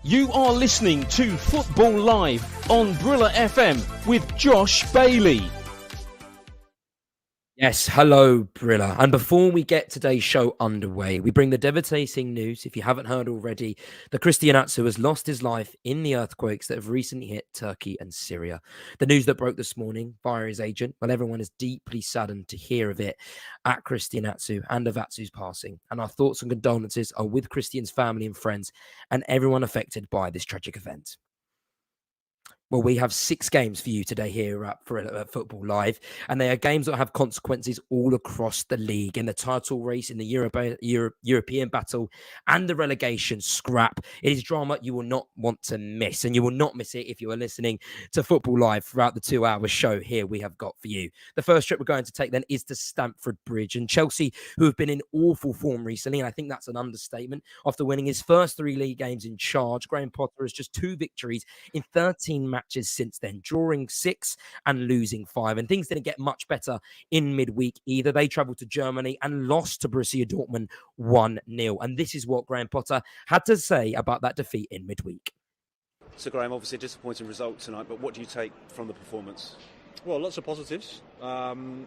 You are listening to Football Live on Brilla FM with Josh Bailey. Yes, hello, Brilla. And before we get today's show underway, we bring the devastating news, if you haven't heard already, that Christian Atsu has lost his life in the earthquakes that have recently hit Turkey and Syria. The news that broke this morning via his agent, well, everyone is deeply saddened to hear of it at Christian Atsu and of Atsu's passing. And our thoughts and condolences are with Christian's family and friends and everyone affected by this tragic event. Well, we have 6 games for you today here at Football Live, and they are games that have consequences all across the league, in the title race, in the European battle, and the relegation scrap. It is drama you will not want to miss, and you will not miss it if you are listening to Football Live throughout the 2-hour show here we have got for you. The first trip we're going to take then is to Stamford Bridge, and Chelsea, who have been in awful form recently, and I think that's an understatement, after winning his first 3 league games in charge. Graham Potter has just 2 victories in 13 matches since then, drawing 6 and losing 5. And things didn't get much better in midweek either. They travelled to Germany and lost to Borussia Dortmund 1-0. And this is what Graham Potter had to say about that defeat in midweek. So Graham, obviously a disappointing result tonight, but what do you take from the performance? Well, lots of positives,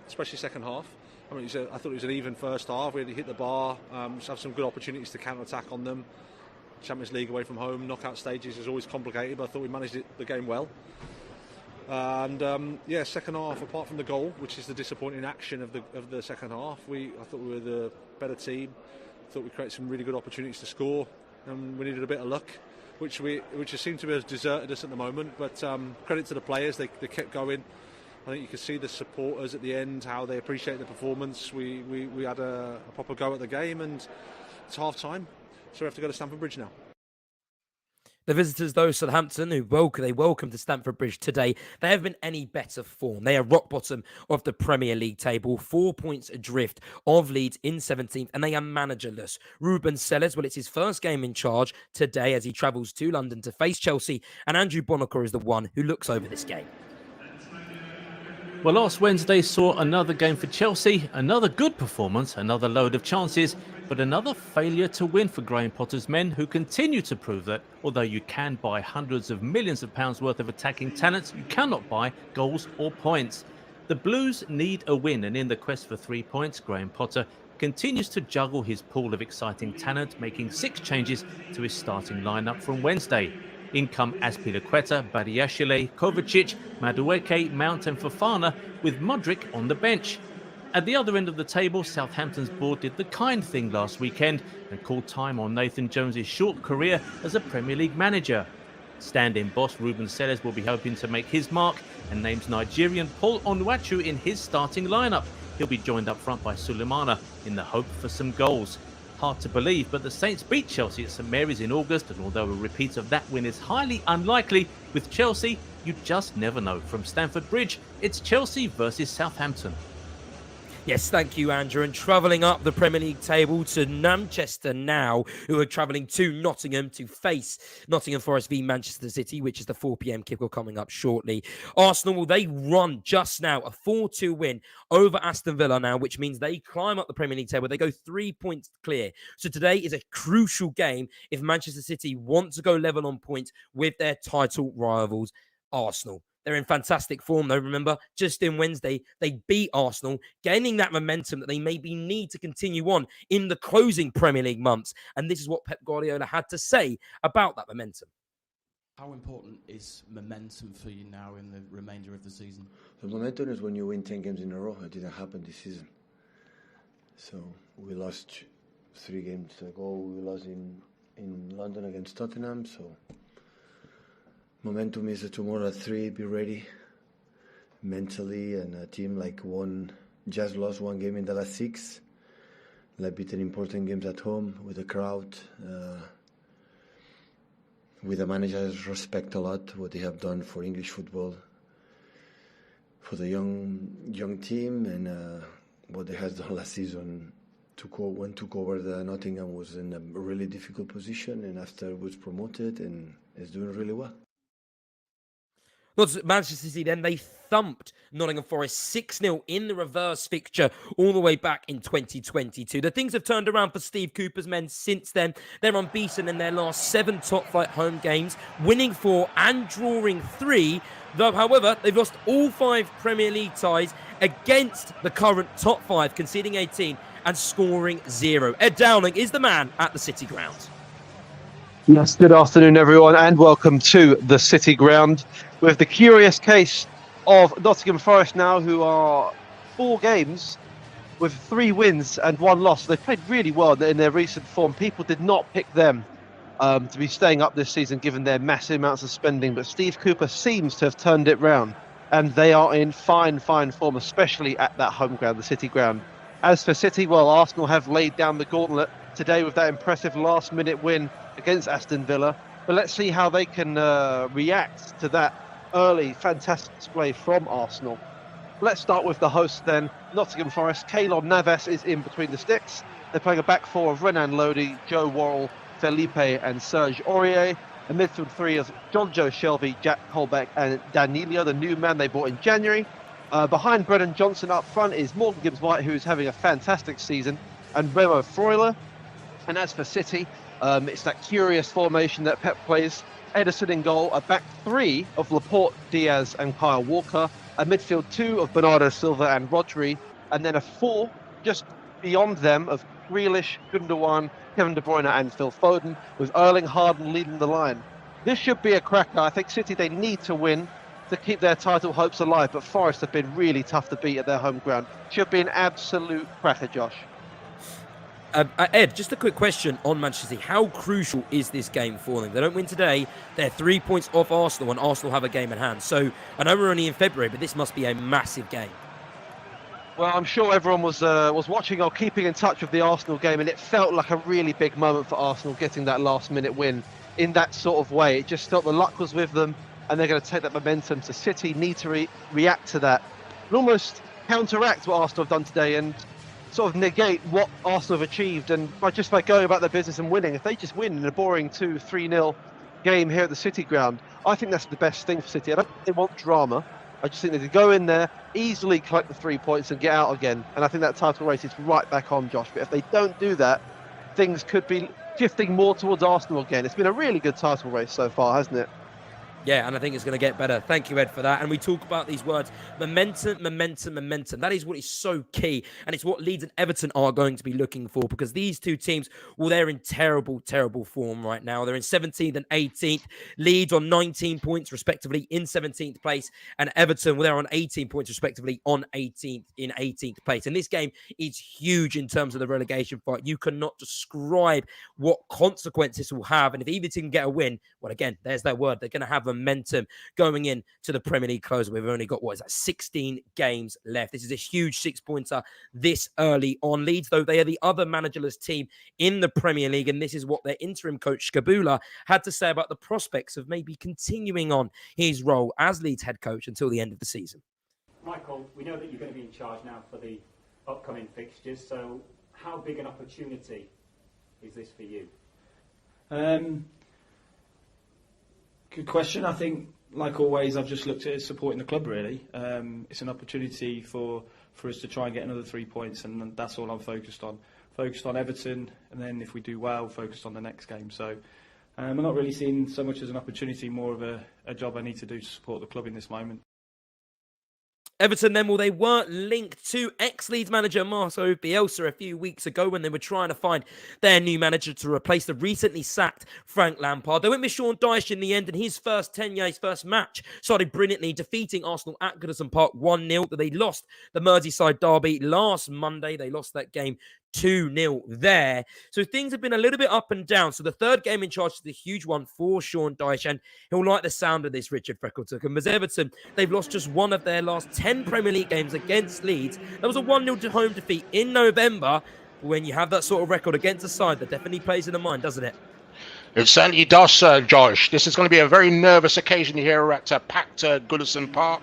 especially second half. I mean, I thought it was an even first half. We really hit the bar, have some good opportunities to counter-attack on them. Champions League away from home, knockout stages is always complicated, but I thought we managed the game well. And second half, apart from the goal, which is the disappointing action of the second half, I thought we were the better team. I thought we created some really good opportunities to score, and we needed a bit of luck, which seemed to have deserted us at the moment. But credit to the players, they kept going. I think you could see the supporters at the end, how they appreciate the performance. We had a proper go at the game, and it's half time. So we have to go to Stamford Bridge now. The visitors, though, Southampton, they welcome to Stamford Bridge today. They have been any better form. They are rock bottom of the Premier League table, 4 points adrift of Leeds in 17th, and they are managerless. Ruben Sellers, well, it's his first game in charge today as he travels to London to face Chelsea, and Andrew Bonacore is the one who looks over this game. Well, last Wednesday saw another game for Chelsea, another good performance, another load of chances, but another failure to win for Graham Potter's men, who continue to prove that although you can buy hundreds of millions of pounds worth of attacking talent, you cannot buy goals or points. The Blues need a win, and in the quest for 3 points, Graham Potter continues to juggle his pool of exciting talent, making 6 changes to his starting lineup from Wednesday. In come Azpilicueta, Badiashile, Kovacic, Madueke, Mount and Fofana, with Modric on the bench. At the other end of the table, Southampton's board did the kind thing last weekend and called time on Nathan Jones' short career as a Premier League manager. Stand-in boss Ruben Sellers will be hoping to make his mark and names Nigerian Paul Onuachu in his starting lineup. He'll be joined up front by Sulemana in the hope for some goals. Hard to believe, but the Saints beat Chelsea at St Mary's in August, and although a repeat of that win is highly unlikely, with Chelsea, you just never know. From Stamford Bridge, it's Chelsea versus Southampton. Yes, thank you, Andrew. And travelling up the Premier League table to Manchester now, who are travelling to Nottingham to face Nottingham Forest v Manchester City, which is the 4 p.m. kickoff coming up shortly. Arsenal, they run just now a 4-2 win over Aston Villa now, which means they climb up the Premier League table. They go 3 points clear. So today is a crucial game if Manchester City want to go level on points with their title rivals, Arsenal. They're in fantastic form, though. Remember, just in Wednesday, they beat Arsenal, gaining that momentum that they maybe need to continue on in the closing Premier League months. And this is what Pep Guardiola had to say about that momentum. How important is momentum for you now in the remainder of the season? The momentum is when you win 10 games in a row. It didn't happen this season. So we lost 3 games ago. We lost in London against Tottenham. So momentum is tomorrow at 3. Be ready mentally, and a team like just lost 1 game in the last 6, like beating important games at home with the crowd, with the managers. Respect a lot what they have done for English football, for the young team, and what they has done last season. When took over the Nottingham was in a really difficult position, and after was promoted and is doing really well. Manchester City then, they thumped Nottingham Forest 6-0 in the reverse fixture all the way back in 2022. The things have turned around for Steve Cooper's men since then. They're unbeaten in their last 7 top-flight home games, winning 4 and drawing 3. Though, however, they've lost all 5 Premier League ties against the current top 5, conceding 18 and scoring 0. Ed Dowling is the man at the City Ground. Yes, good afternoon, everyone, and welcome to the City Ground with the curious case of Nottingham Forest now, who are 4 games with 3 wins and 1 loss. They've played really well in their recent form. People did not pick them to be staying up this season, given their massive amounts of spending, but Steve Cooper seems to have turned it round, and they are in fine form, especially at that home ground, the City Ground. As for City, well, Arsenal have laid down the gauntlet today with that impressive last-minute win against Aston Villa, but let's see how they can react to that early fantastic display from Arsenal. Let's start with the hosts then, Nottingham Forest. Keylor Navas is in between the sticks. They're playing a back 4 of Renan Lodi, Joe Worrell, Felipe and Serge Aurier. A midfield 3 of John Joe Shelby, Jack Colbeck and Danilo, the new man they bought in January. Behind Brennan Johnson up front is Morgan Gibbs-White, who's having a fantastic season, and Remo Freuler. And as for City, it's that curious formation that Pep plays. Ederson in goal, a back 3 of Laporte, Diaz and Kyle Walker, a midfield 2 of Bernardo Silva and Rodri, and then a 4 just beyond them of Grealish, Gundogan, Kevin De Bruyne and Phil Foden, with Erling Haaland leading the line. This should be a cracker. I think City, they need to win to keep their title hopes alive, but Forest have been really tough to beat at their home ground. Should be an absolute cracker, Josh. Ed, just a quick question on Manchester City. How crucial is this game for them? If they don't win today, they're 3 points off Arsenal, and Arsenal have a game in hand. So I know we're only in February, but this must be a massive game. Well, I'm sure everyone was watching or keeping in touch with the Arsenal game, and it felt like a really big moment for Arsenal getting that last-minute win in that sort of way. It just felt the luck was with them, and they're going to take that momentum. So City need to react to that and almost counteract what Arsenal have done today and sort of negate what Arsenal have achieved, and by going about their business and winning. If they just win in a boring 2-3-0 game here at the City Ground, I think that's the best thing for City. I don't think they want drama. I just think they could go in there, easily collect the 3 points and get out again. And I think that title race is right back on, Josh. But if they don't do that, things could be shifting more towards Arsenal again. It's been a really good title race so far, hasn't it? Yeah, and I think it's going to get better. Thank you, Ed, for that. And we talk about these words, momentum. That is what is so key. And it's what Leeds and Everton are going to be looking for, because these two teams, well, they're in terrible form right now. They're in 17th and 18th. Leeds on 19 points, respectively, in 17th place. And Everton, well, they're on 18 points, respectively, on 18th place. And this game is huge in terms of the relegation fight. You cannot describe what consequences this will have. And if either team can get a win, well, again, there's that word. They're going to have momentum going in to the Premier League close. We've only got 16 games left. This is a huge 6-pointer this early on. Leeds, though, they are the other managerless team in the Premier League, and this is what their interim coach Skabula had to say about the prospects of maybe continuing on his role as Leeds head coach until the end of the season. Michael, we know that you're going to be in charge now for the upcoming fixtures, so how big an opportunity is this for you? Good question. I think, like always, I've just looked at it as supporting the club, really. It's an opportunity for us to try and get another 3 points, and that's all I'm focused on. Focused on Everton, and then if we do well, focused on the next game. So I'm not really seeing so much as an opportunity, more of a job I need to do to support the club in this moment. Everton then, well, they were linked to ex-Leeds manager Marcelo Bielsa a few weeks ago when they were trying to find their new manager to replace the recently sacked Frank Lampard. They went with Sean Dyche in the end, and his first tenure, his first match, started brilliantly, defeating Arsenal at Goodison Park 1-0. They lost the Merseyside derby last Monday. They lost that game 2-0 there. So things have been a little bit up and down. So the third game in charge is the huge one for Sean Dyche, and he'll like the sound of this, Richard Freckleton. As Everton, they've lost just one of their last 10 Premier League games against Leeds. That was a 1-0 home defeat in November. When you have that sort of record against a side, that definitely plays in the mind, doesn't it? It certainly does, Josh. This is going to be a very nervous occasion here at packed Goodison Park.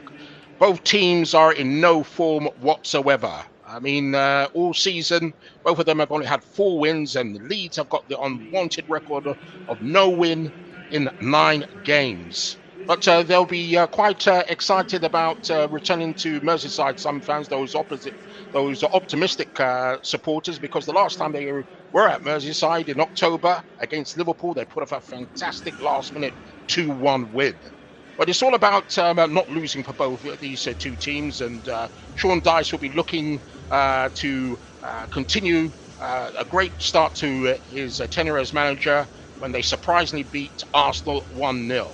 Both teams are in no form whatsoever. I mean, all season, both of them have only had 4 wins, and Leeds have got the unwanted record of no win in 9 games. But they'll be quite excited about returning to Merseyside. Some fans, those optimistic supporters, because the last time they were at Merseyside in October against Liverpool, they put off a fantastic last-minute 2-1 win. But it's all about not losing for both these two teams, and Sean Dyche will be looking to continue a great start to his tenure as manager when they surprisingly beat Arsenal 1-0.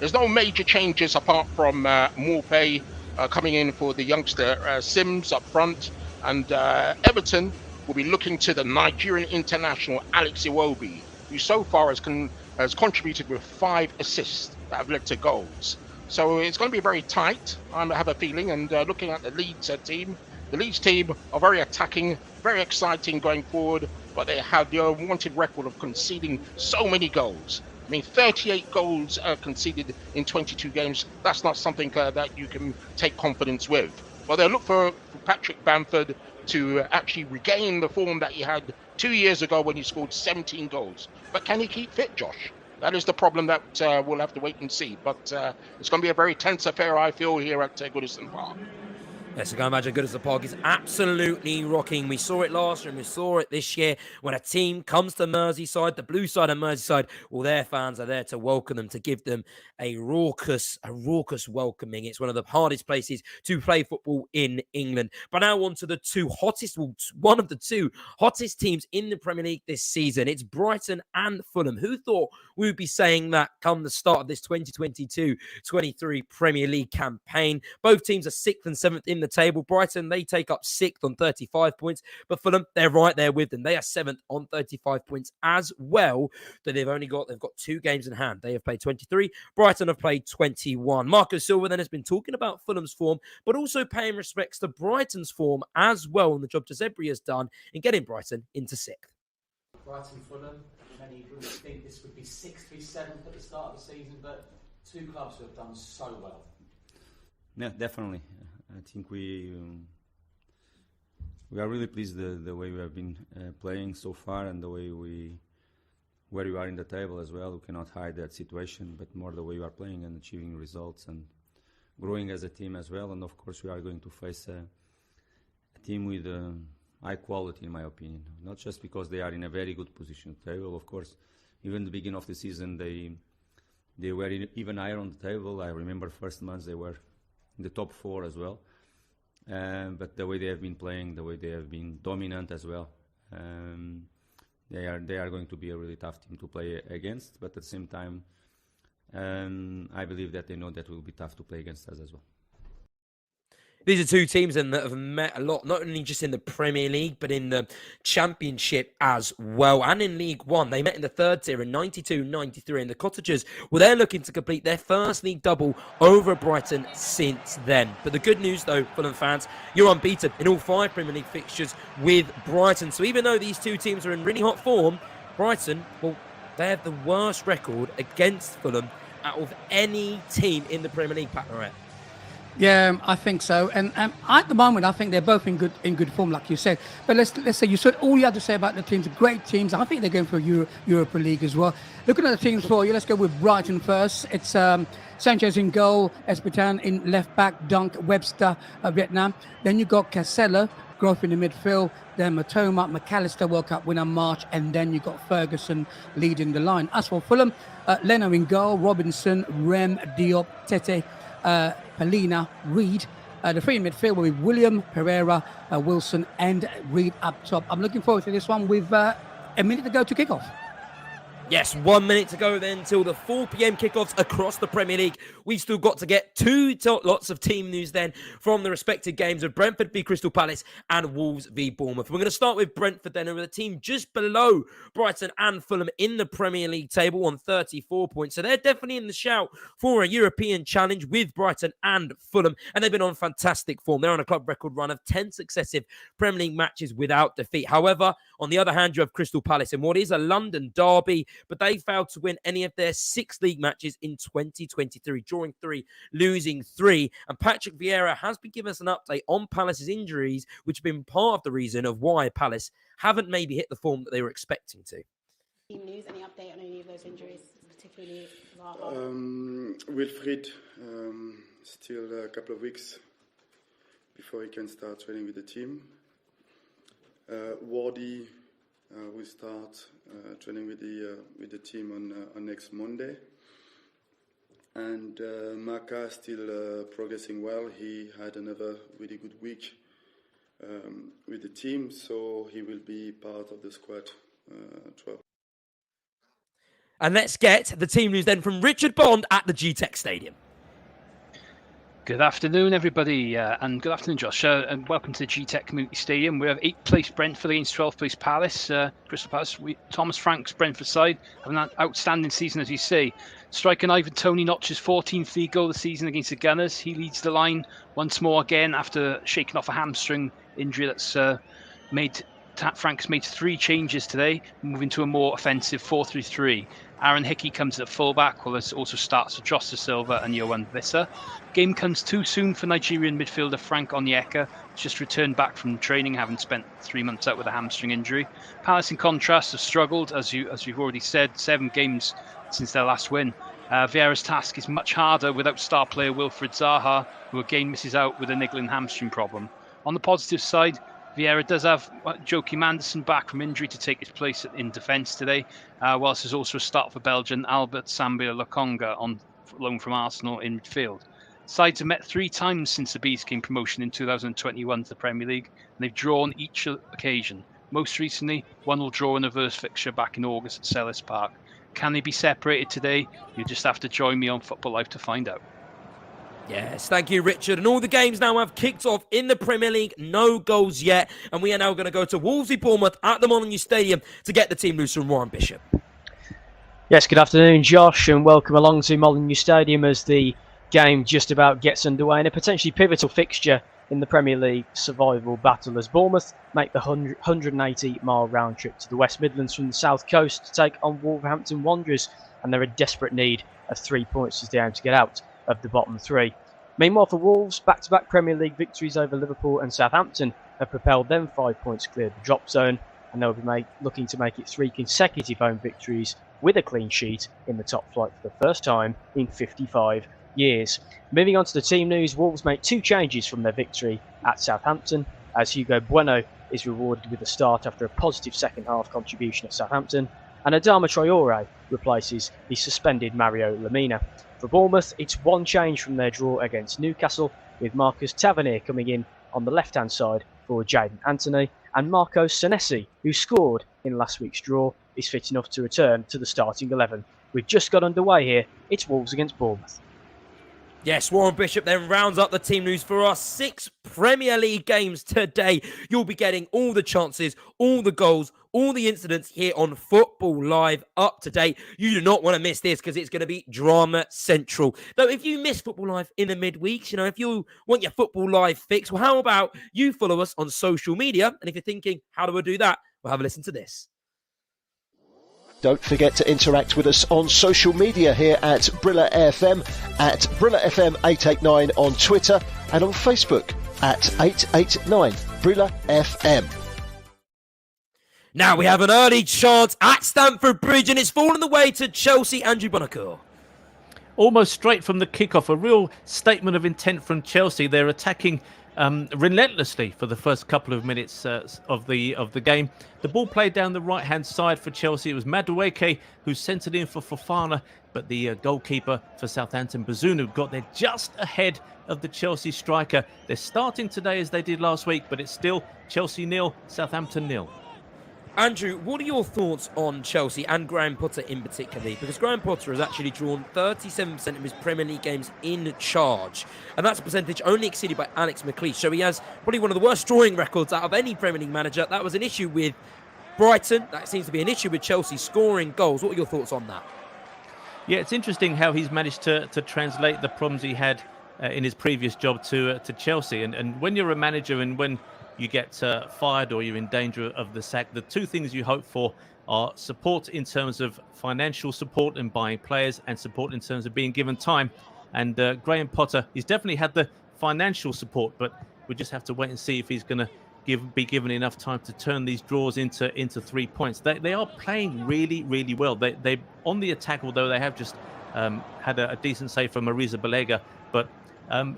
There's no major changes apart from Morpay coming in for the youngster Sims up front, and Everton will be looking to the Nigerian international Alex Iwobi, who so far has contributed with 5 assists that have led to goals. So it's going to be very tight, I have a feeling, and looking at the Leeds team, the Leeds team are very attacking, very exciting going forward, but they have the unwanted record of conceding so many goals. I mean, 38 goals conceded in 22 games. That's not something that you can take confidence with. Well, they'll look for Patrick Bamford to actually regain the form that he had 2 years ago when he scored 17 goals. But can he keep fit, Josh? That is the problem that we'll have to wait and see. But it's going to be a very tense affair, I feel, here at Goodison Park. Yes, I can imagine Goodison Park is absolutely rocking. We saw it last year and we saw it this year. When a team comes to Merseyside, the blue side of Merseyside, well, their fans are there to welcome them, to give them a raucous welcoming. It's one of the hardest places to play football in England. But now on to one of the two hottest teams in the Premier League this season. It's Brighton and Fulham. Who thought we would be saying that come the start of this 2022-23 Premier League campaign? Both teams are 6th and 7th in the table. Brighton, they take up 6th on 35 points, but Fulham, they're right there with them. They are 7th on 35 points as well. But they've got 2 games in hand. They have played 23. Brighton have played 21. Marco Silva then has been talking about Fulham's form, but also paying respects to Brighton's form as well, and the job Jezebri has done in getting Brighton into 6th. Brighton, Fulham, many would think this would be 6th v 7th at the start of the season, but 2 clubs who have done so well. Yeah, definitely. I think we are really pleased the way we have been playing so far, and the way where we are in the table as well. We cannot hide that situation, but more the way we are playing and achieving results and growing as a team as well. And of course, we are going to face a team with high quality, in my opinion. Not just because they are in a very good position at the table. Of course, even the beginning of the season, they were even higher on the table. I remember first months they were in the top 4 as well. But the way they have been playing, the way they have been dominant as well, they are going to be a really tough team to play against. But at the same time, I believe that they know that will be tough to play against us as well. These are 2 teams that have met a lot, not only just in the Premier League, but in the Championship as well, and in League One. They met in the 3rd tier in 92-93, and the Cottagers, well, they're looking to complete their first league double over Brighton since then. But the good news, though, Fulham fans, you're unbeaten in all 5 Premier League fixtures with Brighton. So even though these 2 teams are in really hot form, Brighton, well, they have the worst record against Fulham out of any team in the Premier League, Pat Lorette. Yeah, I think so. And at the moment, I think they're both in good form, like you said. But let's say you said all you had to say about the teams, great teams. I think they're going for Europa League as well. Looking at the teams for you, let's go with Brighton first. It's Sanchez in goal, Espetan in left back, Dunk, Webster, Vietnam. Then you got Casella, Growth in the midfield. Then Matoma, McAllister, World Cup winner, March, and then you got Ferguson leading the line. As for Fulham, Leno in goal, Robinson, Rem, Diop, Tete, Palina, Reed. The 3 in midfield will be William, Pereira, Wilson, and Reed up top. I'm looking forward to this one with a minute to go to kick off. Yes, 1 minute to go then till the 4 p.m. kickoffs across the Premier League. We've still got to get 2 lots of team news then from the respective games of Brentford v Crystal Palace and Wolves v Bournemouth. We're going to start with Brentford then, with a team just below Brighton and Fulham in the Premier League table on 34 points. So they're definitely in the shout for a European challenge with Brighton and Fulham. And they've been on fantastic form. They're on a club record run of 10 successive Premier League matches without defeat. However, on the other hand, you have Crystal Palace in what is a London derby, but they failed to win any of their 6 league matches in 2023, drawing 3, losing 3. And Patrick Vieira has been giving us an update on Palace's injuries, which have been part of the reason of why Palace haven't maybe hit the form that they were expecting to. Team news, any update on any of those injuries? particularly Zaha? Wilfried, still a couple of weeks before he can start training with the team. Wardy will start training with the team on next Monday. And Maka still progressing well. He had another really good week with the team, so he will be part of the squad 12. And let's get the team news then from Richard Bond at the G-Tech Stadium. Good afternoon, everybody, and good afternoon, Josh, and welcome to the G-Tech Community Stadium. We have 8th place Brentford against 12th place Palace, Crystal Palace. Thomas Frank's Brentford side have an outstanding season, as you say. Striker Ivan Toney notches 14th league goal of the season against the Gunners. He leads the line once more again after shaking off a hamstring injury that's Frank's made 3 changes today, moving to a more offensive 4-3-3. Aaron Hickey comes at fullback, while this also starts with Josh Da Silva and Yohan Wissa. Game comes too soon for Nigerian midfielder Frank Onyeka, who's just returned back from training, having spent 3 months out with a hamstring injury. Palace, in contrast, have struggled, as you've already said, 7 games since their last win. Vieira's task is much harder without star player Wilfried Zaha, who again misses out with a niggling hamstring problem. On the positive side, Vieira does have Joachim Andersen back from injury to take his place in defence today, whilst there's also a start for Belgian Albert Sambia Lokonga on loan from Arsenal in midfield. Sides have met 3 times since the Bees came promotion in 2021 to the Premier League, and they've drawn each occasion. Most recently, one will draw in a reverse fixture back in August at Selhurst Park. Can they be separated today? You just have to join me on Football Live to find out. Yes, thank you, Richard. And all the games now have kicked off in the Premier League. No goals yet. And we are now going to go to Wolseley Bournemouth at the Molineux Stadium to get the team news from Warren Bishop. Yes, good afternoon, Josh, and welcome along to Molineux Stadium as the game just about gets underway in a potentially pivotal fixture in the Premier League survival battle as Bournemouth make the 180-mile round trip to the West Midlands from the South Coast to take on Wolverhampton Wanderers, and they're in desperate need of 3 points as they aim to get out of the bottom 3. Meanwhile, for Wolves, back-to-back Premier League victories over Liverpool and Southampton have propelled them 5 points clear of the drop zone, and they'll be looking to make it 3 consecutive home victories with a clean sheet in the top flight for the first time in 55 years. Moving on to the team news, Wolves make 2 changes from their victory at Southampton, as Hugo Bueno is rewarded with a start after a positive second-half contribution at Southampton, and Adama Traore replaces the suspended Mario Lemina. For Bournemouth, it's 1 change from their draw against Newcastle, with Marcus Tavernier coming in on the left-hand side for Jadon Anthony, and Marco Senesi, who scored in last week's draw, is fit enough to return to the starting 11. We've just got underway here. It's Wolves against Bournemouth. Yes, Warren Bishop then rounds up the team news for our 6 Premier League games today. You'll be getting all the chances, all the goals, all the incidents here on Football Live up to date. You do not want to miss this because it's going to be drama central. Though if you miss Football Live in the midweeks, if you want your Football Live fix, well, how about you follow us on social media? And if you're thinking, how do I do that? Well, have a listen to this. Don't forget to interact with us on social media here at Brilla FM, at Brilla FM 889 on Twitter, and on Facebook at 889 Brilla FM. Now we have an early chance at Stamford Bridge, and it's fallen the way to Chelsea. Andrew Bonacour. Almost straight from the kickoff, a real statement of intent from Chelsea. They're attacking relentlessly for the first couple of minutes of the game. The ball played down the right-hand side for Chelsea. It was Madueke who sent it in for Fofana, but the goalkeeper for Southampton, Bazunu, got there just ahead of the Chelsea striker. They're starting today as they did last week, but it's still Chelsea 0, Southampton 0. Andrew, what are your thoughts on Chelsea and Graham Potter in particular? Because Graham Potter has actually drawn 37% of his Premier League games in charge. And that's a percentage only exceeded by Alex McLeish. So he has probably one of the worst drawing records out of any Premier League manager. That was an issue with Brighton. That seems to be an issue with Chelsea scoring goals. What are your thoughts on that? Yeah, it's interesting how he's managed to translate the problems he had in his previous job to Chelsea. And when you're a manager and when you get fired or you're in danger of the sack, the 2 things you hope for are support in terms of financial support and buying players, and support in terms of being given time. And Graham Potter, he's definitely had the financial support, but we just have to wait and see if he's going to be given enough time to turn these draws into 3 points. They are playing really, really well. They on the attack, although they have just had a decent save from Ariza Balega, but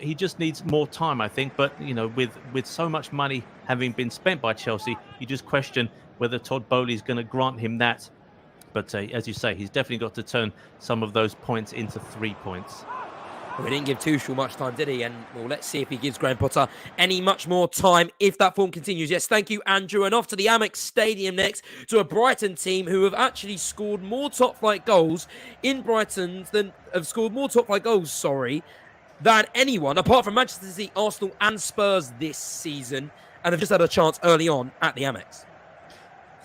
he just needs more time, I think. But with so much money having been spent by Chelsea, you just question whether Todd Boehly is going to grant him that. But as you say, he's definitely got to turn some of those points into 3 points. We didn't give Tuchel much time, did he? And well, let's see if he gives Graham Potter any much more time if that form continues. Yes, thank you, Andrew. And off to the Amex Stadium next to a Brighton team who have actually scored more top-flight goals in Brighton than than anyone apart from Manchester City, Arsenal, and Spurs this season, and have just had a chance early on at the Amex.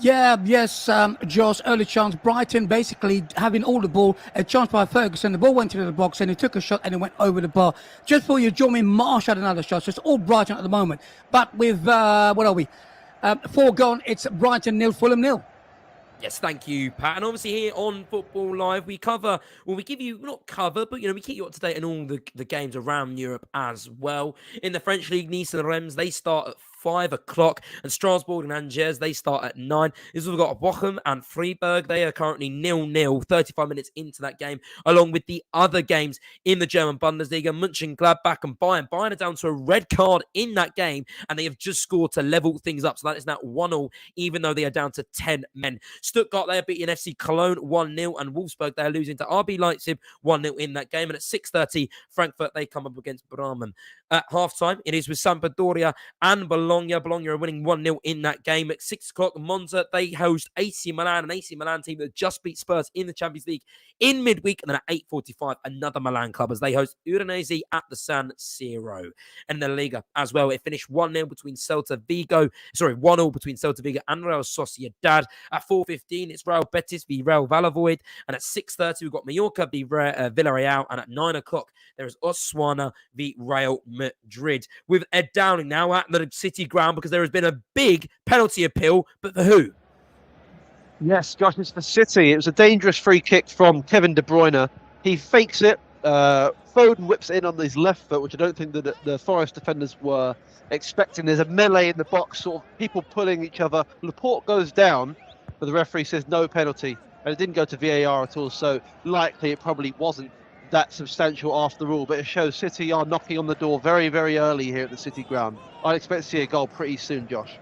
Yes, Josh, early chance. Brighton basically having all the ball, a chance by Ferguson. The ball went into the box and he took a shot and it went over the bar. Just for you, Jermaine Marsh had another shot. So it's all Brighton at the moment. But with, 4 gone, it's Brighton 0, Fulham 0. Yes, thank you, Pat. And obviously here on Football Live, we give you, not cover, but, we keep you up to date on all the games around Europe as well. In the French League, Nice and Reims, they start at 5 o'clock, and Strasbourg and Angers, they start at 9. This we've got Bochum and Freiburg. They are currently 0-0, 35 minutes into that game, along with the other games in the German Bundesliga. Mönchengladbach and Bayern. Bayern are down to a red card in that game, and they have just scored to level things up. So that is now 1-1, even though they are down to 10 men. Stuttgart, they are beating FC Cologne 1-0, and Wolfsburg, they are losing to RB Leipzig 1-0 in that game. And at 6:30, Frankfurt, they come up against Bremen. At halftime, it is with Sampdoria and Bologna. Bologna are winning 1-0 in that game. At 6 o'clock, Monza, they host AC Milan, an AC Milan team that just beat Spurs in the Champions League in midweek. And then at 8:45, another Milan club as they host Udinese at the San Siro. And in the Liga as well, it finished 1-0 between 1-0 between Celta Vigo and Real Sociedad. At 4:15, it's Real Betis v Real Valladolid. And at 6:30, we've got Mallorca v Villarreal. And at 9 o'clock, there is Osasuna v Real Madrid. With Ed Downing now at the City ground because there has been a big penalty appeal, but for who? Yes, Josh, it's for City. It was a dangerous free kick from Kevin De Bruyne. He fakes it. Foden whips it in on his left foot, which I don't think that the Forest defenders were expecting. There's a melee in the box, sort of people pulling each other. Laporte goes down, but the referee says no penalty. And it didn't go to VAR at all, so likely it probably wasn't that substantial after all, but it shows City are knocking on the door very, very early here at the City ground. I'd expect to see a goal pretty soon, Josh.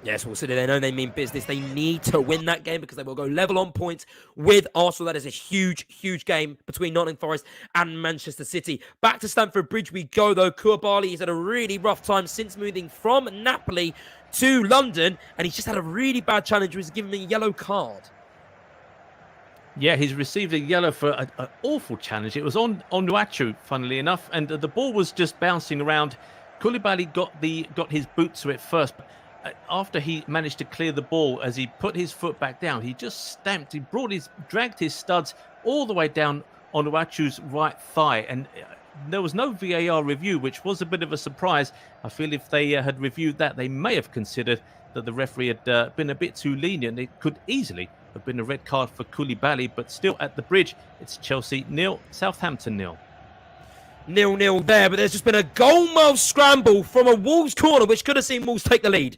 Yes, well, City, they know they mean business. They need to win that game because they will go level on points with Arsenal. That is a huge, huge game between Nottingham Forest and Manchester City. Back to Stamford Bridge we go, though. Koulibaly has had a really rough time since moving from Napoli to London, and he's just had a really bad challenge, which is giving him a yellow card. Yeah, he's received a yellow for an awful challenge. It was on Onuachu, funnily enough, and the ball was just bouncing around. Koulibaly got his boot to it first. After he managed to clear the ball, as he put his foot back down, he just stamped. He dragged his studs all the way down Onuachu's right thigh, and there was no VAR review, which was a bit of a surprise. I feel if they had reviewed that, they may have considered that the referee had been a bit too lenient. It could easily have been a red card for Koulibaly, but still at the Bridge, it's Chelsea 0, Southampton 0. 0-0 there, but there's just been a goal-mouth scramble from a Wolves corner, which could have seen Wolves take the lead.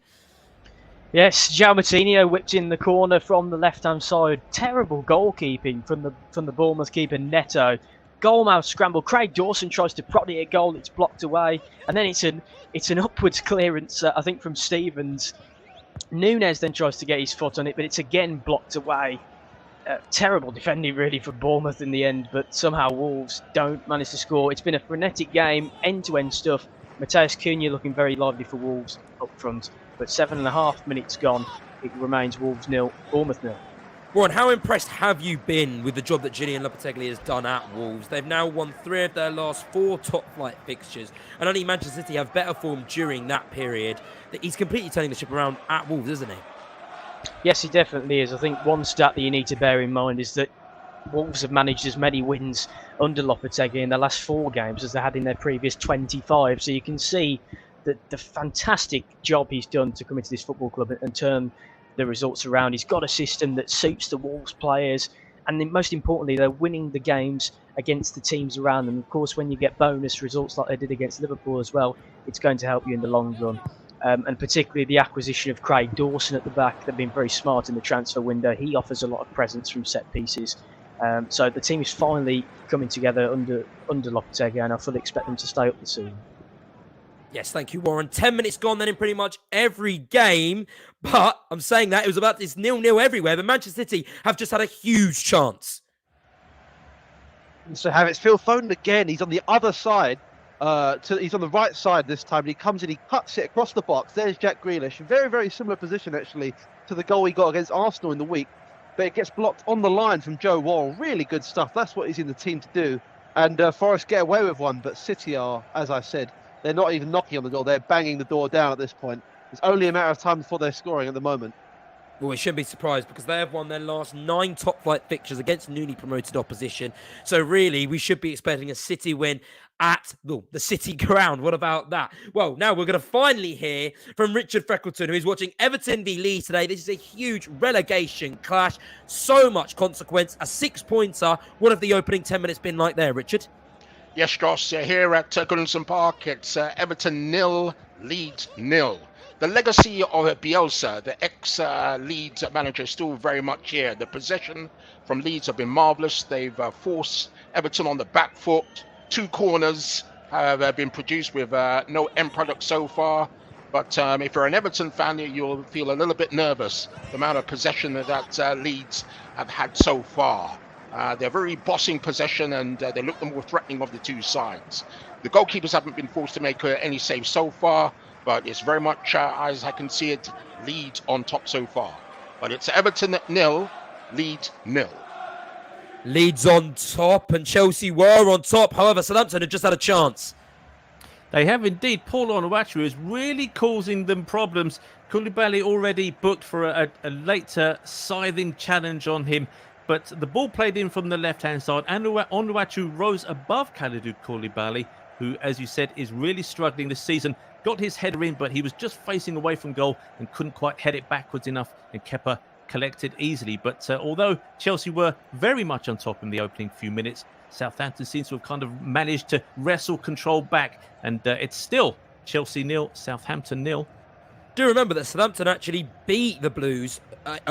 Yes, João Moutinho whipped in the corner from the left-hand side. Terrible goalkeeping from the Bournemouth keeper Neto. Goalmouth scramble. Craig Dawson tries to prod it at goal. It's blocked away, and then it's an upwards clearance, I think, from Stevens. Nunes then tries to get his foot on it, but it's again blocked away. Terrible defending really for Bournemouth in the end, but somehow Wolves don't manage to score. It's been a frenetic game, end-to-end stuff. Mateus Cunha looking very lively for Wolves up front, but 7.5 minutes gone. It remains Wolves 0, Bournemouth 0. Warren, how impressed have you been with the job that Julian Lopetegui has done at Wolves? They've now won 3 of their last 4 top-flight fixtures, and only Manchester City have better form during that period. He's completely turning the ship around at Wolves, isn't he? Yes, he definitely is. I think one stat that you need to bear in mind is that Wolves have managed as many wins under Lopetegui in their last 4 games as they had in their previous 25. So you can see that the fantastic job he's done to come into this football club and turn the results around. He's got a system that suits the Wolves players, and then most importantly, they're winning the games against the teams around them. Of course, when you get bonus results like they did against Liverpool as well, it's going to help you in the long run. and particularly the acquisition of Craig Dawson at the back. They've been very smart in the transfer window. He offers a lot of presence from set pieces. So the team is finally coming together under Lopetegui, and I fully expect them to stay up the season. Yes, thank you, Warren. 10 minutes gone then in pretty much every game. But I'm saying that it was about this 0-0 everywhere. But Manchester City have just had a huge chance. So have it's Phil Foden again. He's on the other side. He's on the right side this time. And he comes in, he cuts it across the box. There's Jack Grealish. Very, very similar position, actually, to the goal he got against Arsenal in the week. But it gets blocked on the line from Joe Worrell. Really good stuff. That's what he's in the team to do. And Forest get away with one. But City are, as I said, they're not even knocking on the door. They're banging the door down at this point. It's only a matter of time before they're scoring at the moment. Well, we shouldn't be surprised because they have won their last 9 top-flight fixtures against newly promoted opposition. So really, we should be expecting a City win at the City ground. What about that? Well, now we're going to finally hear from Richard Freckleton, who is watching Everton v Leeds today. This is a huge relegation clash. So much consequence. A 6-pointer. What have the opening 10 minutes been like there, Richard? Yes, Josh, here at Goodison Park, it's Everton 0, Leeds 0. The legacy of Bielsa, the ex-Leeds manager, is still very much here. The possession from Leeds have been marvellous. They've forced Everton on the back foot. 2 corners have been produced with no end product so far. But if you're an Everton fan, you'll feel a little bit nervous, the amount of possession that Leeds have had so far. They're very bossing possession, and they look the more threatening of the 2 sides. The goalkeepers haven't been forced to make any saves so far, but it's very much, as I can see it, Leeds on top so far. But it's Everton 0, Leeds 0. Leeds on top, and Chelsea were on top. However, Southampton had just had a chance. They have indeed. Paul Onuachu is really causing them problems. Koulibaly already booked for a later scything challenge on him. But the ball played in from the left-hand side, and Onuachu rose above Kalidou Koulibaly, who, as you said, is really struggling this season. Got his header in, but he was just facing away from goal and couldn't quite head it backwards enough, and Kepa collected easily. But although Chelsea were very much on top in the opening few minutes, Southampton seems to have kind of managed to wrestle control back, and it's still Chelsea 0, Southampton 0. Do remember that Southampton actually beat the Blues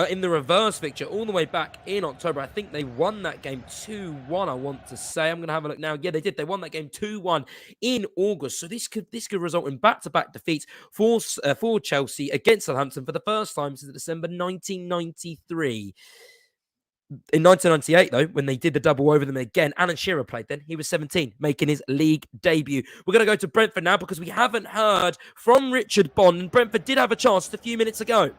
in the reverse fixture all the way back in October. I think they won that game 2-1, I want to say. I'm going to have a look now. Yeah, they did. They won that game 2-1 in August. So this could result in back-to-back defeats for Chelsea against Southampton for the first time since December 1993. In 1998, though, when they did the double over them again, Alan Shearer played then. He was 17, making his league debut. We're going to go to Brentford now because we haven't heard from Richard Bond. And Brentford did have a chance a few minutes ago.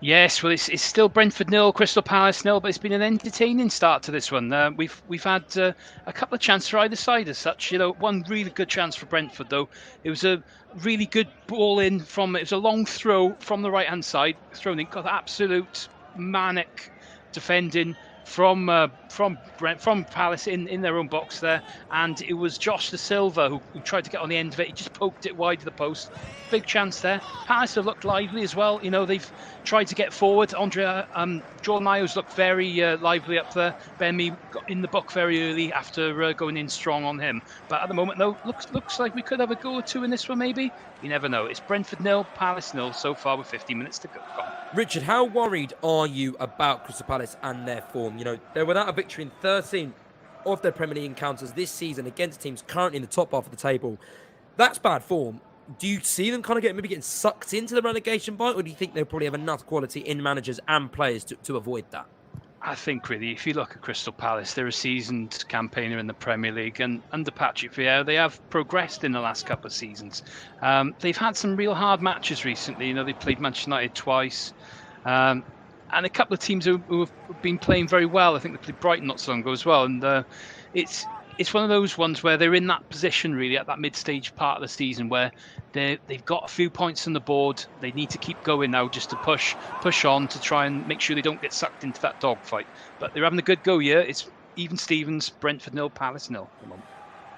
Yes, well, it's still Brentford 0, Crystal Palace 0, but it's been an entertaining start to this one. We've had a couple of chances for either side as such. You know, one really good chance for Brentford, though. It was a really good ball in from, it was a long throw from the right-hand side, thrown in, got absolute manic defending from Palace in their own box there, and it was Josh Da Silva who tried to get on the end of it. He just poked it wide of the post. Big chance there. Palace have looked lively as well. You know, they've tried to get forward. Jordan Ayew looked very lively up there. Ben Mee got in the book very early after going in strong on him. But at the moment, though, looks like we could have a go or two in this one, maybe. You never know. It's Brentford 0, Palace 0 so far with 50 minutes to go. Richard, how worried are you about Crystal Palace and their form? You know, they're without a victory in 13 of their Premier League encounters this season against teams currently in the top half of the table. That's bad form. Do you see them kind of getting sucked into the relegation fight, or do you think they'll probably have enough quality in managers and players to avoid that? I think really, if you look at Crystal Palace, they're a seasoned campaigner in the Premier League, and under Patrick Vieira, they have progressed in the last couple of seasons. They've had some real hard matches recently. You know, they played Manchester United twice, and a couple of teams who have been playing very well. I think they played Brighton not so long ago as well, and it's one of those ones where they're in that position really at that mid-stage part of the season where they've got a few points on the board. They need to keep going now just to push on to try and make sure they don't get sucked into that dogfight. But they're having a good go here. It's even Stevens, Brentford 0, Palace 0 at the moment.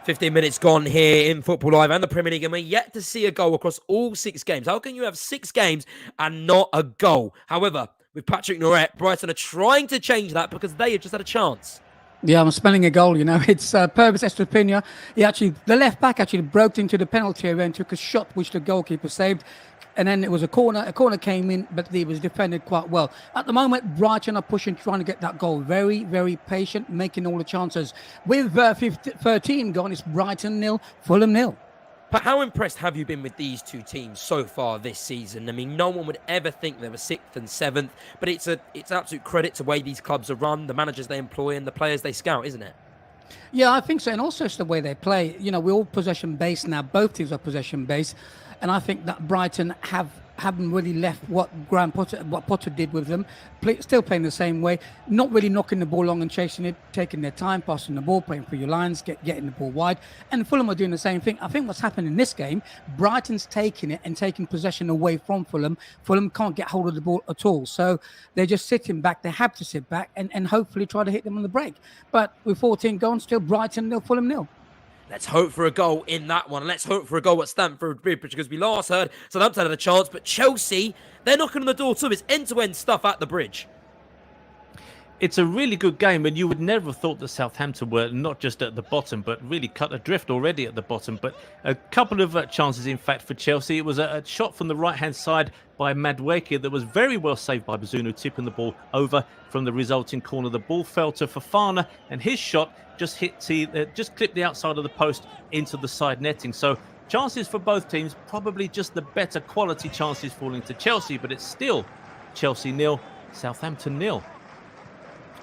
15 minutes gone here in Football Live and the Premier League, and we're yet to see a goal across all 6 games. How can you have 6 games and not a goal? However, with Patrick Noret, Brighton are trying to change that because they have just had a chance. Yeah, I'm smelling a goal, you know. It's Purvis Estepina. The left back actually broke into the penalty area and took a shot which the goalkeeper saved. And then it was a corner. A corner came in, but it was defended quite well. At the moment, Brighton are pushing, trying to get that goal. Very, very patient, making all the chances. With 13 gone, it's Brighton 0, Fulham 0. But how impressed have you been with these two teams so far this season? I mean, no one would ever think they were 6th and 7th, but it's absolute credit to the way these clubs are run, the managers they employ and the players they scout, isn't it? Yeah, I think so. And also it's the way they play. You know, we're all possession-based now. Both teams are possession-based. And I think that Brighton haven't really left what Potter did with them. Still playing the same way, not really knocking the ball long and chasing it, taking their time, passing the ball, playing through your lines, getting the ball wide. And Fulham are doing the same thing. I think what's happened in this game, Brighton's taking it and taking possession away from Fulham. Fulham can't get hold of the ball at all. So they're just sitting back. They have to sit back and hopefully try to hit them on the break. But with 14 gone, still Brighton 0, Fulham 0. Let's hope for a goal in that one. Let's hope for a goal at Stamford Bridge, because we last heard Southampton had a chance, but Chelsea, they're knocking on the door too. It's end-to-end stuff at the bridge. It's a really good game, and you would never have thought that Southampton were not just at the bottom, but really cut adrift already at the bottom. But a couple of chances, in fact, for Chelsea. It was a shot from the right-hand side by Madueke that was very well saved by Bazunu, tipping the ball over from the resulting corner. The ball fell to Fofana, and his shot just clipped the outside of the post into the side netting. So chances for both teams, probably just the better quality chances falling to Chelsea, but it's still Chelsea 0, Southampton 0.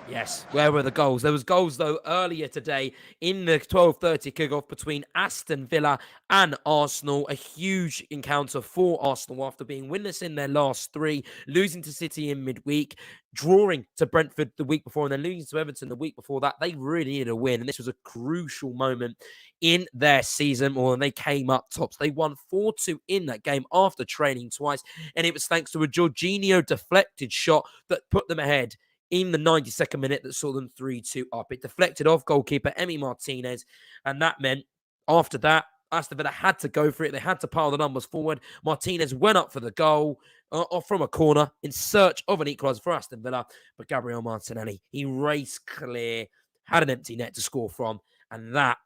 Yes, where were the goals? There was goals, though, earlier today in the 12:30 kickoff between Aston Villa and Arsenal. A huge encounter for Arsenal after being winless in their last 3, losing to City in midweek, drawing to Brentford the week before, and then losing to Everton the week before that. They really needed a win, and this was a crucial moment in their season, when they came up tops. They won 4-2 in that game after trailing twice, and it was thanks to a Jorginho deflected shot that put them ahead in the 92nd minute that saw them 3-2 up. It deflected off goalkeeper Emi Martinez, and that meant after that, Aston Villa had to go for it. They had to pile the numbers forward. Martinez went up for the goal from a corner in search of an equaliser for Aston Villa, but Gabriel Martinelli, he raced clear, had an empty net to score from, and that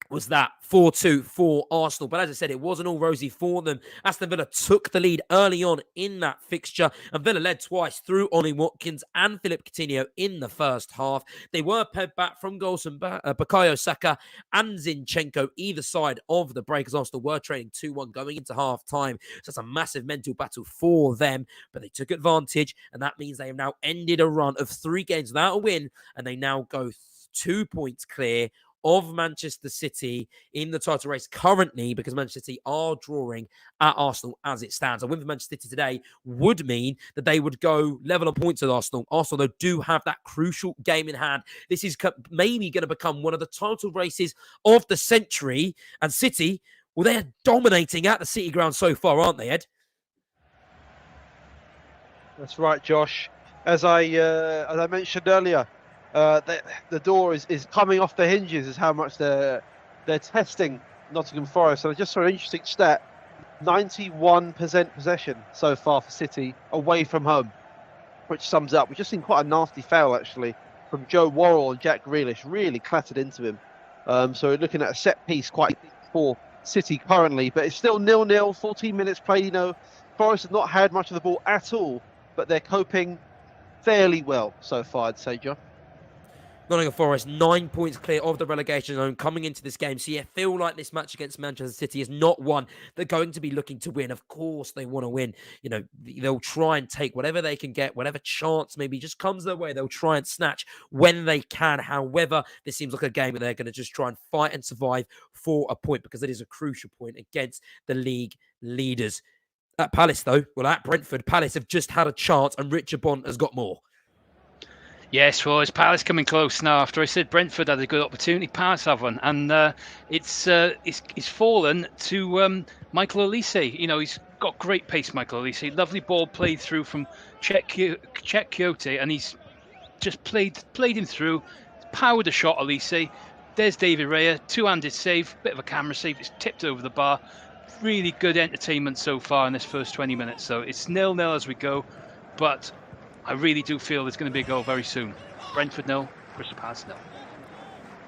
was that 4-2 for Arsenal. But as I said, it wasn't all rosy for them. Aston Villa took the lead early on in that fixture, and Villa led twice through Ollie Watkins and Philip Coutinho in the first half. They were paired back from goals from Bukayo Saka and Zinchenko either side of the break, as Arsenal were trailing 2-1 going into half-time. So it's a massive mental battle for them, but they took advantage, and that means they have now ended a run of 3 games without a win, and they now go 2 points clear of Manchester City in the title race currently, because Manchester City are drawing at Arsenal as it stands. A win for Manchester City today would mean that they would go level on points with Arsenal. Arsenal, though, do have that crucial game in hand. This is maybe going to become one of the title races of the century. And City, well, they're dominating at the City ground so far, aren't they, Ed? That's right, Josh. As I mentioned earlier, the door is coming off the hinges, is how much they're testing Nottingham Forest. So just for an interesting stat, 91% possession so far for City away from home, which sums up. We've just seen quite a nasty foul actually from Joe Worrell and Jack Grealish, really clattered into him. So we're looking at a set piece quite for City currently, but it's still 0-0, 14 minutes played. You know, Forest have not had much of the ball at all, but they're coping fairly well so far, I'd say, John. Nottingham Forest 9 points clear of the relegation zone coming into this game. So you feel like this match against Manchester City is not one they're going to be looking to win. Of course they want to win. You know, they'll try and take whatever they can get, whatever chance maybe just comes their way. They'll try and snatch when they can. However, this seems like a game that they're going to just try and fight and survive for a point, because it is a crucial point against the league leaders. At Palace, though, at Brentford, Palace have just had a chance and Richard Bond has got more. Yes, well, it's Palace coming close now. After I said Brentford had a good opportunity, Palace have one, and it's fallen to Michael Olise. You know, he's got great pace, Michael Olise. Lovely ball played through from Czech Kyoto, and he's just played him through. Powered a shot, Olise. There's David Raya, two-handed save, bit of a camera save. It's tipped over the bar. Really good entertainment so far in this first 20 minutes. So it's 0-0 as we go, but I really do feel there's going to be a goal very soon. Brentford 0, Crystal Palace 0.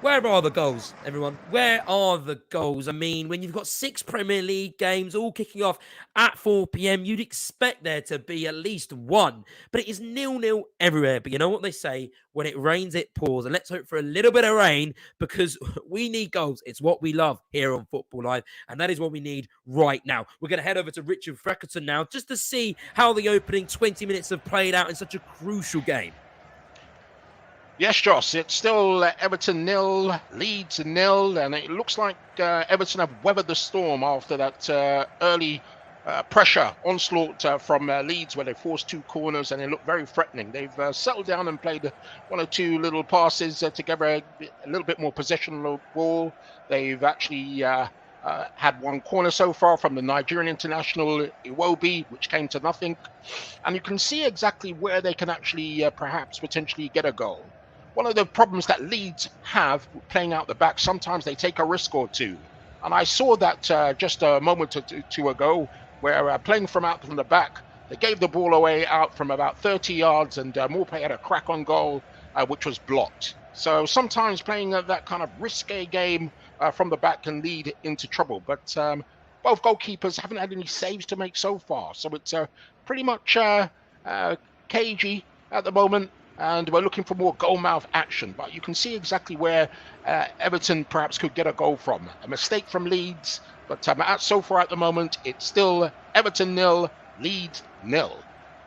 Where are the goals, everyone? Where are the goals? I mean, when you've got 6 Premier League games all kicking off at 4 p.m, you'd expect there to be at least one. But it is 0-0 everywhere. But you know what they say? When it rains, it pours. And let's hope for a little bit of rain because we need goals. It's what we love here on Football Live. And that is what we need right now. We're going to head over to Richard Freckerton now just to see how the opening 20 minutes have played out in such a crucial game. Yes, Joss, it's still Everton 0, Leeds 0, and it looks like Everton have weathered the storm after that early pressure onslaught from Leeds, where they forced 2 corners and they looked very threatening. They've settled down and played 1 or 2 little passes together, a little bit more possession of the ball. They've actually had 1 corner so far from the Nigerian international Iwobi, which came to nothing. And you can see exactly where they can actually perhaps potentially get a goal. One of the problems that Leeds have playing out the back, sometimes they take a risk or two. And I saw that just a moment or two ago, where playing from the back, they gave the ball away out from about 30 yards, and Morpay had a crack on goal, which was blocked. So sometimes playing that kind of risque game from the back can lead into trouble. But both goalkeepers haven't had any saves to make so far. So it's pretty much cagey at the moment. And we're looking for more goal-mouth action. But you can see exactly where Everton perhaps could get a goal from. A mistake from Leeds. But so far at the moment, it's still Everton 0, Leeds 0.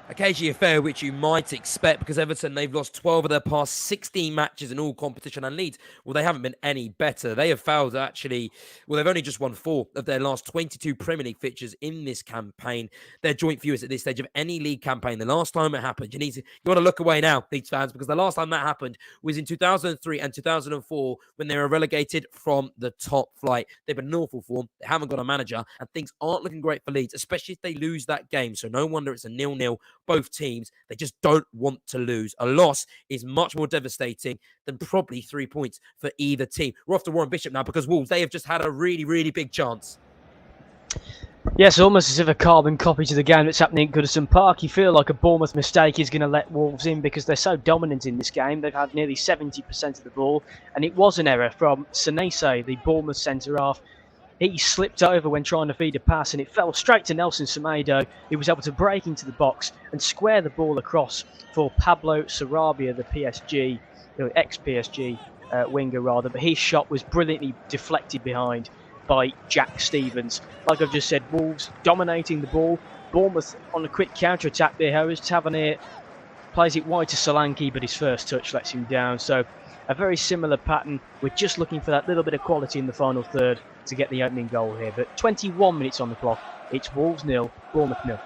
Occasionally a affair which you might expect because Everton, they've lost 12 of their past 16 matches in all competition, and Leeds, well, they haven't been any better. They have failed actually, well, they've only just won 4 of their last 22 Premier League fixtures in this campaign. They're joint viewers at this stage of any league campaign. The last time it happened, you want to look away now, Leeds fans, because the last time that happened was in 2003 and 2004 when they were relegated from the top flight. They've been in awful form. They haven't got a manager, and things aren't looking great for Leeds, especially if they lose that game. So no wonder it's a 0-0. Both teams, they just don't want to lose. A loss is much more devastating than probably 3 points for either team. We're off to Warren Bishop now because Wolves, they have just had a really, really big chance. Yes, almost as if a carbon copy to the game that's happening at Goodison Park. You feel like a Bournemouth mistake is going to let Wolves in because they're so dominant in this game. They've had nearly 70% of the ball, and it was an error from Senese, the Bournemouth centre-half. He slipped over when trying to feed a pass, and it fell straight to Nelson Semedo, who was able to break into the box and square the ball across for Pablo Sarabia, the PSG, ex-PSG winger rather. But his shot was brilliantly deflected behind by Jack Stevens. Like I've just said, Wolves dominating the ball. Bournemouth on a quick counter-attack there, however. Tavernier plays it wide to Solanke, but his first touch lets him down. So a very similar pattern. We're just looking for that little bit of quality in the final third to get the opening goal here. But 21 minutes on the clock. It's Wolves 0, Bournemouth 0.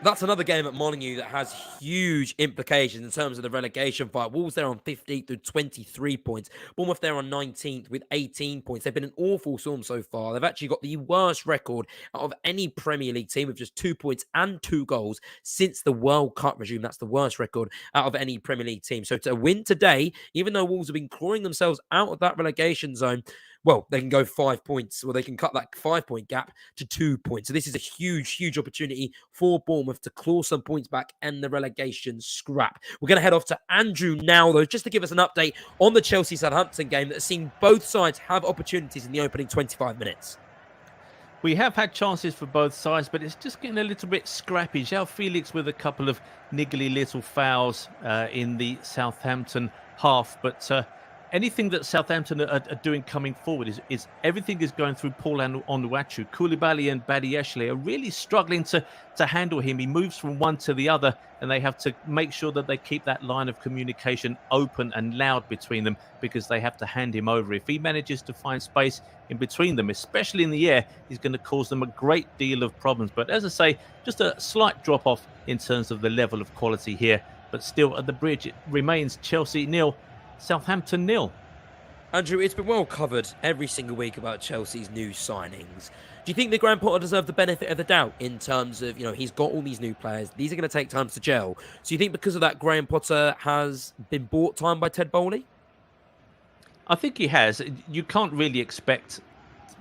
That's another game at Molineux that has huge implications in terms of the relegation fight. Wolves there on 15th with 23 points. Bournemouth there on 19th with 18 points. They've been an awful storm so far. They've actually got the worst record out of any Premier League team with just 2 points and 2 goals since the World Cup regime. That's the worst record out of any Premier League team. So to win today, even though Wolves have been clawing themselves out of that relegation zone, well, they can go 5 points, or they can cut that 5-point gap to 2 points. So this is a huge, huge opportunity for Bournemouth to claw some points back and the relegation scrap. We're going to head off to Andrew now, though, just to give us an update on the Chelsea-Southampton game that has seen both sides have opportunities in the opening 25 minutes. We have had chances for both sides, but it's just getting a little bit scrappy. João Felix with a couple of niggly little fouls in the Southampton half, but anything that Southampton are doing coming forward is everything is going through Paul Onuachu. Koulibaly and Badiashile are really struggling to handle him. He moves from one to the other, and they have to make sure that they keep that line of communication open and loud between them because they have to hand him over. If he manages to find space in between them, especially in the air, he's going to cause them a great deal of problems. But as I say, just a slight drop-off in terms of the level of quality here. But still, at the bridge, it remains Chelsea 0, Southampton 0. Andrew, it's been well covered every single week about Chelsea's new signings. Do you think the Graham Potter deserves the benefit of the doubt in terms of, he's got all these new players. These are going to take time to gel. So you think because of that, Graham Potter has been bought time by Ted Bowley? I think he has. You can't really expect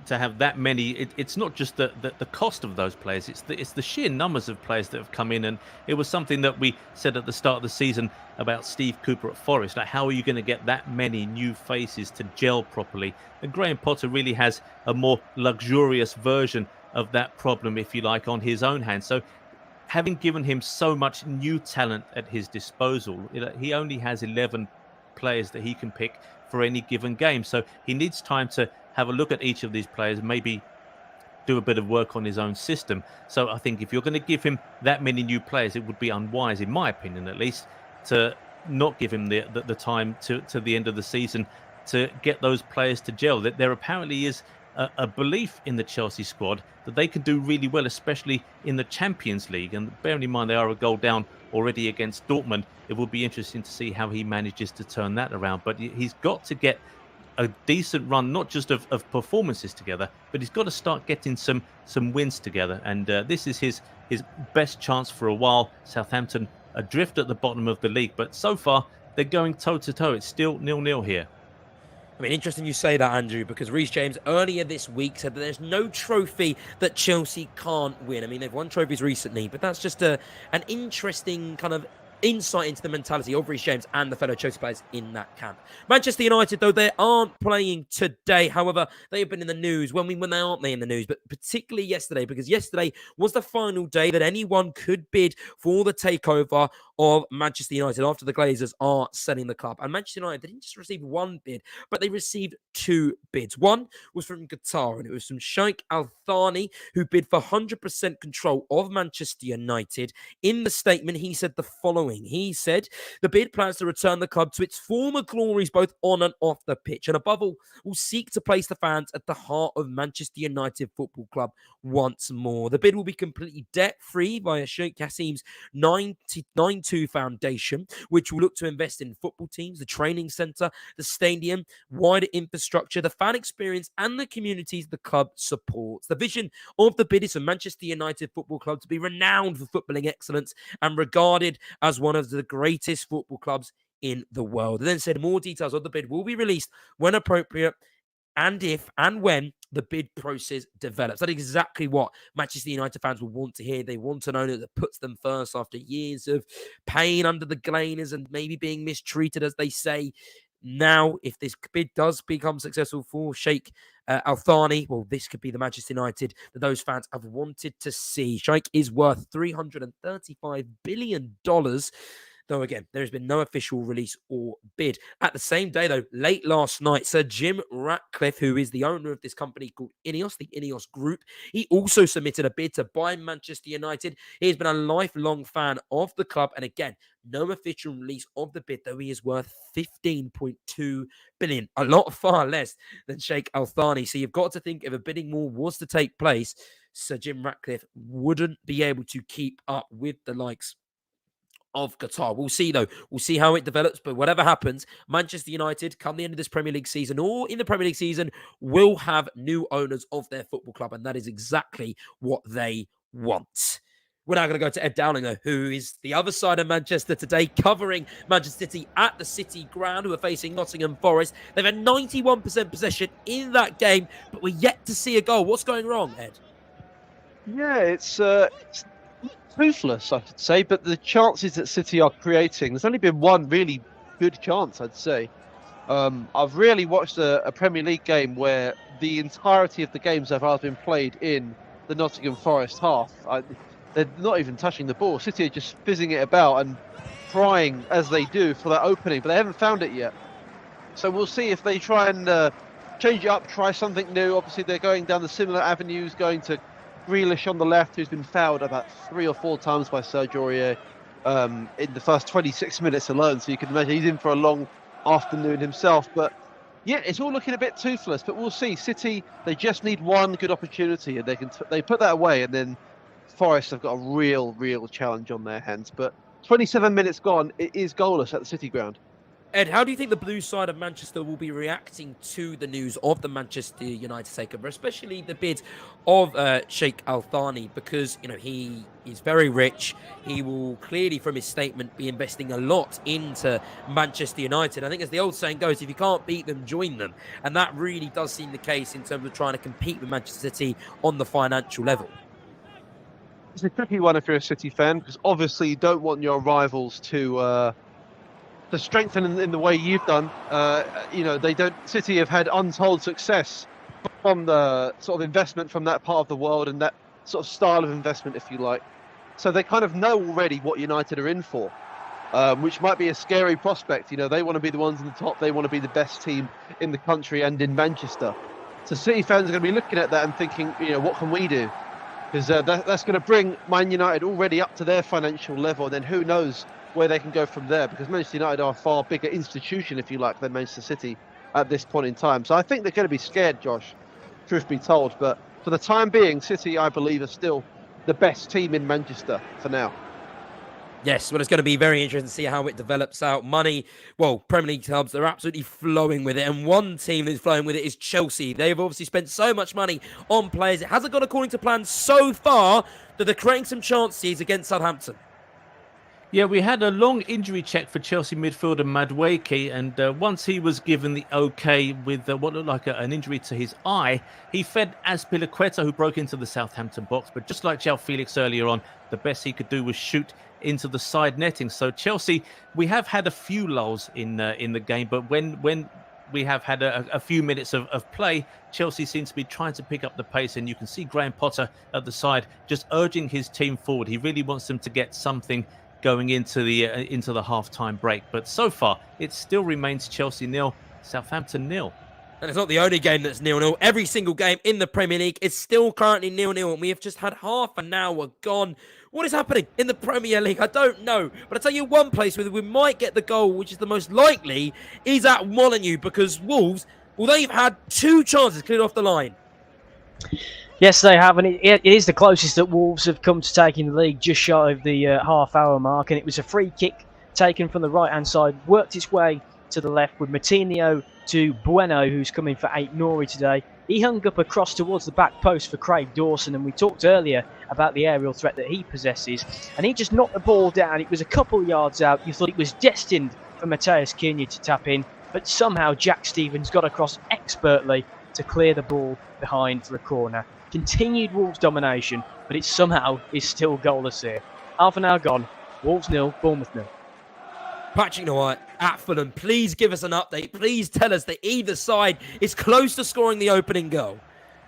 to have that many. It's not just the cost of those players. It's the sheer numbers of players that have come in, and it was something that we said at the start of the season about Steve Cooper at Forest. Like, how are you going to get that many new faces to gel properly? And Graham Potter really has a more luxurious version of that problem, if you like, on his own hands. So, having given him so much new talent at his disposal, he only has 11 players that he can pick for any given game. So he needs time to have a look at each of these players, maybe do a bit of work on his own system. So I think if you're going to give him that many new players, it would be unwise, in my opinion at least, to not give him the time to the end of the season to get those players to gel. That there apparently is a belief in the Chelsea squad that they can do really well, especially in the Champions League. And bearing in mind they are a goal down already against Dortmund, it will be interesting to see how he manages to turn that around. But he's got to get a decent run, not just of performances together, but he's got to start getting some wins together. And this is his best chance for a while. Southampton adrift at the bottom of the league, but so far they're going toe-to-toe. It's still 0-0 here. I mean, interesting you say that, Andrew, because Reece James earlier this week said that there's no trophy that Chelsea can't win. I mean, they've won trophies recently, but that's just an interesting kind of insight into the mentality of Reece James and the fellow Chelsea players in that camp. Manchester United, though, they aren't playing today. However, they have been in the news. When they aren't they in the news, but particularly yesterday, because yesterday was the final day that anyone could bid for the takeover of Manchester United after the Glazers are selling the club. And Manchester United, they didn't just receive one bid, but they received two bids. One was from Qatar, and it was from Sheikh Al Thani, who bid for 100% control of Manchester United. In the statement, he said the following. He said, the bid plans to return the club to its former glories, both on and off the pitch, and above all, will seek to place the fans at the heart of Manchester United Football Club once more. The bid will be completely debt-free via Sheikh Kassim's 992 Foundation, which will look to invest in football teams, the training centre, the stadium, wider infrastructure, the fan experience, and the communities the club supports. The vision of the bid is for Manchester United Football Club to be renowned for footballing excellence and regarded as one of the greatest football clubs in the world. And then said more details of the bid will be released when appropriate, and if and when the bid process develops. That's exactly what Manchester United fans will want to hear. They want an owner that puts them first after years of pain under the Glazers and maybe being mistreated, as they say. Now, if this bid does become successful for Sheikh Al Thani, well, this could be the Manchester United that those fans have wanted to see. Sheikh is worth $335 billion. Though, again, there has been no official release or bid. At the same day, though, late last night, Sir Jim Ratcliffe, who is the owner of this company called Ineos, the Ineos Group, he also submitted a bid to buy Manchester United. He has been a lifelong fan of the club. And again, no official release of the bid, though he is worth $15.2 billion. A lot far less than Sheikh Al Thani. So you've got to think if a bidding war was to take place, Sir Jim Ratcliffe wouldn't be able to keep up with the likes of Qatar. We'll see, though. We'll see how it develops. But whatever happens, Manchester United, come the end of this Premier League season or in the Premier League season, will have new owners of their football club. And that is exactly what they want. We're now going to go to Ed Dowlinger, who is the other side of Manchester today, covering Manchester City at the City Ground, who are facing Nottingham Forest. They've had 91% possession in that game, but we're yet to see a goal. What's going wrong, Ed? Yeah, it's toothless, I should say, but the chances that City are creating, there's only been one really good chance, I'd say. I've rarely watched a Premier League game where the entirety of the games have either been played in the Nottingham Forest half. They're not even touching the ball. City are just fizzing it about and trying, as they do, for that opening, but they haven't found it yet. So we'll see if they try and change it up, try something new. Obviously, they're going down the similar avenues, going to Grealish on the left, who's been fouled about 3 or 4 times by Sergio Aurier in the first 26 minutes alone. So you can imagine he's in for a long afternoon himself. But yeah, it's all looking a bit toothless. But we'll see. City, they just need one good opportunity, and they put that away, and then Forest have got a real challenge on their hands. But 27 minutes gone, it is goalless at the City Ground. Ed, how do you think the blue side of Manchester will be reacting to the news of the Manchester United takeover, especially the bid of Sheikh Al Thani? Because he is very rich. He will clearly, from his statement, be investing a lot into Manchester United. I think, as the old saying goes, if you can't beat them, join them, and that really does seem the case in terms of trying to compete with Manchester City on the financial level. It's a tricky one if you're a City fan, because obviously you don't want your rivals to strengthen in the way you've done. City have had untold success from the sort of investment from that part of the world and that sort of style of investment, if you like. So they kind of know already what United are in for, which might be a scary prospect. They want to be the ones in the top. They want to be the best team in the country and in Manchester. So City fans are going to be looking at that and thinking, what can we do? Because that's going to bring Man United already up to their financial level. And then who knows where they can go from there, because Manchester United are a far bigger institution, if you like, than Manchester City at this point in time. So I think they're going to be scared, Josh, truth be told. But for the time being, City, I believe, are still the best team in Manchester for now. Yes, well, it's going to be very interesting to see how it develops out. Money, Premier League clubs, they're absolutely flowing with it. And one team that's flowing with it is Chelsea. They've obviously spent so much money on players. It hasn't gone according to plan so far that they're creating some chances against Southampton. Yeah, we had a long injury check for Chelsea midfielder Madueke, and once he was given the okay with what looked like an injury to his eye, he fed Azpilicueta, who broke into the Southampton box. But just like João Felix earlier on, the best he could do was shoot into the side netting. So Chelsea, we have had a few lulls in the game, but when we have had a few minutes of play, Chelsea seems to be trying to pick up the pace, and you can see Graham Potter at the side just urging his team forward. He really wants them to get something going into the half-time break. But so far, it still remains Chelsea 0, Southampton 0. And it's not the only game that's 0-0. Every single game in the Premier League is still currently 0-0, and we have just had half an hour gone. What is happening in the Premier League? I don't know. But I'll tell you one place where we might get the goal, which is the most likely, is at Molineux, because Wolves, they've had 2 chances cleared off the line. Yes, they have, and it is the closest that Wolves have come to taking the league, just shy of the half-hour mark, and it was a free kick taken from the right-hand side, worked its way to the left with Matinho to Bueno, who's coming for Aït-Nouri today. He hung up across towards the back post for Craig Dawson, and we talked earlier about the aerial threat that he possesses, and he just knocked the ball down. It was a couple of yards out. You thought it was destined for Matheus Cunha to tap in, but somehow Jack Stevens got across expertly to clear the ball behind for a corner. Continued Wolves domination, but it somehow is still goalless here. Half an hour gone. Wolves 0, Bournemouth 0. Patrick Noah at Fulham, please give us an update. Please tell us that either side is close to scoring the opening goal.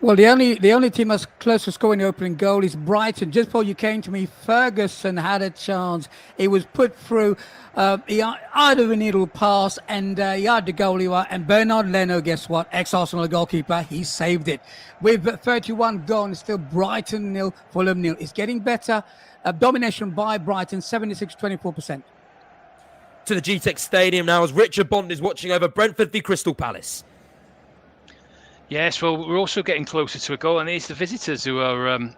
Well, the only team that's close to scoring the opening goal is Brighton. Just before you came to me, Ferguson had a chance. It was put through. He had a needle pass, and he had the goalie. And Bernard Leno, guess what? Ex-Arsenal goalkeeper, he saved it. With 31 gone, it's still Brighton 0, Fulham 0. It's getting better. Domination by Brighton, 76-24%. To the GTEC Stadium now as Richard Bond is watching over Brentford v Crystal Palace. Yes, well, we're also getting closer to a goal, and it's the visitors who are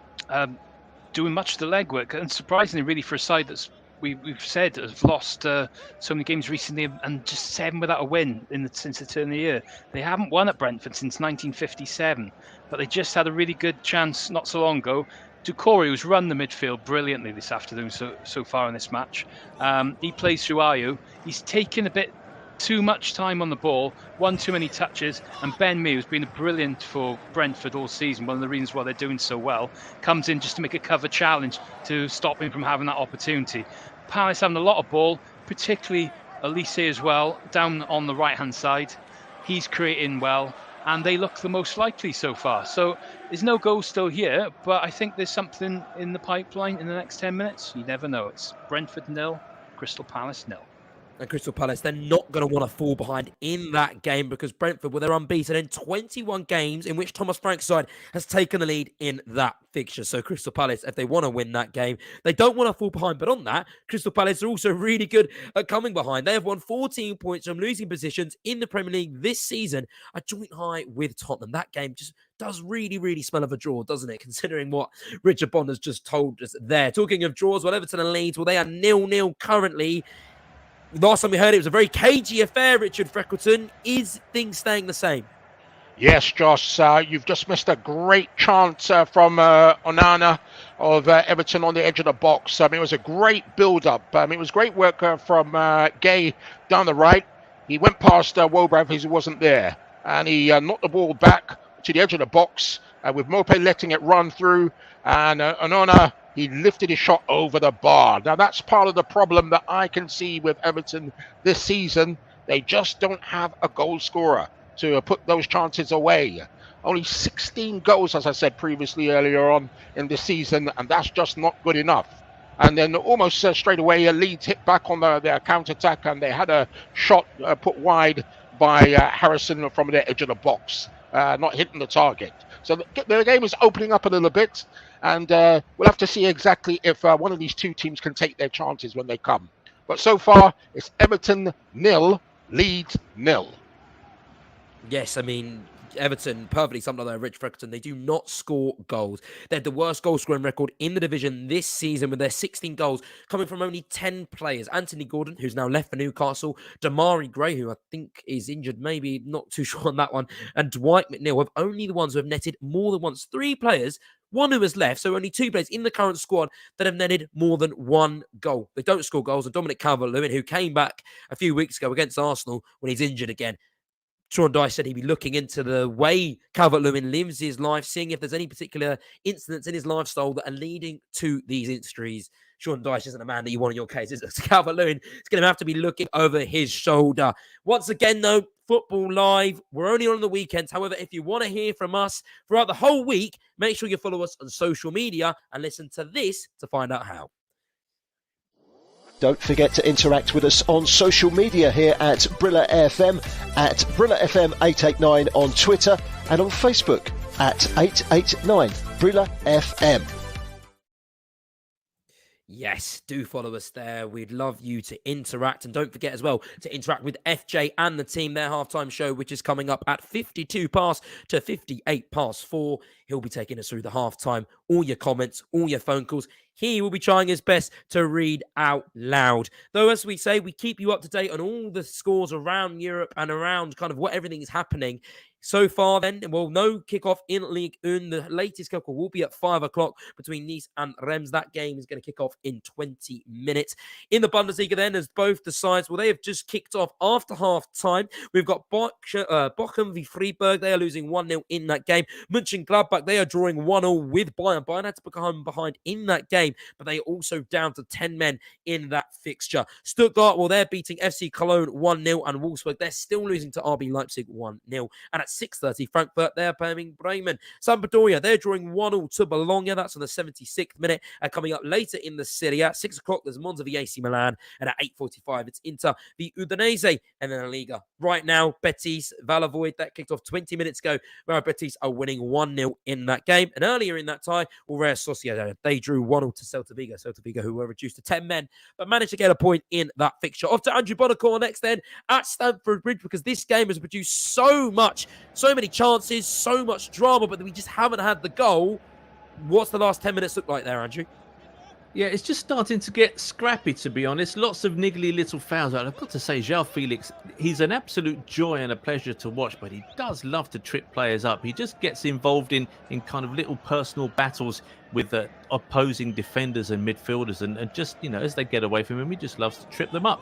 doing much of the legwork. And surprisingly, really, for a side that's we've said have lost so many games recently, and just 7 without a win since the turn of the year. They haven't won at Brentford since 1957, but they just had a really good chance not so long ago. Doucouré, who's run the midfield brilliantly this afternoon so far in this match, he plays through Ayew. He's taken a bit too much time on the ball, one too many touches, and Ben Mee, who's been brilliant for Brentford all season, one of the reasons why they're doing so well, comes in just to make a cover challenge to stop him from having that opportunity. Palace having a lot of ball, particularly Elise as well, down on the right-hand side. He's creating well, and they look the most likely so far. So there's no goal still here, but I think there's something in the pipeline in the next 10 minutes. You never know. It's Brentford 0, Crystal Palace 0. And Crystal Palace, they're not going to want to fall behind in that game, because Brentford, they're unbeaten in 21 games in which Thomas Frank's side has taken the lead in that fixture. So Crystal Palace, if they want to win that game, they don't want to fall behind. But on that, Crystal Palace are also really good at coming behind. They have won 14 points from losing positions in the Premier League this season, a joint high with Tottenham. That game just does really, really smell of a draw, doesn't it? Considering what Richard Bond has just told us there. Talking of draws, Everton and Leeds, they are 0-0 currently. last time we heard it was a very cagey affair, Richard Freckleton. Is things staying the same? Yes, Josh, you've just missed a great chance from Onana of Everton on the edge of the box. It was a great build-up. It was great work from Gay down the right. He went past Wobrav as he wasn't there, and he knocked the ball back to the edge of the box with Mope letting it run through, and Onana, he lifted his shot over the bar. Now, that's part of the problem that I can see with Everton this season. They just don't have a goal scorer to put those chances away. Only 16 goals, as I said previously earlier on in the season, and that's just not good enough. And then almost straight away, Leeds hit back on their counter-attack, and they had a shot put wide by Harrison from the edge of the box, not hitting the target. So the game is opening up a little bit, and we'll have to see exactly if one of these two teams can take their chances when they come. But so far, it's Everton 0, Leeds 0. Yes, I mean, Everton, perfectly summed up there, Rich Freckleton. They do not score goals. They had the worst goal scoring record in the division this season with their 16 goals coming from only 10 players. Anthony Gordon, who's now left for Newcastle, Damari Gray, who I think is injured, maybe not too sure on that one, and Dwight McNeil have only the ones who have netted more than once. 3 players, one who has left, so only 2 players in the current squad that have netted more than 1 goal. They don't score goals. And Dominic Calvert-Lewin, who came back a few weeks ago against Arsenal when he's injured again. Sean Dyche said he'd be looking into the way Calvert-Lewin lives his life, seeing if there's any particular incidents in his lifestyle that are leading to these injuries. Sean Dyche isn't a man that you want in your case, is it? Calvert-Lewin is going to have to be looking over his shoulder. Once again, though, Football Live, we're only on the weekends. However, if you want to hear from us throughout the whole week, make sure you follow us on social media and listen to this to find out how. Don't forget to interact with us on social media here at Brilla FM, at Brilla FM 889 on Twitter, and on Facebook at 889 Brilla FM. Yes, do follow us there. We'd love you to interact. And don't forget as well to interact with FJ and the team, their halftime show, which is coming up at 52 past to 58 past 4. He'll be taking us through the halftime, all your comments, all your phone calls. He will be trying his best to read out loud. Though, as we say, we keep you up to date on all the scores around Europe and around kind of what everything is happening. So far, then, well, no kickoff in League 1. The latest kickoff will be at 5 o'clock between Nice and Reims. That game is going to kick off in 20 minutes. In the Bundesliga, then, as both the sides, well, they have just kicked off after half time. We've got Bochum v Freiburg. They are losing 1-0 in that game. Mönchengladbach, they are drawing 1-1 with Bayern. Bayern had to become behind in that game, but they are also down to 10 men in that fixture. Stuttgart, well, they're beating FC Cologne 1-0, and Wolfsburg, they're still losing to RB Leipzig 1-0. And at 6:30, Frankfurt, they're playing Bremen. Sampdoria, they're drawing 1-0 to Bologna. That's on the 76th minute. And coming up later in the Serie A, at 6 o'clock, there's Monza v AC Milan. And at 8:45, it's Inter v Udinese. And then La Liga. Right now, Betis, Valladolid, that kicked off 20 minutes ago, where Betis are winning 1-0 in that game. And earlier in that tie, Real Sociedad, they drew 1-0 to Celta Vigo. Celta Vigo, who were reduced to 10 men, but managed to get a point in that fixture. Off to Andrew Bonacore next then at Stamford Bridge, because this game has produced so many chances, so much drama, but we just haven't had the goal. What's the last 10 minutes look like there, Andrew? Yeah, it's just starting to get scrappy, to be honest. Lots of niggly little fouls. I've got to say, João Felix, he's an absolute joy and a pleasure to watch, but he does love to trip players up. He just gets involved in kind of little personal battles with the opposing defenders and midfielders, and just, you know, as they get away from him, he just loves to trip them up.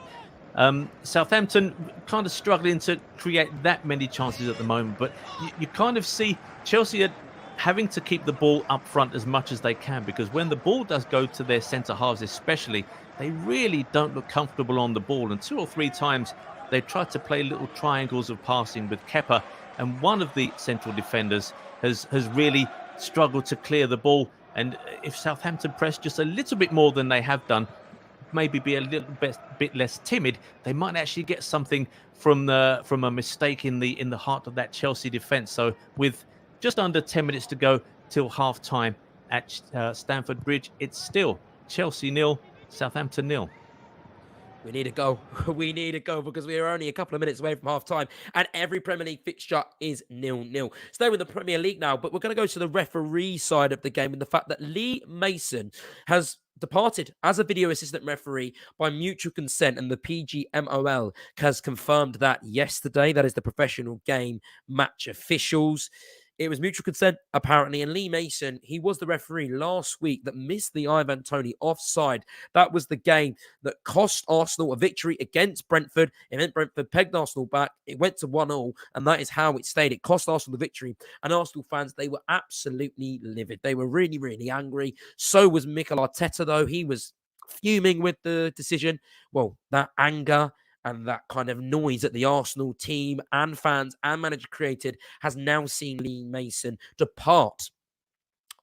Southampton kind of struggling to create that many chances at the moment, but you kind of see Chelsea are having to keep the ball up front as much as they can, because when the ball does go to their centre halves especially, they really don't look comfortable on the ball, and 2 or 3 times they tried to play little triangles of passing with Kepa, and one of the central defenders has really struggled to clear the ball. And if Southampton press just a little bit more than they have done, maybe be a little bit less timid, they might actually get something from a mistake in the heart of that Chelsea defence. So with just under 10 minutes to go till half time at Stamford Bridge, it's still Chelsea 0, Southampton 0. We need a goal. We need a goal because we are only a couple of minutes away from half time and every Premier League fixture is 0-0. Stay with the Premier League now, but we're going to go to the referee side of the game and the fact that Lee Mason has departed as a video assistant referee by mutual consent, and the PGMOL has confirmed that yesterday. That is the Professional Game Match Officials. It was mutual consent, apparently, and Lee Mason, he was the referee last week that missed the Ivan Toney offside. That was the game that cost Arsenal a victory against Brentford. It meant Brentford pegged Arsenal back. It went to 1-1, and that is how it stayed. It cost Arsenal the victory, and Arsenal fans, they were absolutely livid. They were really, really angry. So was Mikel Arteta, though. He was fuming with the decision. Well, that anger and that kind of noise that the Arsenal team and fans and manager created has now seen Lee Mason depart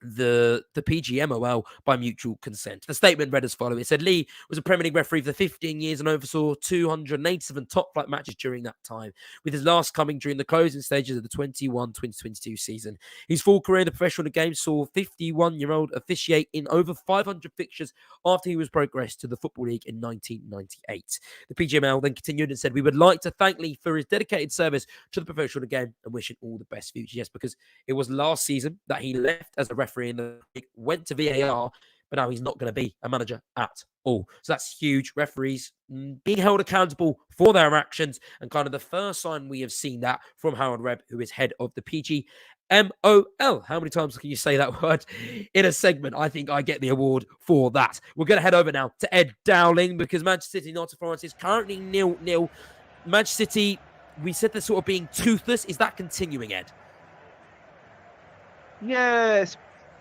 the PGMOL by mutual consent. The statement read as follows. It said, Lee was a Premier League referee for 15 years and oversaw 287 top-flight matches during that time, with his last coming during the closing stages of the 21-2022 season. His full career in the professional game saw 51-year-old officiate in over 500 fixtures after he was progressed to the Football League in 1998. The PGMOL then continued and said, we would like to thank Lee for his dedicated service to the professional game and wish him all the best future. Yes, because it was last season that he left as a referee in the league, went to VAR, but now he's not going to be a manager at all. So that's huge. Referees being held accountable for their actions, and kind of the first sign we have seen that from Harold Rebb, who is head of the PGMOL. How many times can you say that word in a segment? I think I get the award for that. We're going to head over now to Ed Dowling, because Manchester City, Nottingham Forest is currently 0-0. Manchester City, we said they're sort of being toothless. Is that continuing, Ed? Yeah, it's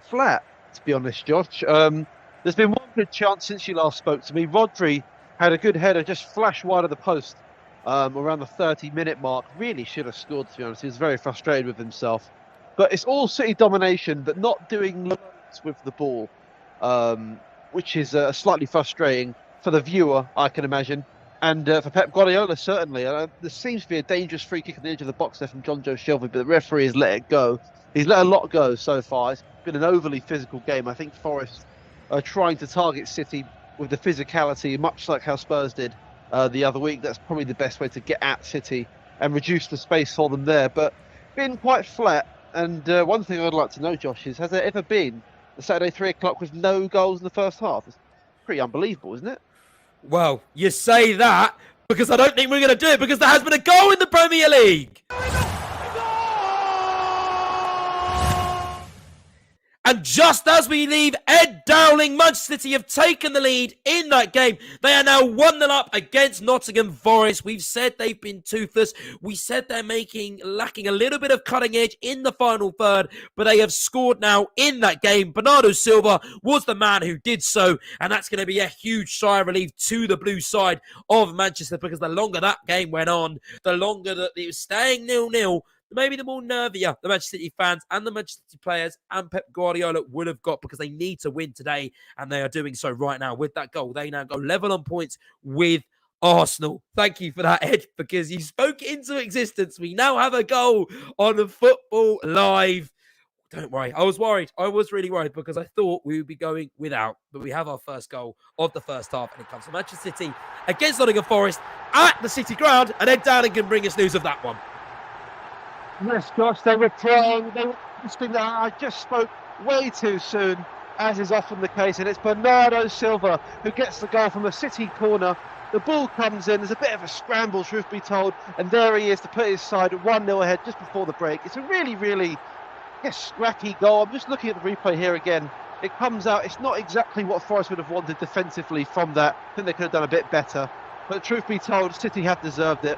flat, to be honest, Josh. There's been one good chance since you last spoke to me. Rodri had a good header, just flashed wide of the post around the 30-minute mark. Really should have scored, to be honest. He was very frustrated with himself. But it's all City domination, but not doing loads with the ball, which is slightly frustrating for the viewer, I can imagine. And for Pep Guardiola, certainly. There seems to be a dangerous free kick at the edge of the box there from John Joe Shelby, but the referee has let it go. He's let a lot go so far. It's been an overly physical game. I think Forest are trying to target City with the physicality, much like how Spurs did the other week. That's probably the best way to get at City and reduce the space for them there. But been quite flat. And one thing I'd like to know, Josh, is has there ever been a Saturday 3 o'clock with no goals in the first half? It's pretty unbelievable, isn't it? Well, you say that because I don't think we're going to do it, because there has been a goal in the Premier League. And just as we leave Ed Dowling, Manchester City have taken the lead in that game. They are now 1-0 up against Nottingham Forest. We've said they've been toothless. We said they're lacking a little bit of cutting edge in the final third, but they have scored now in that game. Bernardo Silva was the man who did so, and that's going to be a huge sigh of relief to the blue side of Manchester, because the longer that game went on, the longer that it was staying 0-0, maybe the more nervier the Manchester City fans and the Manchester City players and Pep Guardiola would have got, because they need to win today, and they are doing so right now. With that goal, they now go level on points with Arsenal. Thank you for that, Ed, because you spoke into existence. We now have a goal on the Football Live. Don't worry. I was worried. I was really worried, because I thought we would be going without. But we have our first goal of the first half, and it comes from Manchester City against Nottingham Forest at the City ground, and Ed Dowling can bring us news of that one. Yes, Josh, they were praying. They were interesting that I just spoke way too soon, as is often the case, and it's Bernardo Silva who gets the goal from a City corner. The ball comes in, there's a bit of a scramble, truth be told, and there he is to put his side 1-0 ahead just before the break. It's a really, really scrappy goal. I'm just looking at the replay here again. It comes out, it's not exactly what Forest would have wanted defensively from that. I think they could have done a bit better. But truth be told, City have deserved it.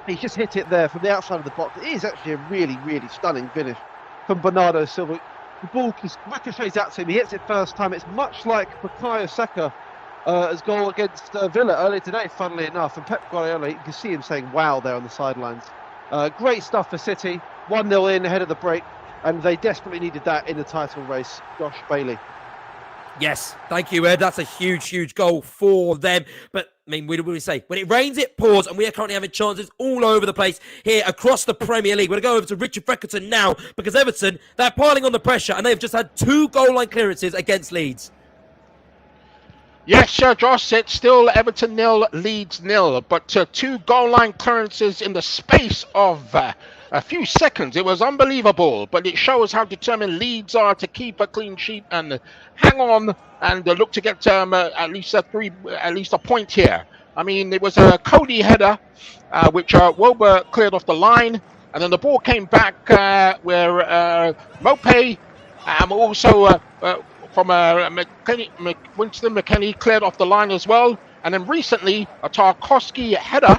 He's just hit it there from the outside of the box. It is actually a really, really stunning finish from Bernardo Silva. The ball just ricochets out to him. He hits it first time. It's much like Bukayo Saka's goal against Villa earlier today, funnily enough. And Pep Guardiola, you can see him saying wow there on the sidelines. Great stuff for City. 1-0 in ahead of the break. And they desperately needed that in the title race. Josh Bailey. Yes, thank you, Ed. That's a huge, huge goal for them. But, I mean, what do we say? When it rains, it pours, and we are currently having chances all over the place here across the Premier League. We're going to go over to Richard Freckerton now, because Everton, they're piling on the pressure, and they've just had 2 goal line clearances against Leeds. Yes, Josh, it's still Everton 0, Leeds 0, but 2 goal line clearances in the space of a few seconds. It was unbelievable, but it shows how determined Leeds are to keep a clean sheet and hang on and look to get at least a point here. I mean, it was a Cody header, which Wilbur cleared off the line, and then the ball came back where Mopé also from Winston McKennie cleared off the line as well. And then recently, a Tarkowski header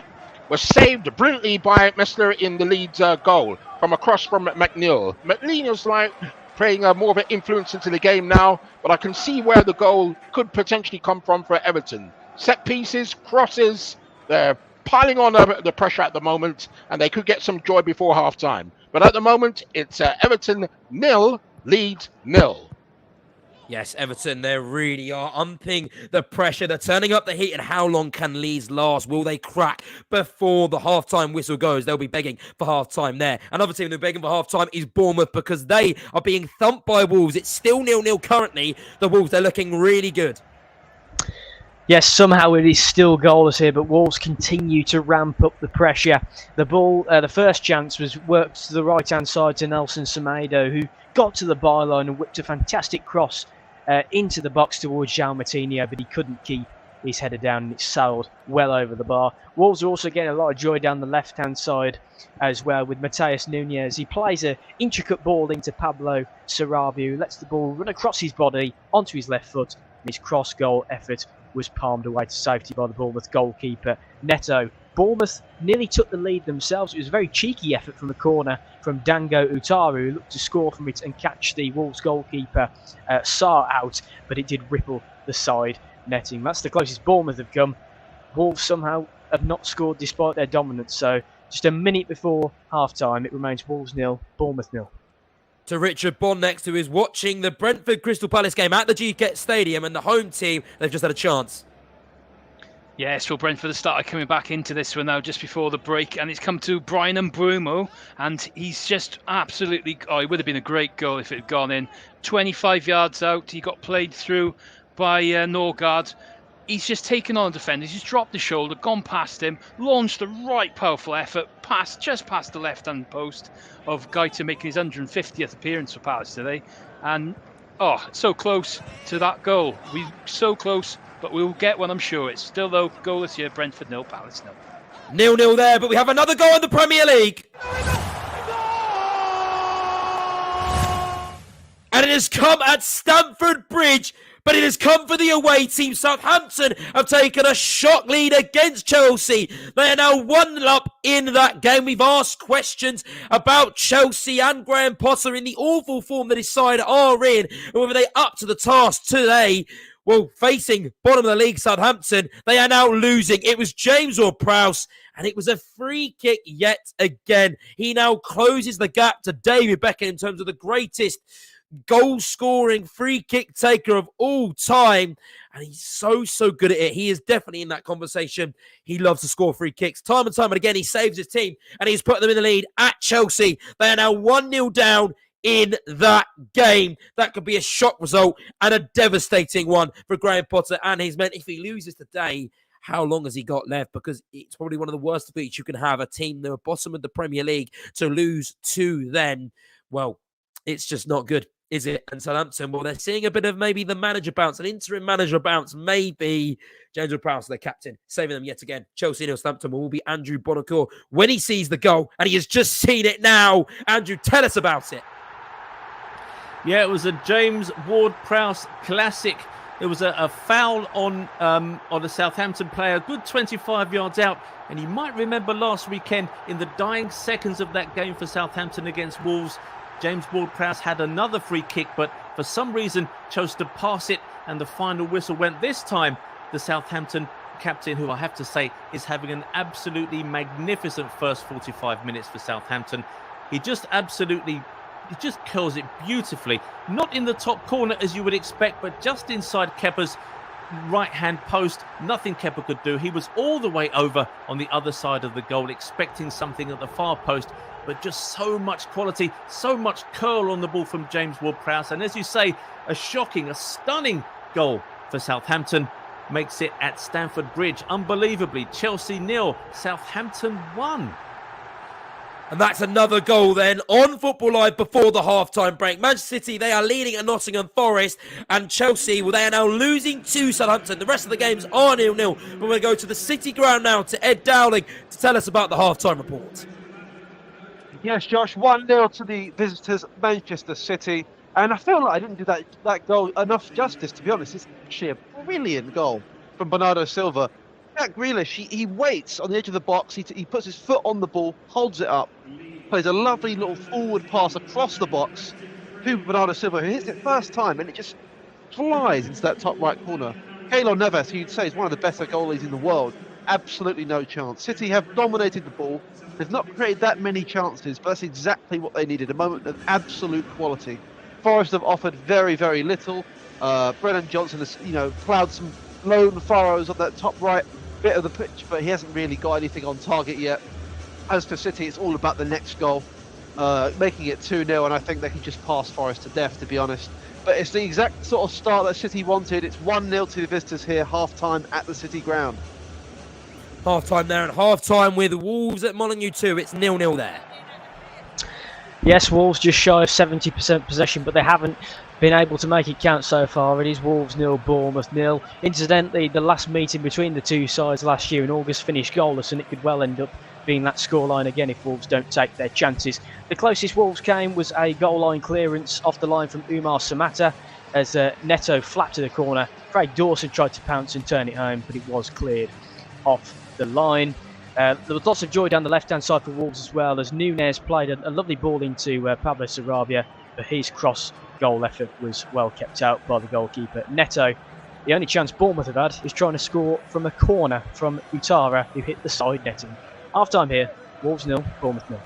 was saved brilliantly by Messler in the Leeds goal from across from McNeil. McLean is like playing more of an influence into the game now, but I can see where the goal could potentially come from for Everton. Set pieces, crosses, they're piling on the pressure at the moment, and they could get some joy before half-time. But at the moment, it's Everton 0, Leeds 0. Yes, Everton, they really are upping the pressure. They're turning up the heat. And how long can Leeds last? Will they crack before the half-time whistle goes? They'll be begging for half-time there. Another team they're begging for half-time is Bournemouth because they are being thumped by Wolves. It's still 0-0 currently. The Wolves, they're looking really good. Yes, somehow it is still goalless here, but Wolves continue to ramp up the pressure. The ball, the first chance was worked to the right-hand side to Nelson Semedo, who got to the byline and whipped a fantastic cross into the box towards João Moutinho, but he couldn't keep his header down and it sailed well over the bar. Wolves are also getting a lot of joy down the left-hand side as well with Mateus Nunes. He plays an intricate ball into Pablo Sarabia, who lets the ball run across his body onto his left foot, and his cross-goal effort was palmed away to safety by the Bournemouth goalkeeper Neto. Bournemouth nearly took the lead themselves. It was a very cheeky effort from the corner from Dango Utaru, who looked to score from it and catch the Wolves goalkeeper Sarr out, but it did ripple the side netting. That's the closest Bournemouth have come. Wolves somehow have not scored despite their dominance, so just a minute before half-time, it remains Wolves 0, Bournemouth 0. To Richard Bond next, who is watching the Brentford Crystal Palace game at the GK Stadium, and the home team, they've just had a chance. Yes, well, Brentford have started coming back into this one now just before the break, and it's come to Brian Mbeumo, and he's just absolutely... Oh, it would have been a great goal if it had gone in. 25 yards out, he got played through by Norgard. He's just taken on a defender, he's just dropped the shoulder, gone past him, launched a right powerful effort, just past the left-hand post of Gaita, making his 150th appearance for Palace today. And, so close to that goal. We're so close, but we'll get one, I'm sure. It's still, though, goalless here. Brentford 0, Palace 0. 0-0 there, but we have another goal in the Premier League. And it has come at Stamford Bridge, but it has come for the away team. Southampton have taken a shock lead against Chelsea. They are now 1-0 in that game. We've asked questions about Chelsea and Graham Potter in the awful form that his side are in, and whether they're up to the task today. Well, facing bottom of the league, Southampton, they are now losing. It was James Ward-Prowse, and it was a free kick yet again. He now closes the gap to David Beckham in terms of the greatest goal-scoring free kick taker of all time. And he's so good at it. He is definitely in that conversation. He loves to score free kicks. Time and time and again, he saves his team, and he's put them in the lead at Chelsea. They are now 1-0 down in that game. That could be a shock result and a devastating one for Graham Potter and his men. If he loses today, how long has he got left? Because it's probably one of the worst defeats you can have. A team that are bottom of the Premier League to lose to them. Well, it's just not good, is it? And Southampton, well, they're seeing a bit of maybe the manager bounce, an interim manager bounce. Maybe James Ward-Prowse, their captain, saving them yet again. Chelsea and Southampton will be Andrew Bonacour when he sees the goal, and he has just seen it now. Andrew, tell us about it. Yeah, it was a James Ward-Prowse classic. There was a foul on a Southampton player, a good 25 yards out. And you might remember last weekend, in the dying seconds of that game for Southampton against Wolves, James Ward-Prowse had another free kick, but for some reason chose to pass it, and the final whistle went. This time, the Southampton captain, who I have to say is having an absolutely magnificent first 45 minutes for Southampton. He just curls it beautifully. Not in the top corner as you would expect, but just inside Kepa's right-hand post. Nothing Kepa could do. He was all the way over on the other side of the goal, expecting something at the far post, but just so much quality, so much curl on the ball from James Ward-Prowse. And as you say, a stunning goal for Southampton. makes it at Stamford Bridge. Unbelievably, Chelsea 0, Southampton 1. And that's another goal then on Football Live before the half-time break. Manchester City, they are leading at Nottingham Forest, and Chelsea, well, they are now losing to Southampton. The rest of the games are 0-0. But we'll go to the City ground now to Ed Dowling to tell us about the half-time report. Yes, Josh, 1-0 to the visitors, Manchester City. And I feel like I didn't do that goal enough justice, to be honest. It's actually a brilliant goal from Bernardo Silva. Jack Grealish, he waits on the edge of the box, he puts his foot on the ball, holds it up, plays a lovely little forward pass across the box to Bernardo Silva, who hits it first time, and it just flies into that top right corner. Keylor Navas, who you'd say is one of the better goalies in the world, absolutely no chance. City have dominated the ball. They've not created that many chances, but that's exactly what they needed, a moment of absolute quality. Forest have offered very, very little. Brennan Johnson has, ploughed some lone furrows on that top right bit of the pitch, but he hasn't really got anything on target yet. As for City, it's all about the next goal, making it 2-0, and I think they can just pass Forest to death, to be honest. But it's the exact sort of start that City wanted. It's 1-0 to the visitors here, half-time at the City ground. Half-time there, and half-time with Wolves at Molineux 2. It's 0-0 there. Yes, Wolves just shy of 70% possession, but they haven't been able to make it count so far. It is Wolves 0, Bournemouth 0. Incidentally, the last meeting between the two sides last year in August finished goalless, and it could well end up being that scoreline again if Wolves don't take their chances. The closest Wolves came was a goal line clearance off the line from Umar Samata as Neto flapped to the corner. Craig Dawson tried to pounce and turn it home, but it was cleared off the line. There was lots of joy down the left-hand side for Wolves as well, as Núñez played a lovely ball into Pablo Sarabia, but his cross goal effort was well kept out by the goalkeeper. Neto, the only chance Bournemouth have had is trying to score from a corner from Utara, who hit the side netting. Half-time here, Wolves 0, Bournemouth 0.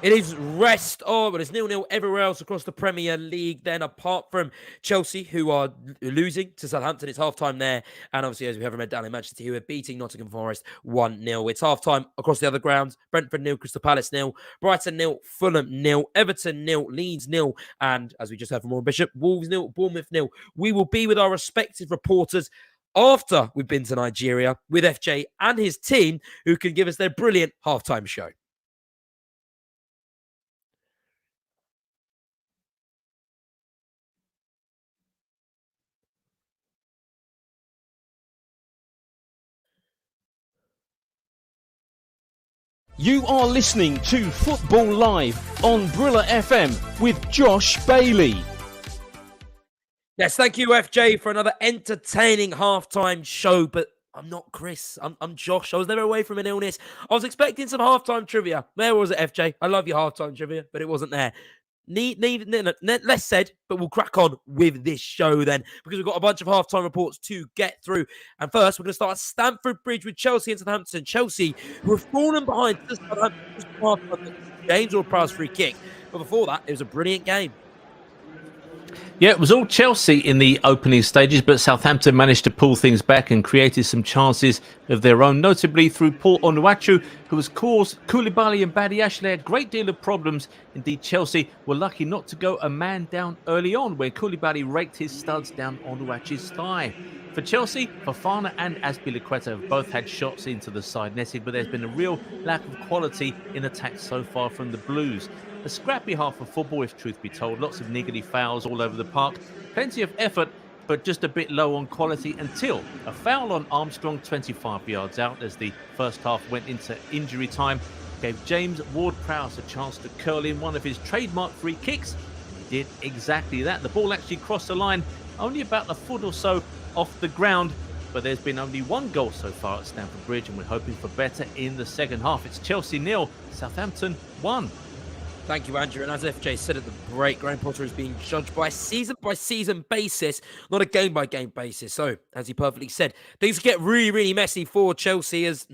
It is rest. But it's 0-0 everywhere else across the Premier League. Then, apart from Chelsea, who are losing to Southampton, it's half-time there. And obviously, as we have read down in Manchester, who are beating Nottingham Forest 1-0. It's half-time across the other grounds. Brentford 0, Crystal Palace 0, Brighton 0, Fulham 0, Everton 0, Leeds 0, and as we just heard from Warren Bishop, Wolves 0, Bournemouth 0. We will be with our respective reporters after we've been to Nigeria with FJ and his team, who can give us their brilliant half-time show. You are listening to Football Live on Brilla FM with Josh Bailey. Yes, thank you, FJ, for another entertaining halftime show. But I'm not Chris. I'm Josh. I was never away from an illness. I was expecting some halftime trivia. Where was it, FJ? I love your halftime trivia, but it wasn't there. Less said, but we'll crack on with this show then, because we've got a bunch of halftime reports to get through. And first, we're going to start at Stamford Bridge with Chelsea and Southampton. Chelsea, who have fallen behind to Southampton, James Ward-Prowse free kick. But before that, it was a brilliant game. Yeah, it was all Chelsea in the opening stages, but Southampton managed to pull things back and created some chances of their own, notably through Paul Onuachu, who has caused Koulibaly and Badiashile a great deal of problems. Indeed, Chelsea were lucky not to go a man down early on, where Koulibaly raked his studs down Onuachu's thigh. For Chelsea, Fofana and Azpilicueta have both had shots into the side netting, but there's been a real lack of quality in attack so far from the Blues. A scrappy half of football, if truth be told. Lots of niggly fouls all over the park. Plenty of effort, but just a bit low on quality until a foul on Armstrong 25 yards out as the first half went into injury time gave James Ward-Prowse a chance to curl in one of his trademark free kicks. He did exactly that. The ball actually crossed the line only about a foot or so off the ground, but there's been only one goal so far at Stamford Bridge, and we're hoping for better in the second half. It's Chelsea 0, Southampton 1. Thank you, Andrew. And as FJ said at the break, Graham Potter is being judged by season-by-season basis, not a game-by-game basis. So, as he perfectly said, things get really, really messy for Chelsea, as,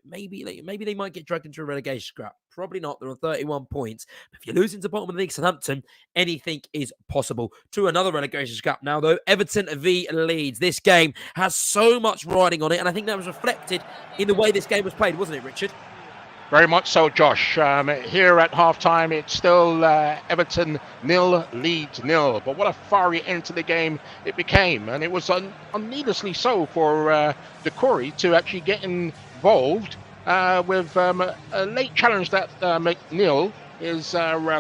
maybe they might get dragged into a relegation scrap. Probably not. They're on 31 points. But if you're losing to bottom of the league, Southampton, anything is possible. To another relegation scrap now, though, Everton v Leeds. This game has so much riding on it, and I think that was reflected in the way this game was played, wasn't it, Richard? Very much so, Josh. Here at halftime, it's still Everton 0, Leeds 0. But what a fiery end to the game it became. And it was needlessly so for Decore to actually get involved with a late challenge that McNeil, his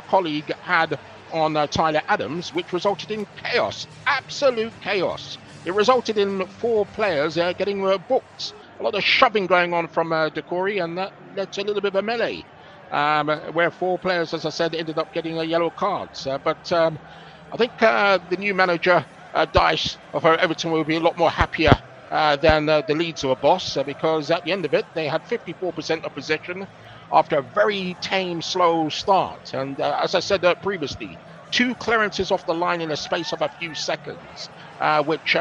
colleague, had on Tyler Adams, which resulted in chaos, absolute chaos. It resulted in 4 players getting booked. A lot of shoving going on from Decore, and that led to a little bit of a melee, where 4 players, as I said, ended up getting yellow cards. But I think the new manager, Dice, of Everton, will be a lot more happier than the Leeds were boss, because at the end of it, they had 54% of possession after a very tame, slow start. And as I said previously, 2 clearances off the line in a space of a few seconds, which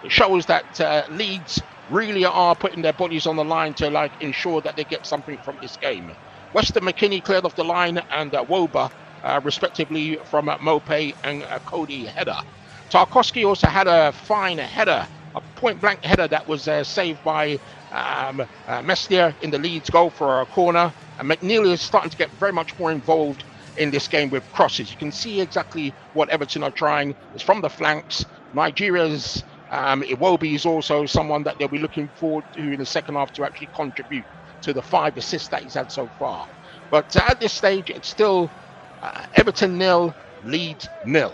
shows that Leeds really are putting their bodies on the line to ensure that they get something from this game. Weston McKennie cleared off the line, and Woba, respectively, from Mopé and Cody header. Tarkowski also had a fine header, a point-blank header that was saved by Meslier in the Leeds goal for a corner. And McNeil is starting to get very much more involved in this game with crosses. You can see exactly what Everton are trying. It's from the flanks. Nigeria's Iwobi is also someone that they'll be looking forward to in the second half to actually contribute to the 5 assists that he's had so far. But at this stage, it's still Everton 0, Leeds 0.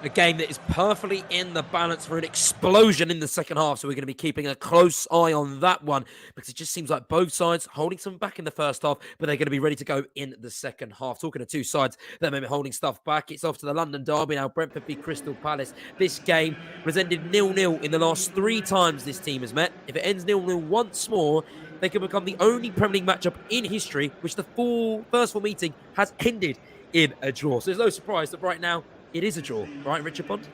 A game that is perfectly in the balance for an explosion in the second half. So we're going to be keeping a close eye on that one, because it just seems like both sides holding some back in the first half, but they're going to be ready to go in the second half. Talking to 2 sides that may be holding stuff back, it's off to the London derby now. Brentford v Crystal Palace. This game was ended 0-0 in the last 3 times this team has met. If it ends 0-0 once more, they can become the only Premier League matchup in history which the first full meeting has ended in a draw. So there's no surprise that right now it is a draw, right, Richard Pond?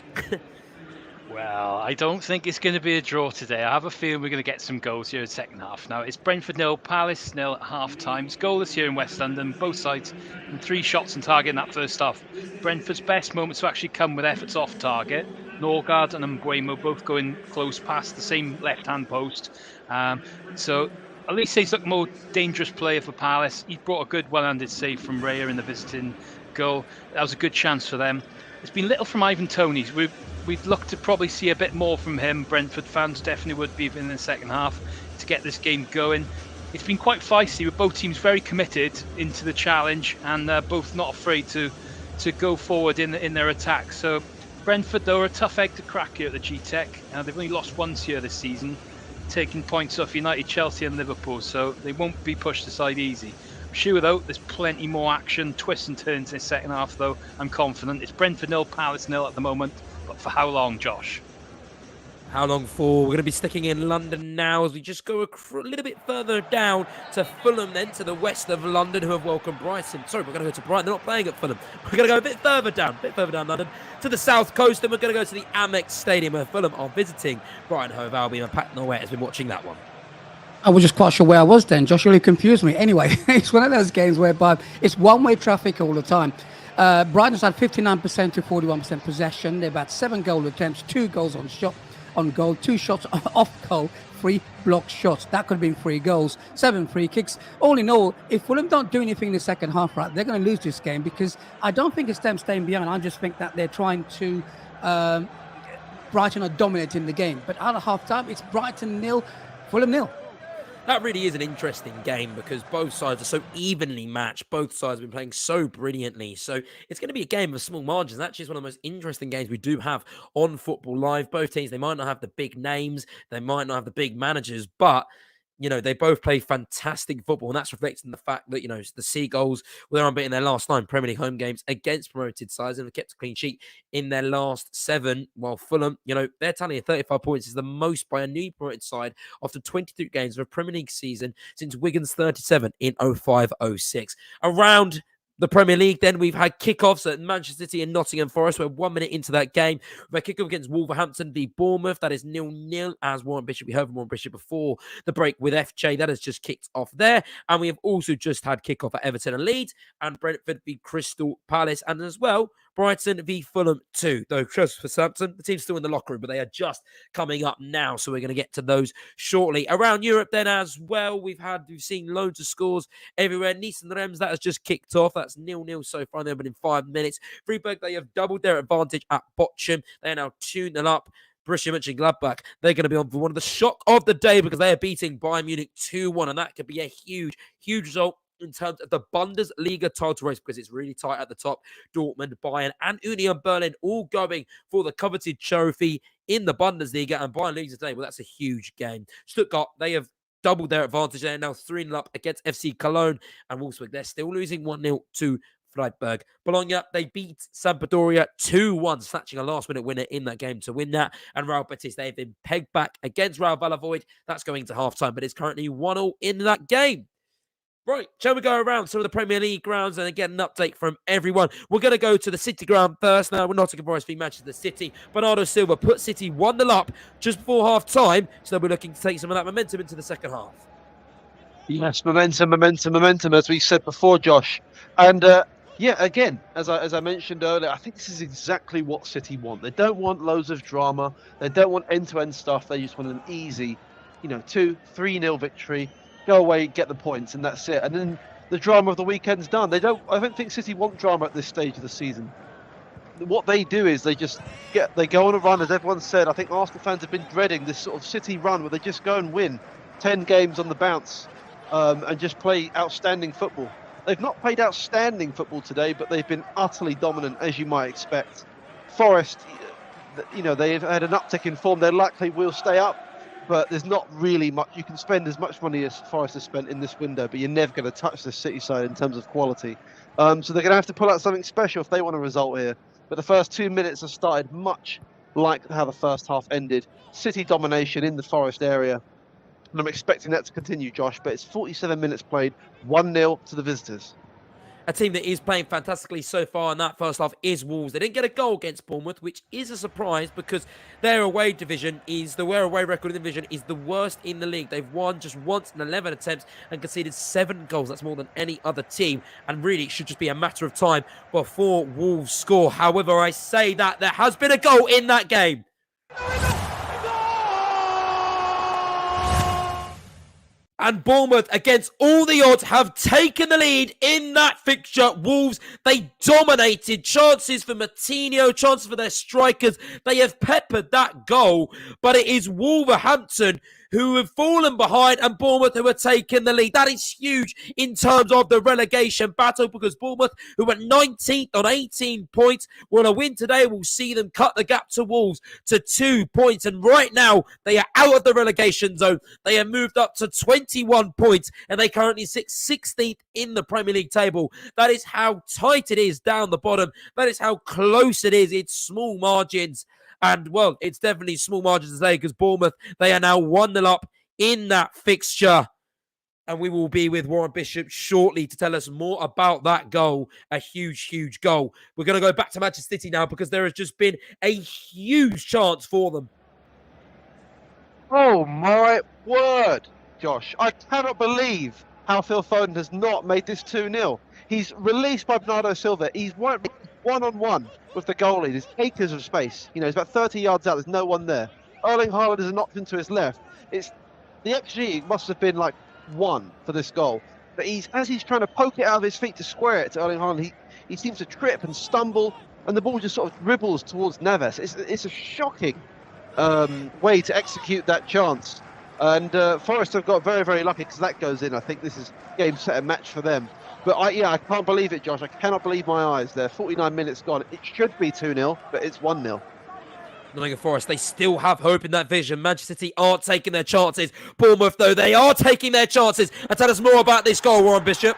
Well, I don't think it's going to be a draw today. I have a feeling we're going to get some goals here in the second half. Now, it's Brentford 0, Palace 0 at half-time. It's goalless here in West London, both sides, and 3 shots on target in that first half. Brentford's best moments will actually come with efforts off target. Norgard and Mbuemo both going close past the same left-hand post. So at least he's looked more dangerous player for Palace. He brought a good one-handed save from Raya in the visiting goal. That was a good chance for them. It's been little from Ivan Toney. We'd look to probably see a bit more from him. Brentford fans definitely would be in the second half to get this game going. It's been quite feisty, with both teams very committed into the challenge, and both not afraid to go forward in their attack. So Brentford, though, are a tough egg to crack here at the G-Tech. They've only lost once here this season, taking points off United, Chelsea and Liverpool, so they won't be pushed aside easy. Sure, though, there's plenty more action, twists and turns in the second half, though. I'm confident. It's Brentford 0, Palace 0 at the moment. But for how long, Josh? How long for? We're going to be sticking in London now as we just go a little bit further down to Fulham, then to the west of London, who have welcomed Brighton. Sorry, we're going to go to Brighton. They're not playing at Fulham. We're going to go a bit further down London, to the south coast, and we're going to go to the Amex Stadium, where Fulham are visiting Brighton Hove Albion. And Pat Norway has been watching that one. I was just quite sure where I was then. Josh really confused me. Anyway, it's one of those games whereby it's one-way traffic all the time. Brighton's had 59% to 41% possession. They've had 7 goal attempts, 2 goals on goal, 2 shots off goal, 3 blocked shots. That could have been 3 goals, 7 free kicks. All in all, if Fulham don't do anything in the second half, right, they're going to lose this game, because I don't think it's them staying behind. I just think that they're trying to Brighton are dominating the game. But out of half-time, it's Brighton 0, Fulham 0. That really is an interesting game, because both sides are so evenly matched. Both sides have been playing so brilliantly. So it's going to be a game of small margins. Actually, it's one of the most interesting games we do have on Football Live. Both teams, they might not have the big names, they might not have the big managers, but they both play fantastic football, and that's reflected in the fact that, the Seagulls, they're unbeaten their last 9 Premier League home games against promoted sides, and have kept a clean sheet in their last 7, while Fulham, their tally of 35 points is the most by a new promoted side after 23 games of a Premier League season since Wigan's 37 in 05-06. Around the Premier League, then, we've had kickoffs at Manchester City and Nottingham Forest. We're 1 minute into that game. We've had kickoff against Wolverhampton v Bournemouth. That is 0-0, as Warren Bishop. We heard from Warren Bishop before the break with FJ. That has just kicked off there. And we have also just had kickoff at Everton and Leeds, and Brentford v Crystal Palace. And as well, Brighton v Fulham 2. Though just for Southampton, the team's still in the locker room, but they are just coming up now, so we're going to get to those shortly. Around Europe then as well, we've seen loads of scores everywhere. Nice and Reims, that has just kicked off. That's 0-0 so far. They've been in 5 minutes. Freiburg, they have doubled their advantage at Bochum. They are now 2-0 up. Borussia Mönchengladbach, they're going to be on for one of the shock of the day because they are beating Bayern Munich 2-1, and that could be a huge, huge result in terms of the Bundesliga title race because it's really tight at the top. Dortmund, Bayern, and Union Berlin all going for the coveted trophy in the Bundesliga, and Bayern leads today. Well, that's a huge game. Stuttgart, they have doubled their advantage. They're now 3-0 up against FC Cologne, and Wolfsburg, they're still losing 1-0 to Freiburg. Bologna, they beat Sampdoria 2-1, snatching a last-minute winner in that game to win that. And Real Betis, they've been pegged back against Real Valladolid. That's going to half-time, but it's currently 1-1 in that game. Right, shall we go around some of the Premier League grounds and get an update from everyone? We're going to go to the City ground first. Now, we're Nottingham Forest v Manchester City. Bernardo Silva put City 1-0 up just before half-time, so we're looking to take some of that momentum into the second half. Yes, momentum, as we said before, Josh. And yeah, again, as I mentioned earlier, I think this is exactly what City want. They don't want loads of drama. They don't want end-to-end stuff. They just want an easy, 2-3-0 victory. Go away, get the points, and that's it. And then the drama of the weekend's done. I don't think City want drama at this stage of the season. What they do is they go on a run, as everyone said. I think Arsenal fans have been dreading this sort of City run where they just go and win 10 games on the bounce and just play outstanding football. They've not played outstanding football today, but they've been utterly dominant, as you might expect. Forest, they've had an uptick in form. They likely will stay up, but there's not really much. You can spend as much money as Forest has spent in this window, but you're never going to touch this City side in terms of quality. So they're going to have to pull out something special if they want a result here. But the first 2 minutes have started much like how the first half ended. City domination in the Forest area. And I'm expecting that to continue, Josh, but it's 47 minutes played, 1-0 to the visitors. A team that is playing fantastically so far in that first half is Wolves. They didn't get a goal against Bournemouth, which is a surprise because their away record in the division is the worst in the league. They've won just once in 11 attempts and conceded 7 goals. That's more than any other team. And really, it should just be a matter of time before Wolves score. However, I say that there has been a goal in that game. And Bournemouth, against all the odds, have taken the lead in that fixture. Wolves, they dominated. Chances for Martinho, chances for their strikers. They have peppered that goal. But it is Wolverhampton who have fallen behind and Bournemouth who are taking the lead. That is huge in terms of the relegation battle because Bournemouth, who are 19th on 18 points, will a win today will see them cut the gap to Wolves to 2 points. And right now, they are out of the relegation zone. They have moved up to 21 points and they currently sit 16th in the Premier League table. That is how tight it is down the bottom. That is how close it is. It's small margins. And, well, it's definitely small margins today because Bournemouth, they are now 1-0 up in that fixture. And we will be with Warren Bishop shortly to tell us more about that goal. A huge, huge goal. We're going to go back to Manchester City now because there has just been a huge chance for them. Oh, my word, Josh. I cannot believe how Phil Foden has not made this 2-0. He's released by Bernardo Silva. He's one-on-one with the goalie. There's acres of space. He's about 30 yards out. There's no one there. Erling Haaland is an option to his left. The XG must have been like 1 for this goal. But as he's trying to poke it out of his feet to square it to Erling Haaland, he seems to trip and stumble, and the ball just sort of dribbles towards Neves. It's a shocking way to execute that chance. And Forest have got very, very lucky because that goes in. I think this is game, set, and match for them. But I can't believe it, Josh. I cannot believe my eyes there. 49 minutes gone. It should be 2-0, but it's 1-0. Nottingham Forest, they still have hope in that vision. Manchester City aren't taking their chances. Bournemouth, though, they are taking their chances. And tell us more about this goal, Warren Bishop.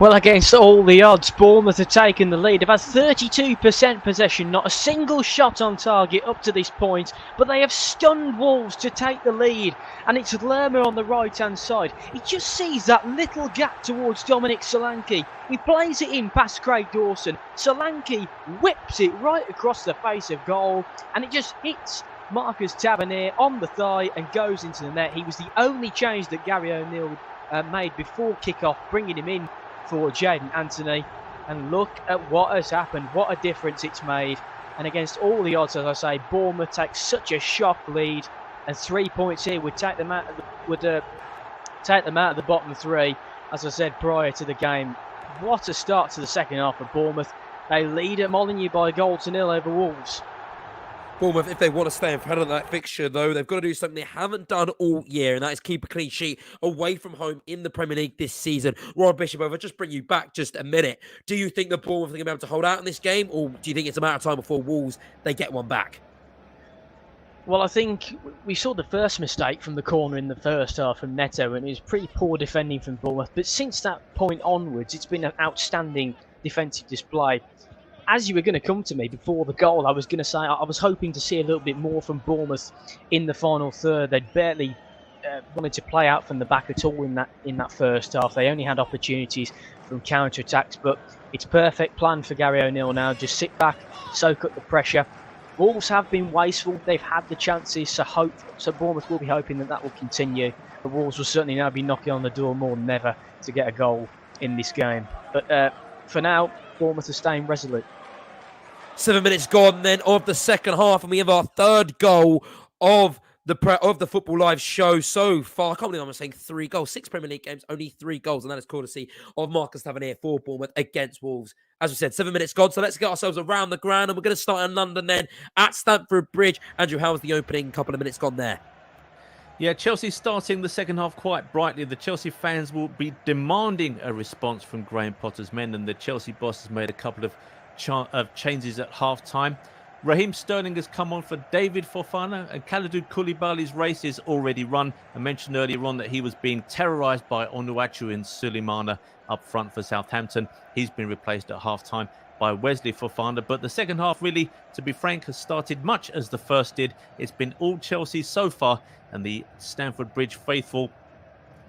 Well, against all the odds, Bournemouth have taken the lead. They've had 32% possession, not a single shot on target up to this point, but they have stunned Wolves to take the lead. And it's Lerma on the right-hand side. He just sees that little gap towards Dominic Solanke. He plays it in past Craig Dawson. Solanke whips it right across the face of goal, and it just hits Marcus Tavernier on the thigh and goes into the net. He was the only change that Gary O'Neill made before kick-off, bringing him in for Jadon Anthony. And look at what has happened, what a difference it's made. And against all the odds, as I say, Bournemouth takes such a shock lead, and 3 points here would take them out of the bottom three. As I said prior to the game, what a start to the second half for Bournemouth. They lead at Molineux by 1-0 over Wolves. Bournemouth, if they want to stay in front of that fixture, though, they've got to do something they haven't done all year, and that is keep a clean sheet away from home in the Premier League this season. Rob Bishop, if I just bring you back just a minute, do you think that Bournemouth are going to be able to hold out in this game, or do you think it's a matter of time before Wolves, they get one back? Well, I think we saw the first mistake from the corner in the first half from Neto, and it was pretty poor defending from Bournemouth. But since that point onwards, it's been an outstanding defensive display. As you were going to come to me before the goal, I was going to say I was hoping to see a little bit more from Bournemouth in the final third. They'd barely wanted to play out from the back at all in that first half. They only had opportunities from counter-attacks, but it's perfect plan for Gary O'Neill now. Just sit back, soak up the pressure. Wolves have been wasteful. They've had the chances, so Bournemouth will be hoping that will continue. The Wolves will certainly now be knocking on the door more than ever to get a goal in this game. But for now, Bournemouth are staying resolute. 7 minutes gone then of the second half, and we have our third goal of the Football Live show so far. I can't believe I'm saying 3 goals. 6 Premier League games, only 3 goals, and that is courtesy of Marcus Tavernier for Bournemouth against Wolves. As we said, 7 minutes gone, so let's get ourselves around the ground, and we're going to start in London then at Stamford Bridge. Andrew, how was the opening couple of minutes gone there? Yeah, Chelsea starting the second half quite brightly. The Chelsea fans will be demanding a response from Graham Potter's men, and the Chelsea boss has made a couple of changes at half-time. Raheem Sterling has come on for David Fofana, and Kalidou Koulibaly's race is already run. I mentioned earlier on that he was being terrorised by Onuachu and Sulemana up front for Southampton. He's been replaced at half-time by Wesley Fofana. But the second half, really, to be frank, has started much as the first did. It's been all Chelsea so far, and the Stamford Bridge faithful,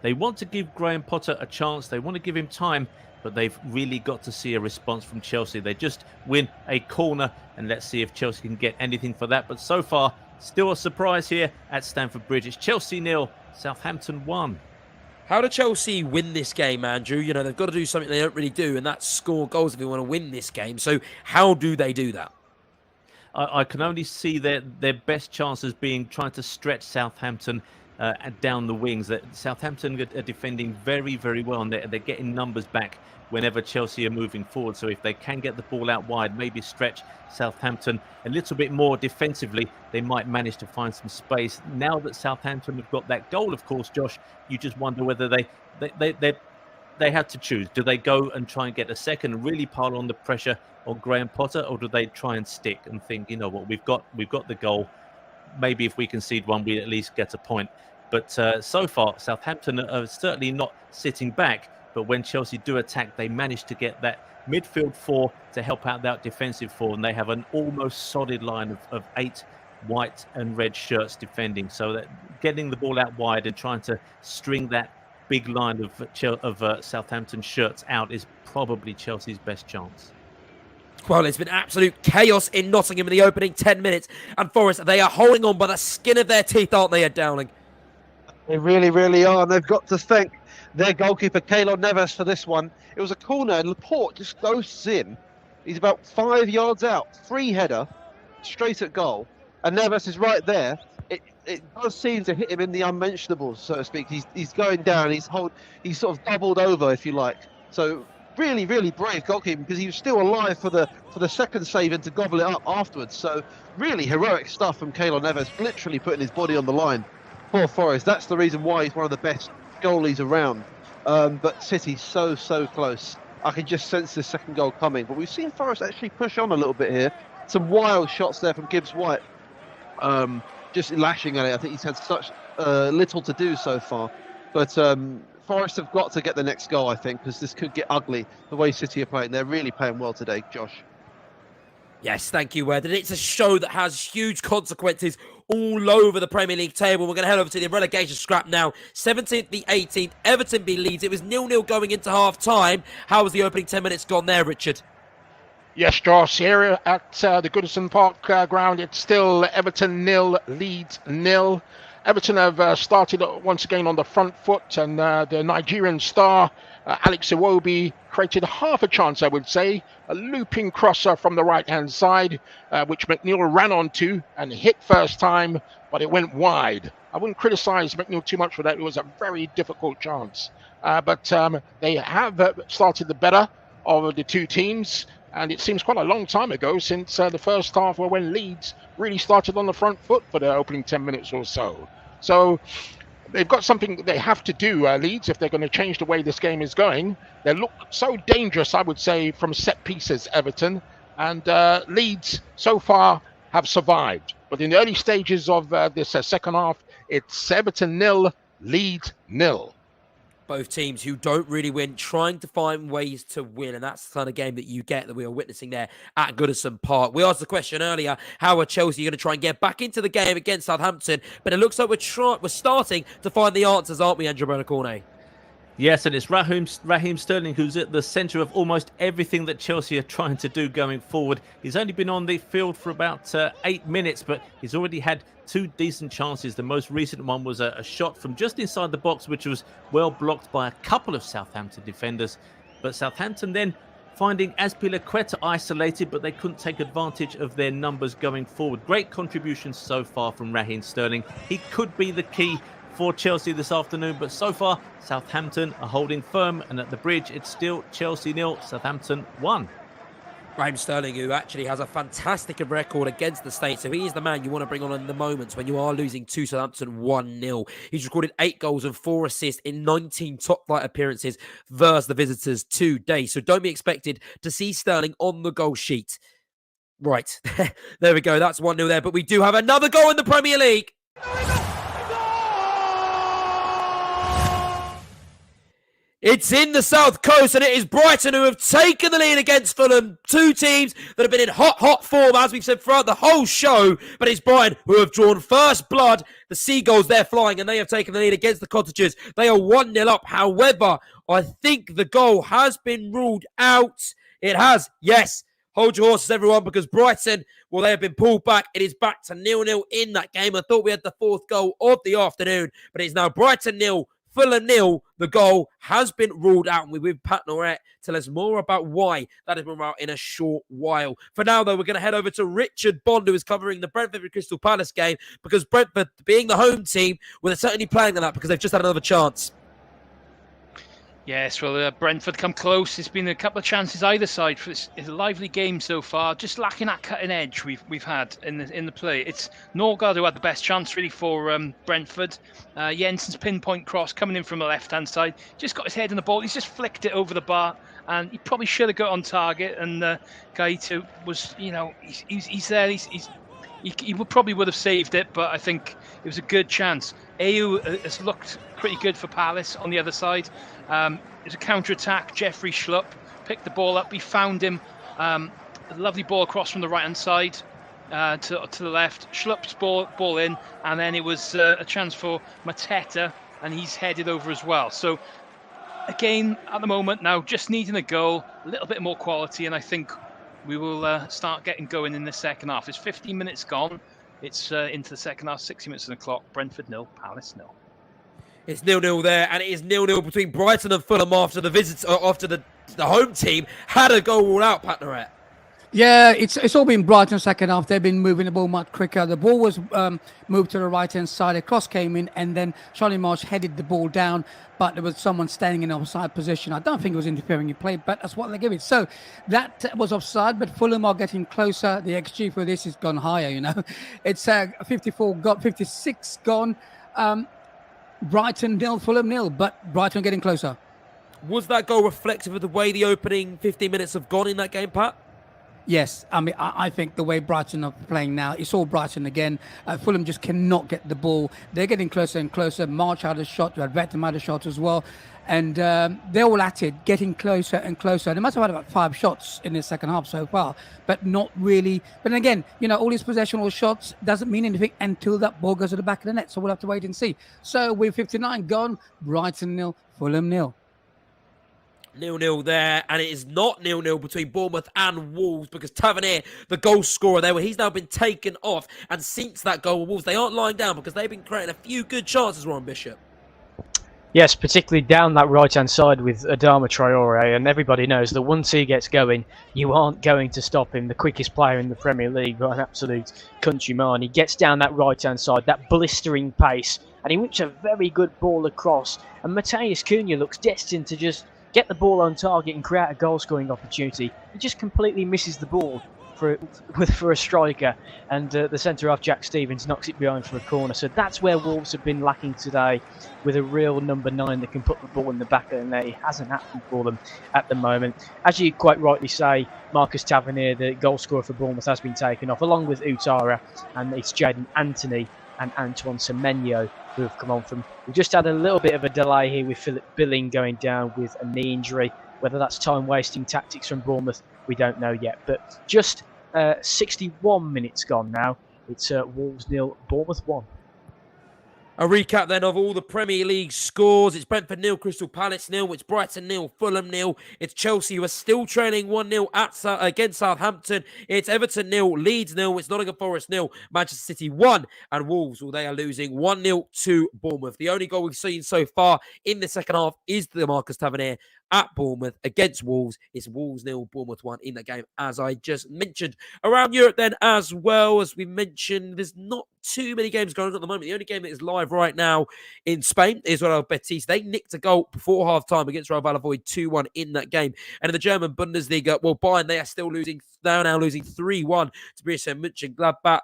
they want to give Graham Potter a chance. They want to give him time, but they've really got to see a response from Chelsea. They just win a corner, and let's see if Chelsea can get anything for that. But so far, still a surprise here at Stamford Bridge. It's Chelsea 0, Southampton 1. How do Chelsea win this game, Andrew? You know, they've got to do something they don't really do, and that's score goals if they want to win this game. So how do they do that? I can only see their best chances being trying to stretch Southampton down the wings. That Southampton are defending very, very well, and they're getting numbers back whenever Chelsea are moving forward. So if they can get the ball out wide, maybe stretch Southampton a little bit more defensively, they might manage to find some space. Now that Southampton have got that goal, of course, Josh, you just wonder whether they have to choose. Do they go and try and get a second and really pile on the pressure on Graham Potter, or do they try and stick and think, you know what, we've got the goal. Maybe if we concede one, we at least get a point. But so far, Southampton are certainly not sitting back. But when Chelsea do attack, they manage to get that midfield 4 to help out that defensive 4. And they have an almost solid line of 8 white and red shirts defending. So that getting the ball out wide and trying to string that big line of Southampton shirts out is probably Chelsea's best chance. Well, it's been absolute chaos in Nottingham in the opening 10 minutes. And Forest, they are holding on by the skin of their teeth, aren't they, Dowling? They really, really are. And they've got to thank their goalkeeper, Keylor Neves, for this one. It was a corner, and Laporte just ghosts in. He's about 5 yards out. Free header, straight at goal. And Neves is right there. It does seem to hit him in the unmentionables, so to speak. He's going down. He's sort of doubled over, if you like. So really, really brave goalkeeping, because he was still alive for the second save and to gobble it up afterwards. So really heroic stuff from Keylor Neves, literally putting his body on the line for Forest. That's the reason why he's one of the best goalies around. But City's so close. I can just sense this second goal coming. But we've seen Forest actually push on a little bit here. Some wild shots there from Gibbs White. Just lashing at it. I think he's had such little to do so far. But Forest have got to get the next goal, I think, because this could get ugly the way City are playing. They're really playing well today, Josh. Yes, thank you, Ed. And it's a show that has huge consequences all over the Premier League table. We're going to head over to the relegation scrap now. 17th, the 18th, Everton beat Leeds. It was 0-0 going into half-time. How was the opening 10 minutes gone there, Richard? Yes, Josh, here at the Goodison Park ground, it's still Everton 0, Leeds 0. Everton have started once again on the front foot, and the Nigerian star, Alex Iwobi, created half a chance, I would say. A looping crosser from the right-hand side, which McNeil ran onto and hit first time, but it went wide. I wouldn't criticise McNeil too much for that. It was a very difficult chance. But they have started the better of the two teams, and it seems quite a long time ago since the first half, when Leeds really started on the front foot for the opening 10 minutes or so. So they've got something they have to do, Leeds, if they're going to change the way this game is going. They look so dangerous, I would say, from set pieces, Everton. And Leeds, so far, have survived. But in the early stages of this second half, it's Everton 0, Leeds 0. Both teams who don't really win, trying to find ways to win. And that's the kind of game that you get that we are witnessing there at Goodison Park. We asked the question earlier, how are Chelsea going to try and get back into the game against Southampton? But it looks like we're starting to find the answers, aren't we, Andrew Cornet? Yes, and it's Raheem Sterling who's at the centre of almost everything that Chelsea are trying to do going forward. He's only been on the field for about 8 minutes, but he's already had 2 decent chances. The most recent one was a shot from just inside the box, which was well blocked by a couple of Southampton defenders. But Southampton then finding Azpilicueta isolated, but they couldn't take advantage of their numbers going forward. Great contributions so far from Raheem Sterling. He could be the key for Chelsea this afternoon, but so far Southampton are holding firm, and at the Bridge it's still Chelsea 0, Southampton 1. Raheem Sterling, who actually has a fantastic record against the States, so he is the man you want to bring on in the moments when you are losing to Southampton 1-0. He's recorded 8 goals and 4 assists in 19 top-flight appearances versus the visitors today, so don't be expected to see Sterling on the goal sheet. Right, there we go, that's 1-0 there, but we do have another goal in the Premier League. It's in the South Coast, and it is Brighton who have taken the lead against Fulham. 2 teams that have been in hot form, as we've said throughout the whole show. But it's Brighton who have drawn first blood. The Seagulls, they're flying, and they have taken the lead against the Cottagers. They are 1-0 up. However, I think the goal has been ruled out. It has, yes. Hold your horses, everyone, because Brighton, well, they have been pulled back. It is back to 0-0 in that game. I thought we had the 4th goal of the afternoon, but it's now Brighton 0, Fulham 0. The goal has been ruled out, and we're with Pat Norette. Tell us more about why that has been ruled out in a short while. For now, though, we're going to head over to Richard Bond, who is covering the Brentford v Crystal Palace game, because Brentford, being the home team, well, they're certainly playing on that because they've just had another chance. Yes, well, Brentford come close. It's been a couple of chances either side. It's a lively game so far. Just lacking that cutting edge we've had in the play. It's Norgard who had the best chance really for Brentford. Jensen's pinpoint cross coming in from the left-hand side. Just got his head in the ball. He's just flicked it over the bar, and he probably should have got on target. And Gaito was, he's there. He probably would have saved it, but I think it was a good chance. Ayew has looked pretty good for Palace on the other side. It's a counter-attack. Jeffrey Schlupp picked the ball up. He found him. A lovely ball across from the right-hand side to the left. Schlupp's ball in, and then it was a chance for Mateta, and he's headed over as well. So, again, at the moment now, just needing a goal, a little bit more quality, and I think we will start getting going in the second half. It's 15 minutes gone. It's into the second half, 60 minutes on the clock. Brentford 0, Palace 0. It's 0-0 there, and it is 0-0 between Brighton and Fulham after the home team had a goal ruled out, Pat Norette. Yeah, it's all been Brighton second half. They've been moving the ball much quicker. The ball was moved to the right-hand side. A cross came in, and then Charlie Marsh headed the ball down, but there was someone standing in offside position. I don't think it was interfering in play, but that's what they give it. So that was offside, but Fulham are getting closer. The XG for this has gone higher, It's 56 gone. Brighton 0, Fulham 0, but Brighton getting closer. Was that goal reflective of the way the opening 15 minutes have gone in that game, Pat? Yes, I mean, I think the way Brighton are playing now, it's all Brighton again. Fulham just cannot get the ball. They're getting closer and closer. March had a shot, Vettem had a shot as well. And they're all at it, getting closer and closer. They must have had about 5 shots in the second half so far, but not really. But then again, all these possessional shots doesn't mean anything until that ball goes to the back of the net. So we'll have to wait and see. So with 59 gone, Brighton 0, Fulham 0. 0-0 there, and it is not 0-0 between Bournemouth and Wolves because Tavernier, the goal scorer there, he's now been taken off, and since that goal with Wolves, they aren't lying down because they've been creating a few good chances, Ron Bishop. Yes, particularly down that right-hand side with Adama Traore, and everybody knows that once he gets going, you aren't going to stop him. The quickest player in the Premier League, an absolute countryman. He gets down that right-hand side, that blistering pace, and he whips a very good ball across. And Mateus Cunha looks destined to just get the ball on target and create a goal-scoring opportunity. He just completely misses the ball for a striker, and the centre-half Jack Stevens knocks it behind for a corner. So that's where Wolves have been lacking today, with a real number 9 that can put the ball in the back of the net. It hasn't happened for them at the moment. As you quite rightly say, Marcus Tavernier, the goal scorer for Bournemouth, has been taken off, along with Utara, and it's Jadon Anthony and Antoine Semenyo who have come on from. We've just had a little bit of a delay here with Philip Billing going down with a knee injury. Whether that's time-wasting tactics from Bournemouth, we don't know yet. But just 61 minutes gone now. It's Wolves 0, Bournemouth 1. A recap then of all the Premier League scores. It's Brentford 0, Crystal Palace 0. It's Brighton 0, Fulham 0. It's Chelsea who are still trailing 1-0 against Southampton. It's Everton 0, Leeds 0. It's Nottingham Forest 0, Manchester City 1. And Wolves, well, they are losing 1-0 to Bournemouth. The only goal we've seen so far in the second half is the Marcus Tavernier at Bournemouth against Wolves. It's Wolves 0, Bournemouth 1 in that game, as I just mentioned. Around Europe then, as well, as we mentioned, there's not too many games going on at the moment. The only game that is live right now in Spain is Real Betis. They nicked a goal before half-time against Real Valladolid 2-1 in that game. And in the German Bundesliga, well, Bayern, they are still losing. They are now losing 3-1 to Borussia Mönchengladbach.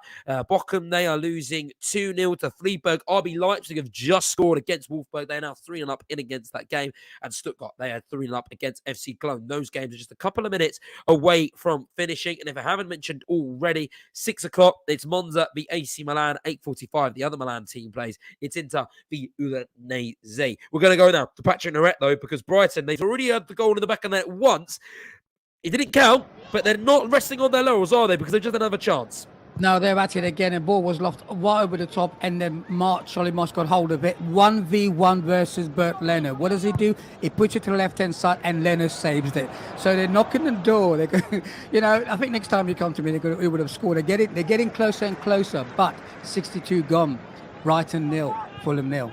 Bochum, they are losing 2-0 to Freiburg. RB Leipzig have just scored against Wolfsburg. They are now 3-0 up in against that game. And Stuttgart, they are 3-0 up against FC Cologne. Those games are just a couple of minutes away from finishing. And if I haven't mentioned already, 6 o'clock, it's Monza v AC Milan. 8:45, the other Milan team plays. It's Inter v Udinese. We're going to go now to Patrick Narret, though, because Brighton, they've already had the goal in the back of the net once. It didn't count, but they're not resting on their laurels, are they? Because they just had another chance. No, they're at it again. The ball was lost right over the top, and then Charlie Moss got hold of it. 1v1 versus Bert Leonard. What does he do? He puts it to the left-hand side, and Leonard saves it. So they're knocking the door. I think next time you come to me, they would have scored. They're getting closer and closer, but 62 gone. Brighton 0, Fulham 0.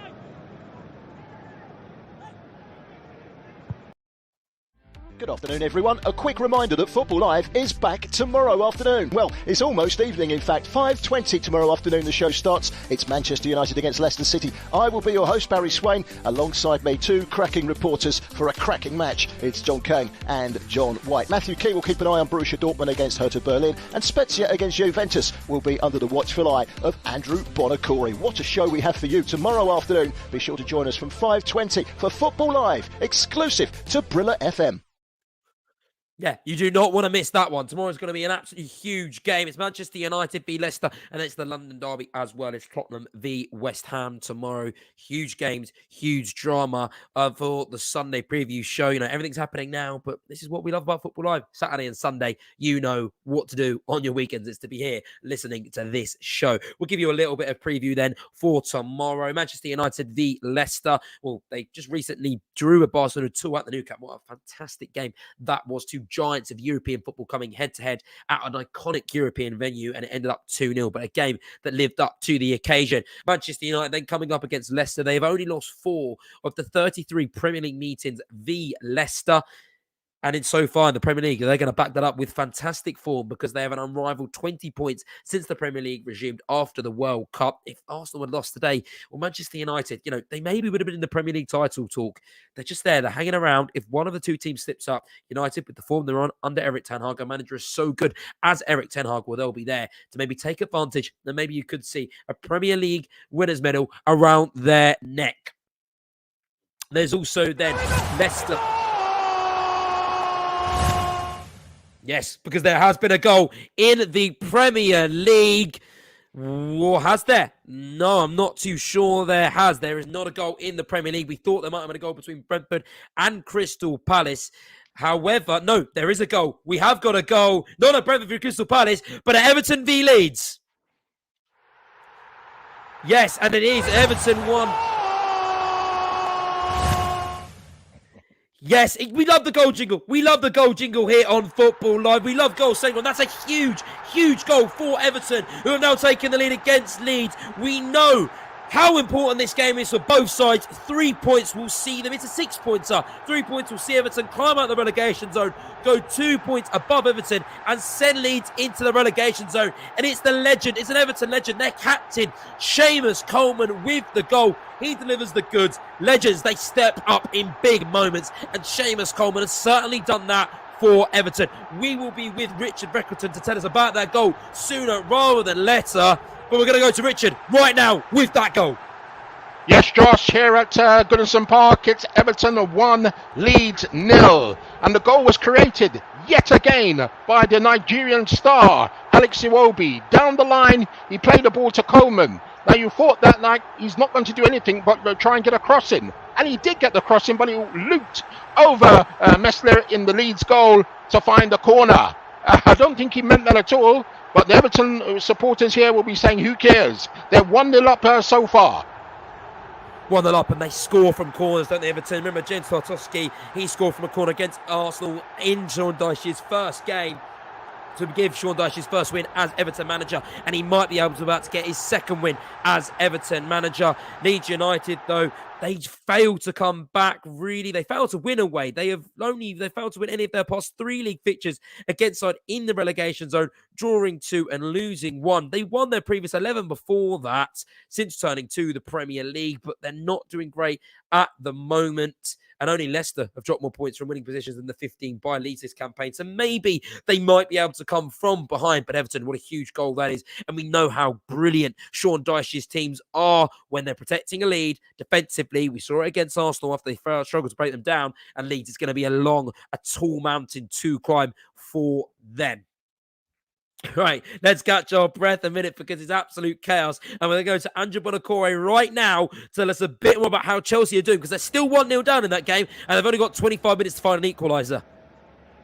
Good afternoon, everyone. A quick reminder that Football Live is back tomorrow afternoon. Well, it's almost evening, in fact. 5:20 tomorrow afternoon, the show starts. It's Manchester United against Leicester City. I will be your host, Barry Swain. Alongside me, 2 cracking reporters for a cracking match. It's John Kane and John White. Matthew Key will keep an eye on Borussia Dortmund against Hertha Berlin. And Spezia against Juventus will be under the watchful eye of Andrew Bonacore. What a show we have for you tomorrow afternoon. Be sure to join us from 5:20 for Football Live, exclusive to Brilla FM. Yeah, you do not want to miss that one. Tomorrow's going to be an absolutely huge game. It's Manchester United v Leicester, and it's the London derby as well. It's Tottenham v West Ham tomorrow. Huge games, huge drama for the Sunday preview show. Everything's happening now, but this is what we love about Football Live. Saturday and Sunday, you know what to do on your weekends. It's to be here listening to this show. We'll give you a little bit of preview then for tomorrow. Manchester United v Leicester. Well, they just recently drew a Barcelona 2 at the Nou Camp. What a fantastic game that was. 2 giants of European football coming head-to-head at an iconic European venue, and it ended up 2-0, but a game that lived up to the occasion. Manchester United then coming up against Leicester. They've only lost 4 of the 33 Premier League meetings v Leicester. And in so far in the Premier League, they're going to back that up with fantastic form because they have an unrivaled 20 points since the Premier League resumed after the World Cup. If Arsenal had lost today, well, Manchester United, they maybe would have been in the Premier League title talk. They're just there. They're hanging around. If one of the 2 teams slips up, United, with the form they're on under Eric Ten Hag, a manager is so good as Eric Ten Hag, well, they'll be there to maybe take advantage. And maybe you could see a Premier League winners' medal around their neck. There's also then Leicester. Yes, because there has been a goal in the Premier League. Or has there? No, I'm not too sure there has. There is not a goal in the Premier League. We thought there might have been a goal between Brentford and Crystal Palace. However, no, there is a goal. We have got a goal, not at Brentford v Crystal Palace, but at Everton v Leeds. Yes, and it is Everton 1. Yes, we love the goal jingle. We love the goal jingle here on Football Live. We love goal single. That's a huge, huge goal for Everton, who have now taken the lead against Leeds. We know how important this game is for both sides. 3 points will see them. It's a 6-pointer. 3 points will see Everton climb out the relegation zone, go 2 points above Everton, and send Leeds into the relegation zone. And it's the legend, it's an Everton legend, their captain, Seamus Coleman, with the goal. He delivers the goods. Legends, they step up in big moments, and Seamus Coleman has certainly done that for Everton. We will be with Richard Reckerton to tell us about that goal sooner rather than later. But we're going to go to Richard right now with that goal. Yes, Josh, here at Goodison Park, it's Everton 1, Leeds 0. And the goal was created yet again by the Nigerian star, Alex Iwobi. Down the line, he played the ball to Coleman. Now, you thought that like he's not going to do anything but try and get a crossing. And he did get the crossing, but he looped over Messler in the Leeds goal to find the corner. I don't think he meant that at all. But the Everton supporters here will be saying, who cares? They're 1-0 up so far. 1-0 up, and they score from corners, don't they, Everton? Remember, Jens Tarkowski, he scored from a corner against Arsenal in Sean Dyche's first game to give Sean Dyche his first win as Everton manager, and he might be able to about to get his second win as Everton manager. Leeds United, though, they failed to come back, really. They failed to win away. They failed to win any of their past 3 league fixtures against side in the relegation zone, drawing 2 and losing 1. They won their previous 11 before that, since turning to the Premier League, but they're not doing great at the moment. And only Leicester have dropped more points from winning positions than the 15 by Leeds this campaign. So maybe they might be able to come from behind. But Everton, what a huge goal that is. And we know how brilliant Sean Dyche's teams are when they're protecting a lead defensively. We saw it against Arsenal after they struggled to break them down. And Leeds is going to be a tall mountain to climb for them. Right, let's catch our breath a minute because it's absolute chaos. And we're going to go to Andrew Bonacore right now to tell us a bit more about how Chelsea are doing, because they're still 1-0 down in that game and they've only got 25 minutes to find an equaliser.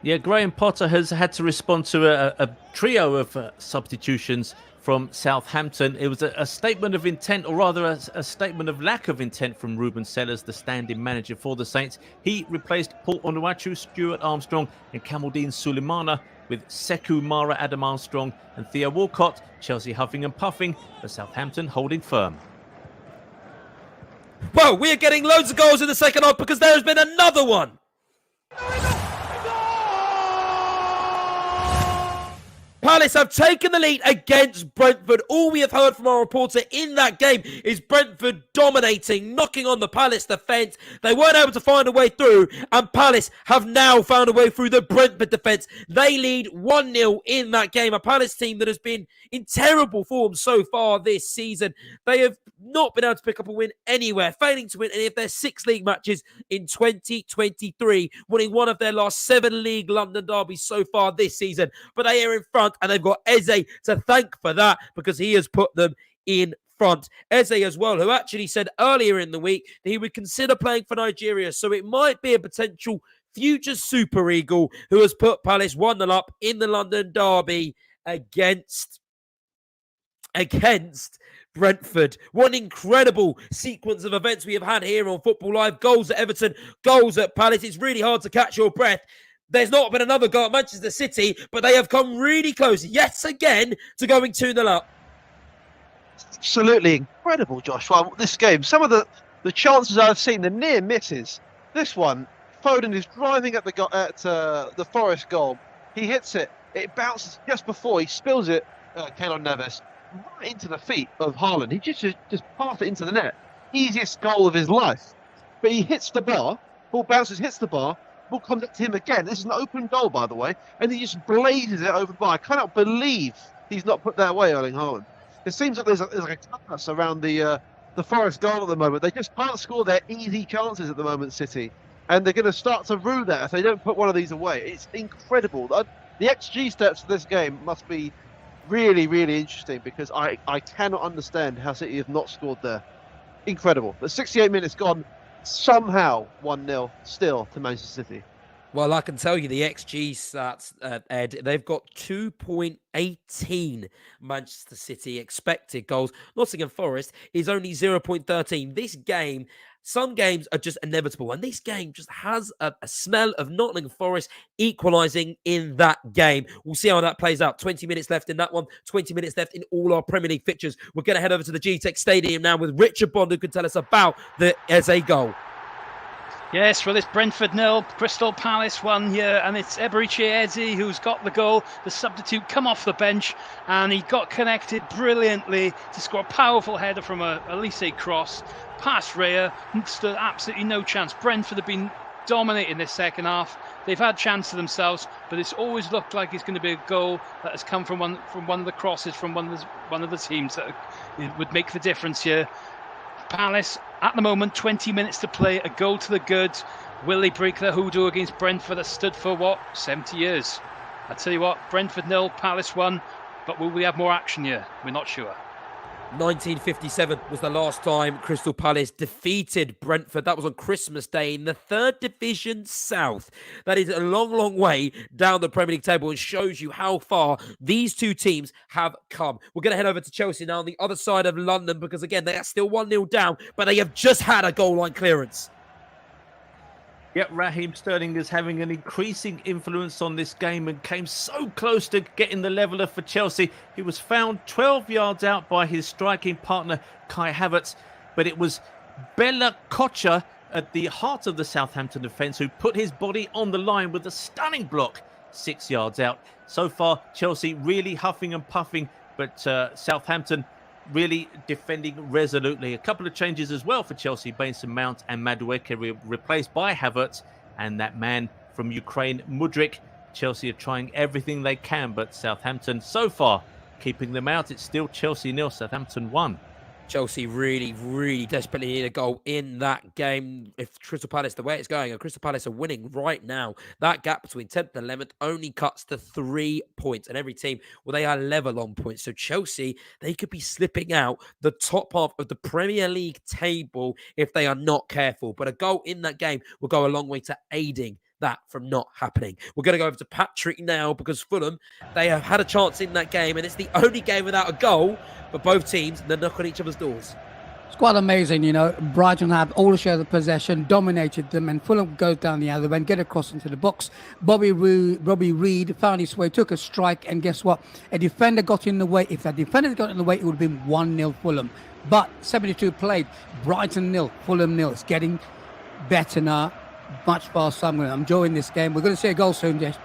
Yeah, Graham Potter has had to respond to a trio of substitutions from Southampton. It was a statement of intent, or rather a statement of lack of intent from Ruben Sellers, the standing manager for the Saints. He replaced Paul Onuachu, Stuart Armstrong and Kamaldeen Sulemana with Sekou Mara, Adam Armstrong and Theo Walcott. Chelsea huffing and puffing, but Southampton holding firm. Well, we're getting loads of goals in the second half because there has been another one. Palace have taken the lead against Brentford. All we have heard from our reporter in that game is Brentford dominating, knocking on the Palace defence. They weren't able to find a way through, and Palace have now found a way through the Brentford defence. They lead 1-0 in that game. A Palace team that has been in terrible form so far this season. They have not been able to pick up a win anywhere, failing to win any of their 6 league matches in 2023, winning one of their last 7 league London derbies so far this season. But they are in front, and they've got Eze to thank for that because he has put them in front. Eze as well, who actually said earlier in the week that he would consider playing for Nigeria, so it might be a potential future Super Eagle who has put Palace 1-0 up in the London derby against Brentford. What an incredible sequence of events we have had here on Football Live. Goals at Everton, goals at Palace. It's really hard to catch your breath. There's not been another goal at Manchester City, but they have come really close yet again to going 2-0 up. Absolutely incredible, Josh. Well, this game, some of the chances I've seen, the near misses. This one, Foden is driving at the Forest goal. He hits it. It bounces just before he spills it, Keylor Navas, right into the feet of Haaland. He just passed it into the net. Easiest goal of his life. But he hits the bar. Ball bounces, hits the bar. Ball comes up to him again. This is an open goal, by the way. And he just blazes it over the bar. I cannot believe he's not put that away, Erling Haaland. It seems like there's like a chaos around the Forest goal at the moment. They just can't score their easy chances at the moment, City. And they're going to start to rue that if they don't put one of these away. It's incredible. The XG stats for this game must be really, really interesting because I cannot understand how City have not scored there. Incredible. But 68 minutes gone. Somehow 1-0 still to Manchester City. Well, I can tell you the XG stats, Ed. They've got 2.18 Manchester City expected goals. Nottingham Forest is only 0.13. This game, some games are just inevitable, and this game just has a smell of Nottingham Forest equalising in that game. We'll see how that plays out. 20 minutes left in that one, 20 minutes left in all our Premier League fixtures. We're going to head over to the G-Tech Stadium now with Richard Bond, who can tell us about the Eze goal. Yes, well, it's Brentford 0, Crystal Palace 1 here, and it's Eberechi Eze who's got the goal. The substitute come off the bench, and he got connected brilliantly to score a powerful header from a Elise cross. Past Raya, stood absolutely no chance. Brentford have been dominating this second half. They've had chance to themselves, but it's always looked like it's going to be a goal that has come from one of the crosses from one of the teams that would make the difference here. Palace, at the moment, 20 minutes to play, a goal to the good. Will they break their hoodoo against Brentford that stood for, 70 years? I tell you what, Brentford 0, Palace 1, but will we have more action here? We're not sure. 1957 was the last time Crystal Palace defeated Brentford. That was on Christmas Day in the 3rd Division South. That is a long, long way down the Premier League table and shows you how far these two teams have come. We're going to head over to Chelsea now on the other side of London because, again, they are still 1-0 down, but they have just had a goal line clearance. Yep, Raheem Sterling is having an increasing influence on this game and came so close to getting the leveller for Chelsea. He was found 12 yards out by his striking partner, Kai Havertz, but it was Bella Kocha at the heart of the Southampton defence who put his body on the line with a stunning block 6 yards out. So far, Chelsea really huffing and puffing, but Southampton really defending resolutely. A couple of changes as well for Chelsea. Mason Mount and Madueke replaced by Havertz and that man from Ukraine, Mudryk. Chelsea are trying everything they can, but Southampton so far keeping them out. It's still Chelsea 0, Southampton 1. Chelsea really, really desperately need a goal in that game. If Crystal Palace, the way it's going, and Crystal Palace are winning right now, that gap between 10th and 11th only cuts to 3 points. And every team, well, they are level on points. So Chelsea, they could be slipping out the top half of the Premier League table if they are not careful. But a goal in that game will go a long way to aiding that from not happening. We're going to go over to Patrick now because Fulham, they have had a chance in that game and it's the only game without a goal, but both teams, they're knocking on each other's doors. It's quite amazing, you know. Brighton have all the share of the possession, dominated them, and Fulham goes down the other end, get across into the box. Bobby Reed found his way, took a strike, and guess what? A defender got in the way. If that defender got in the way, it would have been 1-0 Fulham. But 72 played, Brighton 0, Fulham 0. It's getting better now. Much faster. I'm enjoying this game. We're going to see a goal soon, Jess.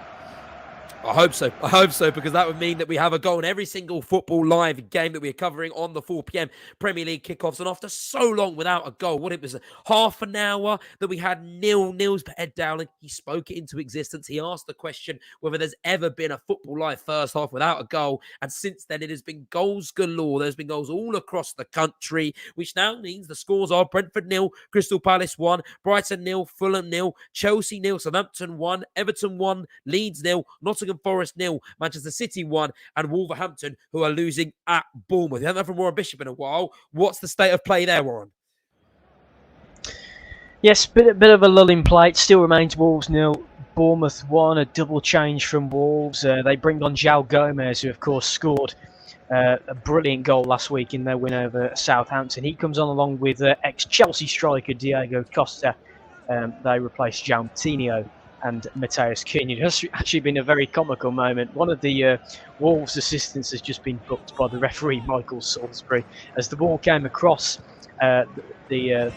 I hope so, because that would mean that we have a goal in every single football live game that we're covering on the 4 p.m. Premier League kickoffs. And after so long without a goal, it was half an hour that we had 0-0. But Ed Dowling, he spoke it into existence. He asked the question whether there's ever been a football live first half without a goal. And since then, it has been goals galore. There's been goals all across the country, which now means the scores are Brentford 0, Crystal Palace 1, Brighton 0, Fulham 0, Chelsea 0, Southampton 1, Everton 1, Leeds 0, Nottingham Forest 0, Manchester City 1, and Wolverhampton, who are losing at Bournemouth. We haven't heard from Warren Bishop in a while. What's the state of play there, Warren? Yes, bit of a lull in play. It still remains Wolves 0, Bournemouth 1. A double change from Wolves. They bring on João Gomez, who of course scored a brilliant goal last week in their win over Southampton. He comes on along with ex-Chelsea striker Diego Costa. They replaced João Moutinho and Mateus Cunha. It's actually been a very comical moment. One of the Wolves assistants has just been booked by the referee, Michael Salisbury, as the ball came across the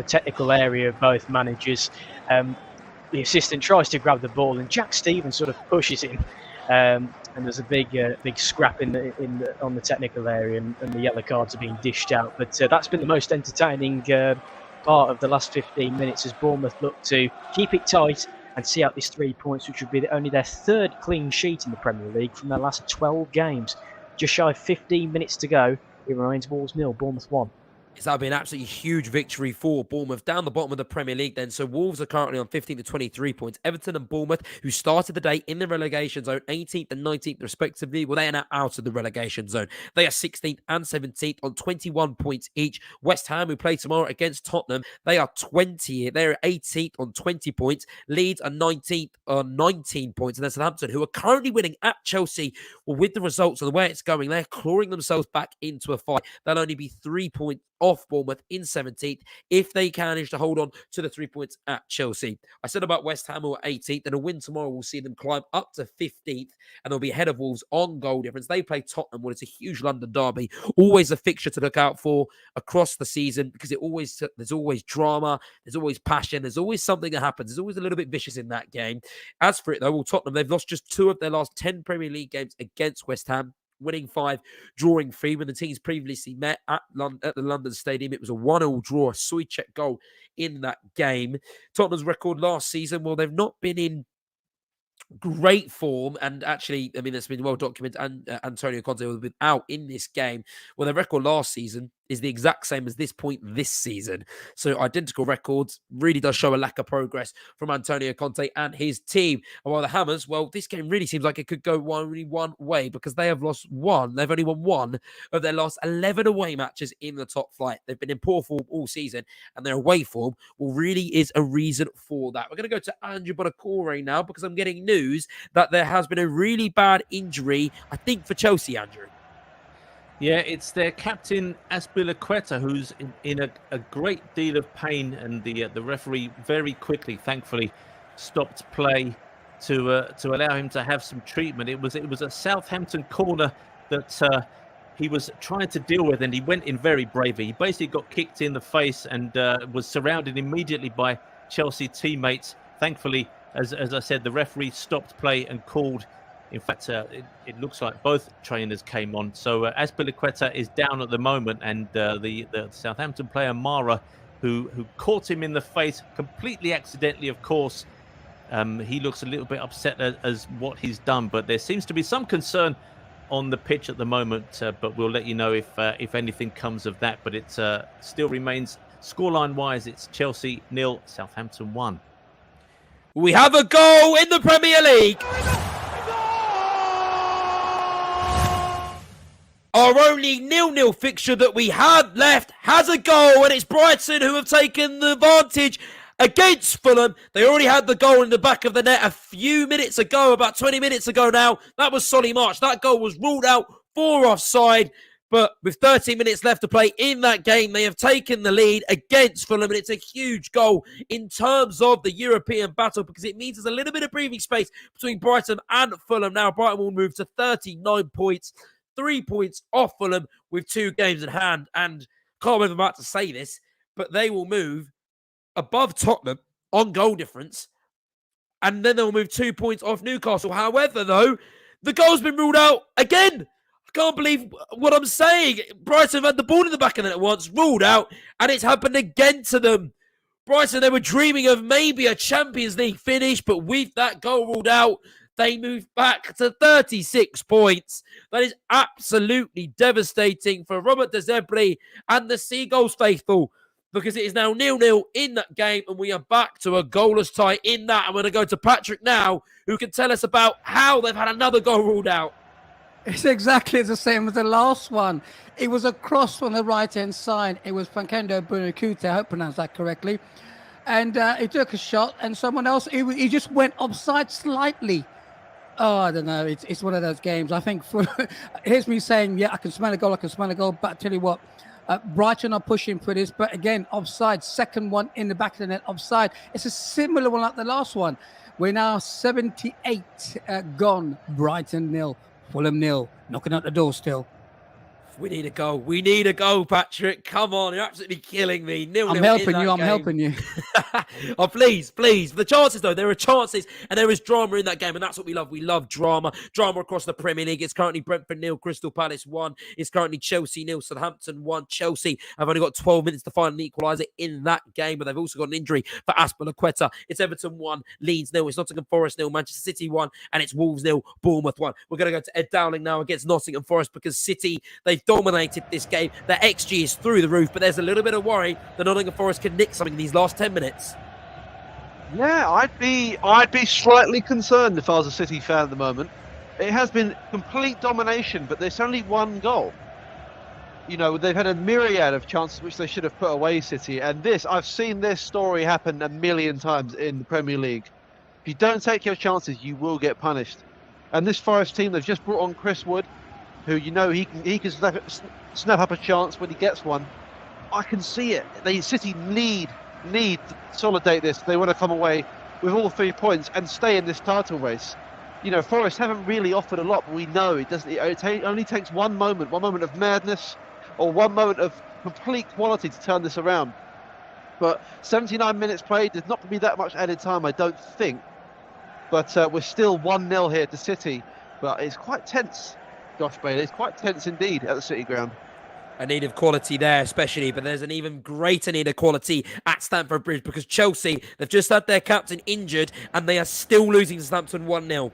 technical area of both managers. The assistant tries to grab the ball, and Jack Stevens sort of pushes him, and there's a big scrap on the technical area, and the yellow cards are being dished out. But that's been the most entertaining part of the last 15 minutes as Bournemouth look to keep it tight and see out these 3 points, which would be only their 3rd clean sheet in the Premier League from their last 12 games. Just shy of 15 minutes to go. It remains Wolves 0, Bournemouth 1. It's that'll be an absolutely huge victory for Bournemouth down the bottom of the Premier League then. So Wolves are currently on 15 to 23 points. Everton and Bournemouth, who started the day in the relegation zone, 18th and 19th respectively, well, they are now out of the relegation zone. They are 16th and 17th on 21 points each. West Ham, who play tomorrow against Tottenham, they are 20th. They're 18th on 20 points. Leeds are 19th on 19 points. And then Southampton, who are currently winning at Chelsea, well, with the results and the way it's going, they're clawing themselves back into a fight. They'll only be 3 points off Bournemouth in 17th if they can manage to hold on to the 3 points at Chelsea. I said about West Ham who are 18th, and a win tomorrow will see them climb up to 15th, and they'll be ahead of Wolves on goal difference. They play Tottenham when it's a huge London derby. Always a fixture to look out for across the season because there's always drama, there's always passion, there's always something that happens. There's always a little bit vicious in that game. As for it though, well, Tottenham, they've lost just 2 of their last 10 Premier League games against West Ham, winning 5, drawing 3. When the teams previously met at the London Stadium, it was a 1-1 draw, a Soucek goal in that game. Tottenham's record last season, well, they've not been in great form, and actually, I mean, it's been well documented, and Antonio Conte was out in this game. Well, their record last season is the exact same as this point this season. So identical records. Really does show a lack of progress from Antonio Conte and his team. And while the Hammers, well, this game really seems like it could go only one way because they have lost 1. They've only won 1 of their last 11 away matches in the top flight. They've been in poor form all season, and their away form, well, really is a reason for that. We're going to go to Andrew Bonacore now because I'm getting news that there has been a really bad injury, I think, for Chelsea, Andrew. Yeah, it's their captain, Azpilicueta, who's in a great deal of pain, and the referee very quickly, thankfully, stopped play to allow him to have some treatment. It was a Southampton corner that he was trying to deal with, and he went in very bravely. He basically got kicked in the face and was surrounded immediately by Chelsea teammates. Thankfully, as I said, the referee stopped play and called. In fact, it looks like both trainers came on. So Azpilicueta is down at the moment, and the Southampton player Mara, who caught him in the face completely accidentally, of course. He looks a little bit upset as what he's done, but there seems to be some concern on the pitch at the moment. But we'll let you know if anything comes of that. But it still remains scoreline-wise. It's Chelsea 0, Southampton 1. We have a goal in the Premier League. Our only 0-0 fixture that we had left has a goal, and it's Brighton who have taken the advantage against Fulham. They already had the goal in the back of the net a few minutes ago, about 20 minutes ago now. That was Solly March. That goal was ruled out for offside, but with 13 minutes left to play in that game, they have taken the lead against Fulham, and it's a huge goal in terms of the European battle because it means there's a little bit of breathing space between Brighton and Fulham. Now Brighton will move to 39 points. 3 points off Fulham with 2 games in hand. And can't believe I'm about to say this, but they will move above Tottenham on goal difference. And then they'll move 2 points off Newcastle. However, though, the goal's been ruled out again. I can't believe what I'm saying. Brighton have had the ball in the back of the net once, ruled out, and it's happened again to them. Brighton, they were dreaming of maybe a Champions League finish, but with that goal ruled out, they move back to 36 points. That is absolutely devastating for Robert De Zerbi and the Seagulls faithful because it is now 0-0 in that game, and we are back to a goalless tie in that. I'm going to go to Patrick now, who can tell us about how they've had another goal ruled out. It's exactly the same as the last one. It was a cross on the right-hand side. It was Fankendo Bunakute, I hope I pronounced that correctly. And he took a shot, and someone else, he just went offside slightly. Oh, I don't know. It's one of those games. I think here's me saying, yeah, I can smell a goal, but I tell you what, Brighton are pushing for this, but again, offside, second one in the back of the net, offside. It's a similar one like the last one. We're now 78 gone, Brighton 0, Fulham 0, knocking at the door still. We need a goal. We need a goal, Patrick. Come on, you're absolutely killing me. 0-0 I'm helping you. Oh, please. The chances, though, there are chances, and there is drama in that game, and that's what we love. We love drama. Drama across the Premier League. It's currently Brentford 0, Crystal Palace 1. It's currently Chelsea 0, Southampton 1. Chelsea have only got 12 minutes to find an equaliser in that game, but they've also got an injury for Azpilicueta. It's Everton 1, Leeds 0. It's Nottingham Forest 0, Manchester City 1, and it's Wolves 0, Bournemouth 1. We're going to go to Ed Dowling now against Nottingham Forest because City, they've they've dominated this game. Their XG is through the roof, but there's a little bit of worry that Nottingham Forest can nick something in these last 10 minutes. Yeah, I'd be slightly concerned if I was a City fan at the moment. It has been complete domination, but there's only one goal. You know, they've had a myriad of chances which they should have put away, City. And I've seen this story happen a million times in the Premier League. If you don't take your chances, you will get punished. And this Forest team, they've just brought on Chris Wood, who, you know, he can snap up a chance when he gets one. I can see it. City need to consolidate this. They want to come away with all 3 points and stay in this title race. You know, Forest haven't really offered a lot, but we know it doesn't. It only takes one moment of madness, or one moment of complete quality to turn this around. But 79 minutes played, there's not going to be that much added time, I don't think. But we're still 1-0 here to City. But it's quite tense, Josh Bailey. It's quite tense indeed at the City ground. A need of quality there, especially, but there's an even greater need of quality at Stamford Bridge, because Chelsea, they've just had their captain injured and they are still losing to Southampton 1-0.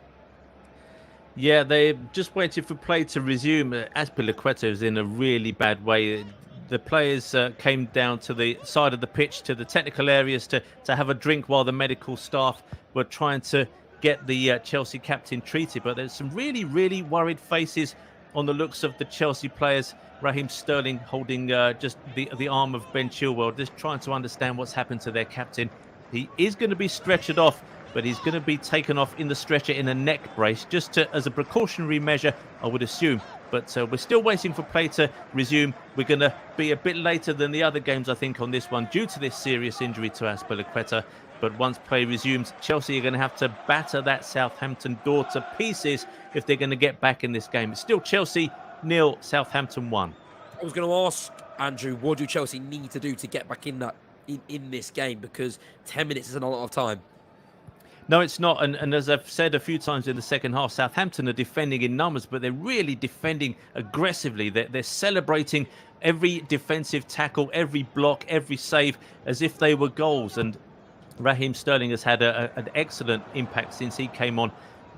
Yeah, they're just waiting for play to resume. Azpilicueta is in a really bad way. The players came down to the side of the pitch, to the technical areas to have a drink while the medical staff were trying to get the Chelsea captain treated. But there's some really, really worried faces on the looks of the Chelsea players. Raheem Sterling holding just the arm of Ben Chilwell, just trying to understand what's happened to their captain. He is going to be stretchered off, but he's going to be taken off in the stretcher in a neck brace, just as a precautionary measure, I would assume. But we're still waiting for play to resume. We're going to be a bit later than the other games, I think, on this one, due to this serious injury to Azpilicueta. But once play resumes, Chelsea are going to have to batter that Southampton door to pieces if they're going to get back in this game. It's still Chelsea 0, Southampton 1. I was going to ask, Andrew, what do Chelsea need to do to get back in this game? Because 10 minutes isn't a lot of time. No, it's not. And as I've said a few times in the second half, Southampton are defending in numbers, but they're really defending aggressively. They're celebrating every defensive tackle, every block, every save as if they were goals. And Raheem Sterling has had an excellent impact since he came on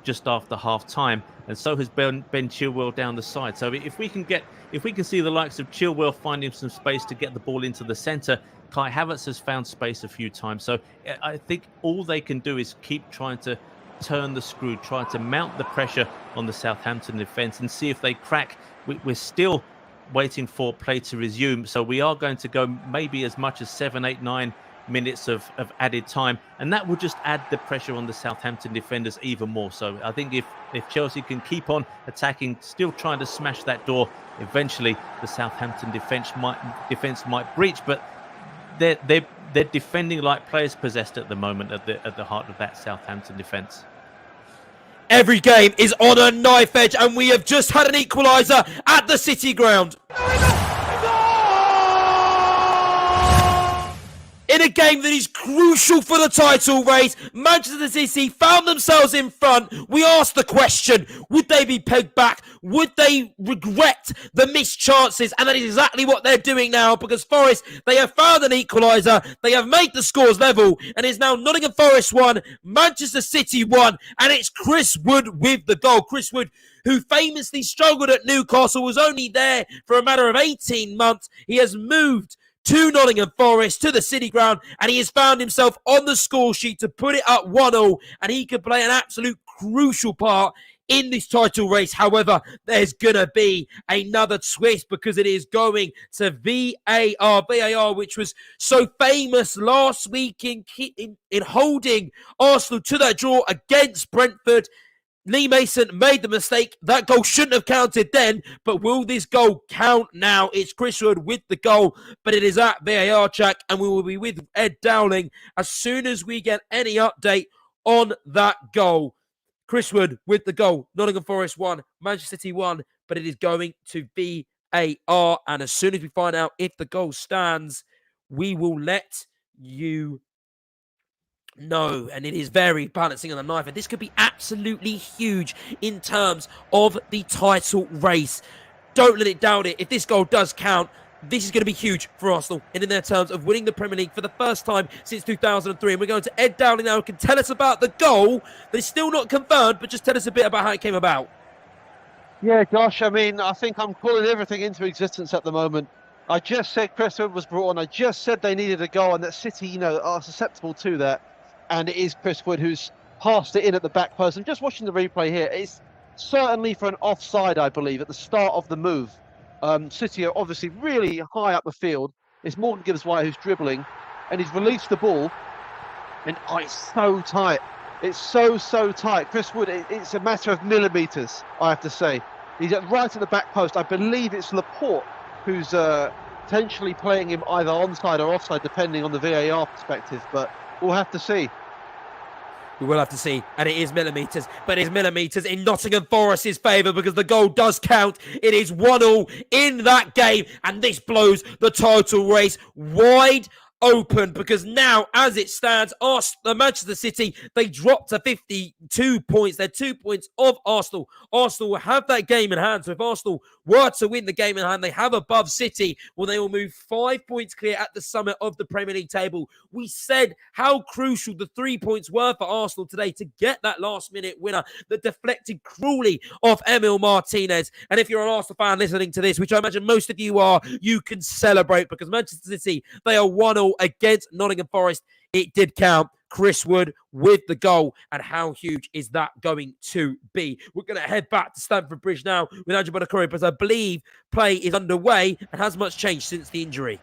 just after half-time, and so has Ben Chilwell down the side. So if we can see the likes of Chilwell finding some space to get the ball into the centre, Kai Havertz has found space a few times. So I think all they can do is keep trying to turn the screw, try to mount the pressure on the Southampton defence and see if they crack. We're still waiting for play to resume, so we are going to go maybe as much as 7, 8, 9 minutes of added time, and that will just add the pressure on the Southampton defenders even more. So I think if Chelsea can keep on attacking, still trying to smash that door, eventually the Southampton defence might breach. But they're defending like players possessed at the moment at the heart of that Southampton defence. Every game is on a knife edge, and we have just had an equaliser at the City ground. In a game that is crucial for the title race, Manchester City found themselves in front. We asked the question, would they be pegged back? Would they regret the missed chances? And that is exactly what they're doing now, because Forest, they have found an equaliser. They have made the scores level, and it's now Nottingham Forest 1, Manchester City 1, and it's Chris Wood with the goal. Chris Wood, who famously struggled at Newcastle, was only there for a matter of 18 months. He has moved to Nottingham Forest, to the City ground, and he has found himself on the score sheet to put it up 1-0, and he could play an absolute crucial part in this title race. However, there's going to be another twist, because it is going to VAR, which was so famous last week in holding Arsenal to that draw against Brentford. Lee Mason made the mistake. That goal shouldn't have counted then, but will this goal count now? It's Chris Wood with the goal, but it is at VAR check, and we will be with Ed Dowling as soon as we get any update on that goal. Chris Wood with the goal. Nottingham Forest 1, Manchester City 1, but it is going to VAR, and as soon as we find out if the goal stands, we will let you no, and it is very balancing on the knife, and this could be absolutely huge in terms of the title race. Don't let it down it. If this goal does count, this is going to be huge for Arsenal, and in their terms of winning the Premier League for the first time since 2003. And we're going to Ed Dowling now, who can tell us about the goal that is still not confirmed, but just tell us a bit about how it came about. Yeah, Josh, I mean, I think I'm calling everything into existence at the moment. I just said Chris Wood was brought on. I just said they needed a goal and that City, are susceptible to that. And it is Chris Wood who's passed it in at the back post. I'm just watching the replay here. It's certainly for an offside, I believe, at the start of the move. City are obviously really high up the field. It's Morgan Gibbs-White who's dribbling, and he's released the ball. And it's so tight. It's so tight. Chris Wood, it's a matter of millimetres, I have to say. He's right at the back post. I believe it's Laporte who's potentially playing him either onside or offside, depending on the VAR perspective. But we'll have to see. We will have to see, and it is millimetres, but it's millimetres in Nottingham Forest's favour because the goal does count. It is 1-1 in that game, and this blows the title race wide open because now, as it stands, Manchester City, they dropped to 52 points. They're 2 points of Arsenal. Arsenal will have that game in hand. So if Arsenal were to win the game in hand, they have above City. Well, they will move 5 points clear at the summit of the Premier League table. We said how crucial the 3 points were for Arsenal today to get that last-minute winner that deflected cruelly off Emil Martinez. And if you're an Arsenal fan listening to this, which I imagine most of you are, you can celebrate because Manchester City, they are 1-0 against Nottingham Forest. It did count. Chris Wood with the goal, and how huge is that going to be? We're going to head back to Stamford Bridge now with Andrew Bonacori because I believe play is underway and has much changed since the injury.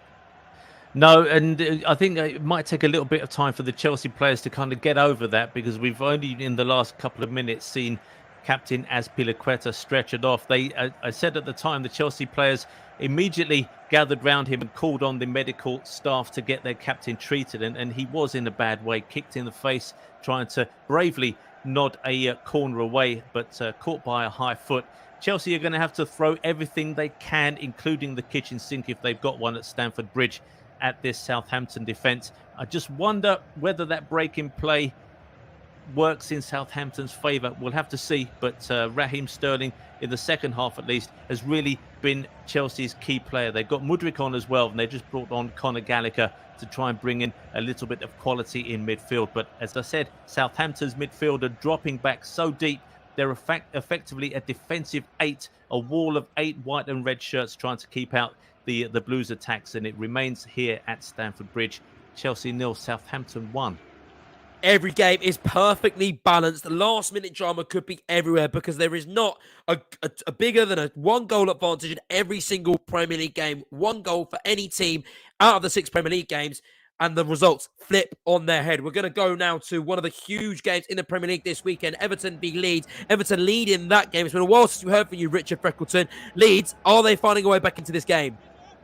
No, and I think it might take a little bit of time for the Chelsea players to kind of get over that because we've only in the last couple of minutes seen Captain Azpilicueta stretch it off. I said at the time the Chelsea players immediately gathered round him and called on the medical staff to get their captain treated, and he was in a bad way, kicked in the face, trying to bravely nod a corner away, but caught by a high foot. Chelsea are going to have to throw everything they can, including the kitchen sink if they've got one at Stamford Bridge, at this Southampton defence. I just wonder whether that break in play works in Southampton's favour. We'll have to see, but Raheem Sterling in the second half at least has really been Chelsea's key player. They've got Mudryk on as well, and they just brought on Conor Gallagher to try and bring in a little bit of quality in midfield. But as I said, Southampton's midfield are dropping back so deep. They're effectively a defensive 8, a wall of 8 white and red shirts trying to keep out the Blues attacks, and it remains here at Stamford Bridge. Chelsea 0, Southampton 1. Every game is perfectly balanced. The last-minute drama could be everywhere because there is not a bigger than a 1-goal advantage in every single Premier League game. 1 goal for any team out of the 6 Premier League games, and the results flip on their head. We're going to go now to one of the huge games in the Premier League this weekend. Everton v Leeds. Everton lead in that game. It's been a while since we heard from you, Richard Freckleton. Leeds, are they finding a way back into this game?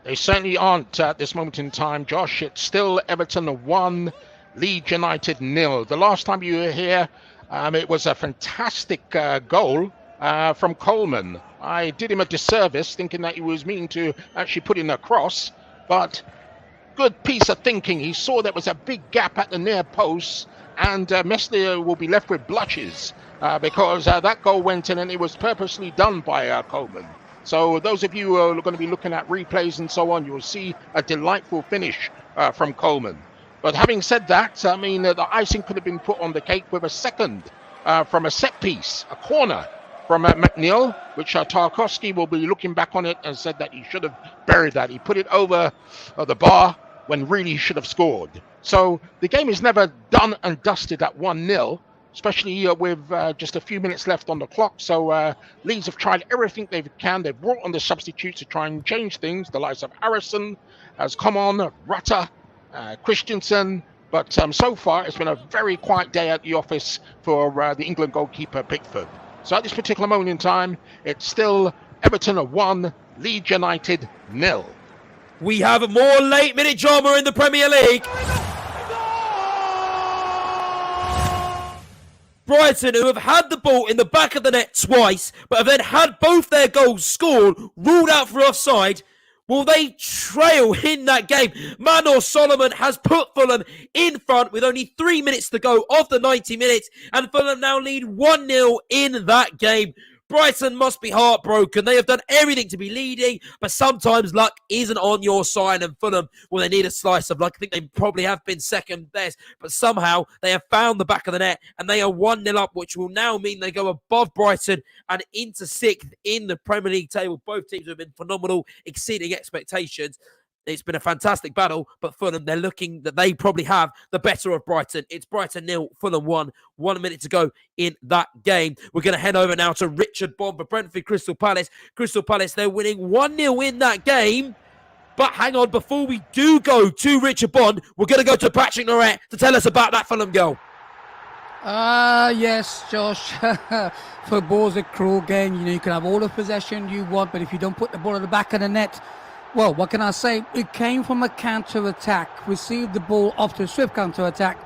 They certainly aren't at this moment in time, Josh. It's still Everton 1, Leeds United 0. The last time you were here, it was a fantastic goal from Coleman. I did him a disservice thinking that he was meaning to actually put in a cross, but good piece of thinking. He saw there was a big gap at the near post, and Meslier will be left with blushes because that goal went in and it was purposely done by Coleman. So those of you who are going to be looking at replays and so on, you will see a delightful finish from Coleman. But having said that, I mean, the icing could have been put on the cake with a second from a set piece, a corner from McNeil, which Tarkowski will be looking back on it and said that he should have buried that. He put it over the bar when really he should have scored. So the game is never done and dusted at 1-0, especially with just a few minutes left on the clock. So Leeds have tried everything they can. They've brought on the substitutes to try and change things. The likes of Harrison has come on, Rutter, Christensen. But so far, it's been a very quiet day at the office for the England goalkeeper, Pickford. So at this particular moment in time, it's still Everton 1, Leeds United 0. We have more late-minute drama in the Premier League. Brighton, who have had the ball in the back of the net twice, but have then had both their goals scored, ruled out for offside. Will they trail in that game? Manor Solomon has put Fulham in front with only 3 minutes to go of the 90 minutes, and Fulham now lead 1-0 in that game. Brighton must be heartbroken. They have done everything to be leading, but sometimes luck isn't on your side, and Fulham, well, they need a slice of luck. I think they probably have been second best, but somehow they have found the back of the net, and they are 1-0 up, which will now mean they go above Brighton and into 6th in the Premier League table. Both teams have been phenomenal, exceeding expectations. It's been a fantastic battle, but Fulham, they're looking that they probably have the better of Brighton. It's Brighton 0, Fulham 1. 1 minute to go in that game. We're going to head over now to Richard Bond for Brentford Crystal Palace. Crystal Palace, they're winning 1-0 in that game. But hang on, before we do go to Richard Bond, we're going to go to Patrick Norette to tell us about that Fulham goal. Yes, Josh. Football's a cruel game. You know, you can have all the possession you want, but if you don't put the ball at the back of the net, well, what can I say? It came from a counter-attack. Received the ball off to a swift counter-attack.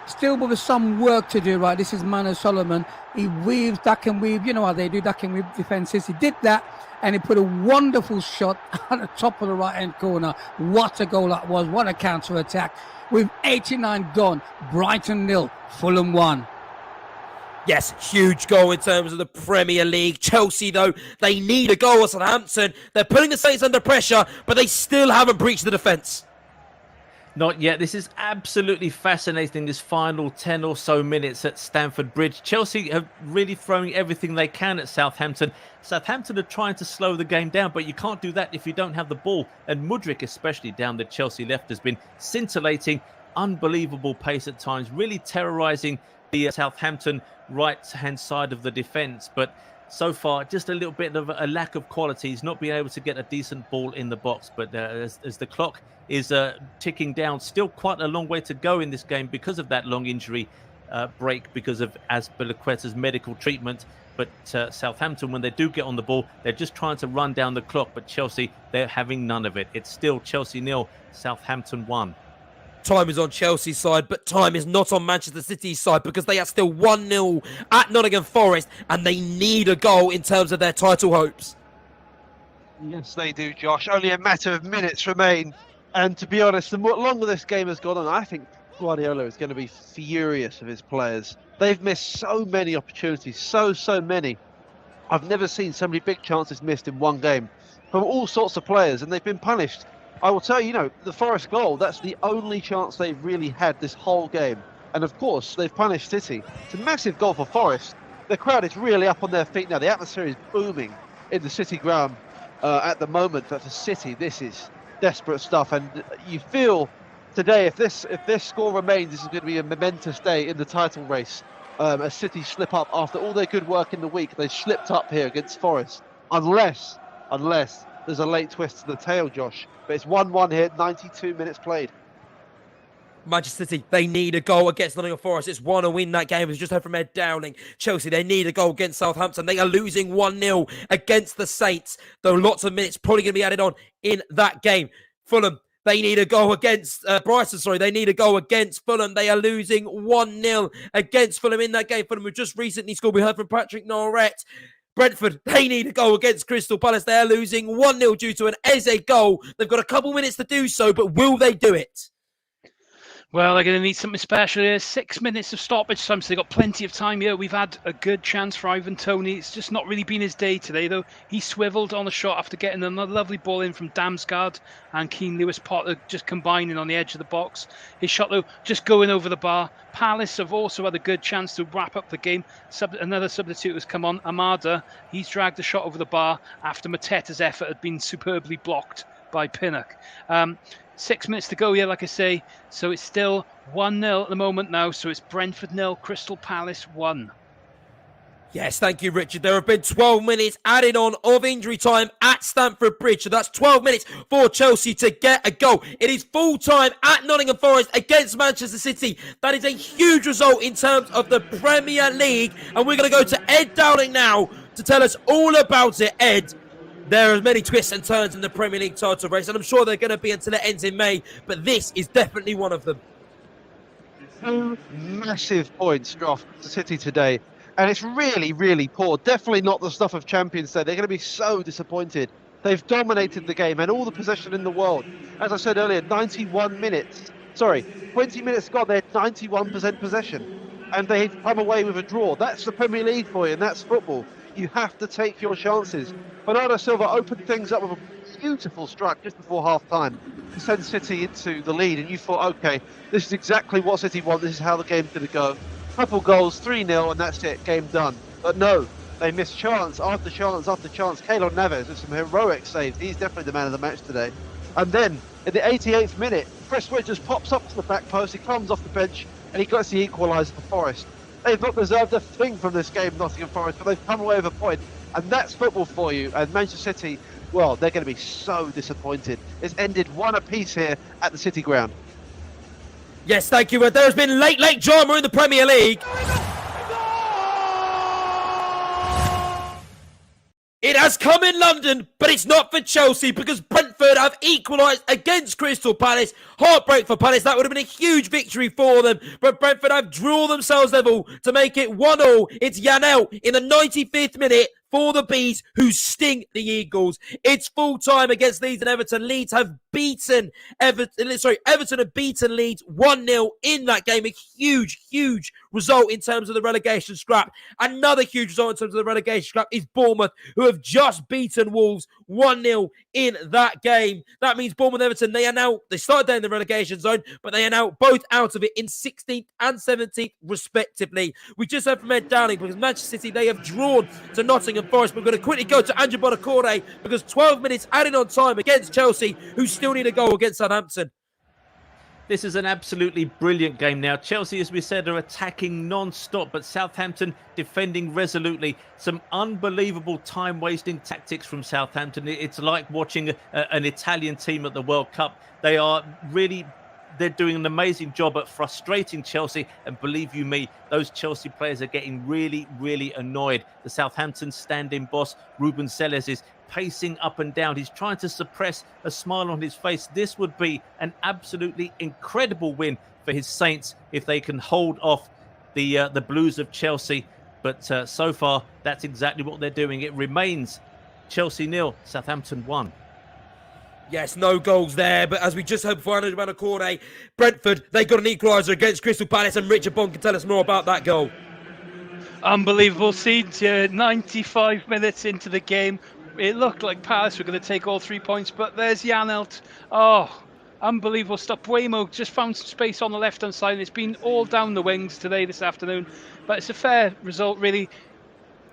Still with some work to do, right? This is Mano Solomon. He weaves, duck and weave. You know how they do, duck and weave defences. He did that, and he put a wonderful shot at the top of the right-hand corner. What a goal that was. What a counter-attack. With 89 gone, Brighton 0, Fulham 1. Yes, huge goal in terms of the Premier League. Chelsea, though, they need a goal at Southampton. They're putting the Saints under pressure, but they still haven't breached the defence. Not yet. This is absolutely fascinating, this final 10 or so minutes at Stamford Bridge. Chelsea have really thrown everything they can at Southampton. Southampton are trying to slow the game down, but you can't do that if you don't have the ball. And Mudryk, especially down the Chelsea left, has been scintillating, unbelievable pace at times, really terrorising the Southampton right-hand side of the defence. But so far, just a little bit of a lack of quality. He's not been able to get a decent ball in the box. But as the clock is ticking down, still quite a long way to go in this game because of that long injury break, because of Azpilicueta's medical treatment. But Southampton, when they do get on the ball, they're just trying to run down the clock. But Chelsea, they're having none of it. It's still Chelsea 0, Southampton 1. Time is on Chelsea's side, but time is not on Manchester City's side, because they are still 1-0 at Nottingham Forest, and they need a goal in terms of their title hopes. Yes, they do, Josh. Only a matter of minutes remain. And to be honest, the longer this game has gone on, I think Guardiola is going to be furious of his players. They've missed so many opportunities, so many. I've never seen so many big chances missed in one game from all sorts of players, and they've been punished. I will tell you, the Forest goal, that's the only chance they've really had this whole game. And of course, they've punished City. It's a massive goal for Forest. The crowd is really up on their feet now. The atmosphere is booming in the City ground at the moment. But for City, this is desperate stuff. And you feel today, if this score remains, this is going to be a momentous day in the title race. As City slip up after all their good work in the week. They slipped up here against Forest. Unless there's a late twist to the tail, Josh. But it's 1-1 here, 92 minutes played. Manchester City, they need a goal against Nottingham Forest. It's 1 to win that game. As just heard from Ed Dowling. Chelsea, they need a goal against Southampton. They are losing 1-0 against the Saints. Though lots of minutes probably going to be added on in that game. Fulham, they need a goal against Brighton. They need a goal against Fulham. They are losing 1-0 against Fulham in that game. Fulham have just recently scored. We heard from Patrick Norette. Brentford, they need a goal against Crystal Palace. They are losing 1-0 due to an Eze goal. They've got a couple minutes to do so, but will they do it? Well, they're going to need something special here. 6 minutes of stoppage time, so they've got plenty of time here. We've had a good chance for Ivan Toney. It's just not really been his day today, though. He swiveled on the shot after getting another lovely ball in from Damsgaard and Keane Lewis-Potter just combining on the edge of the box. His shot, though, just going over the bar. Palace have also had a good chance to wrap up the game. Another substitute has come on, Amada. He's dragged the shot over the bar after Mateta's effort had been superbly blocked by Pinnock. 6 minutes to go here, like I say. So it's still 1-0 at the moment now. So it's Brentford 0, Crystal Palace 1. Yes, thank you, Richard. There have been 12 minutes added on of injury time at Stamford Bridge. So that's 12 minutes for Chelsea to get a goal. It is full time at Nottingham Forest against Manchester City. That is a huge result in terms of the Premier League. And we're going to go to Ed Dowling now to tell us all about it. Ed, there are many twists and turns in the Premier League title race, and I'm sure they're going to be until it ends in May, but this is definitely one of them. 2 massive points dropped to City today, and it's really, really poor. Definitely not the stuff of Champions Day. They're going to be so disappointed. They've dominated the game and all the possession in the world. As I said earlier, 20 minutes gone, they had 91% possession, and they've come away with a draw. That's the Premier League for you, and that's football. You have to take your chances. Bernardo Silva opened things up with a beautiful strike just before half-time to send City into the lead, and you thought, okay, this is exactly what City want, this is how the game's going to go. Couple goals, 3-0, and that's it, game done. But no, they missed chance after chance after chance. Keylor Navas with some heroic saves. He's definitely the man of the match today. And then, in the 88th minute, Chris Wood just pops up to the back post, he comes off the bench, and he gets the equaliser for Forest. They've not deserved a thing from this game, Nottingham Forest, but they've come away with a point, and that's football for you. And Manchester City, well, they're going to be so disappointed. It's ended 1 apiece here at the City Ground. Yes, thank you. There has been late drama in the Premier League. It has come in London, but it's not for Chelsea because Brentford have equalised against Crystal Palace. Heartbreak for Palace. That would have been a huge victory for them. But Brentford have drawn themselves level to make it 1-1. It's Janelt in the 95th minute for the Bees, who sting the Eagles. It's full time against Leeds and Everton. Leeds have beaten Everton have beaten Leeds 1-0 in that game. A huge result in terms of the relegation scrap. Another huge result in terms of the relegation scrap is Bournemouth, who have just beaten Wolves 1-0 in that game. That means Bournemouth and Everton, they started there in the relegation zone, but they are now both out of it in 16th and 17th respectively. We just heard from Ed Downing because Manchester City, they have drawn to Nottingham Forest. We're going to quickly go to Andrew Bonacore because 12 minutes added on time against Chelsea, who still need a goal against Southampton. This is an absolutely brilliant game now. Chelsea, as we said, are attacking non-stop, but Southampton defending resolutely. Some unbelievable time-wasting tactics from Southampton. It's like watching an Italian team at the World Cup. They're doing an amazing job at frustrating Chelsea, and believe you me, those Chelsea players are getting really annoyed. The Southampton stand-in boss, Ruben Selles, is pacing up and down. He's trying to suppress a smile on his face. This would be an absolutely incredible win for his Saints if they can hold off the Blues of Chelsea. But so far, that's exactly what they're doing. It remains Chelsea 0, Southampton 1. Yes, no goals there, but as we just heard before, Andrew Bonacore, Brentford, they got an equaliser against Crystal Palace, and Richard Bond can tell us more about that goal. Unbelievable scenes here. 95 minutes into the game. It looked like Palace were going to take all 3 points, but there's Janelt. Oh, unbelievable stuff. Buemo just found some space on the left-hand side, and it's been all down the wings today, this afternoon. But it's a fair result, really.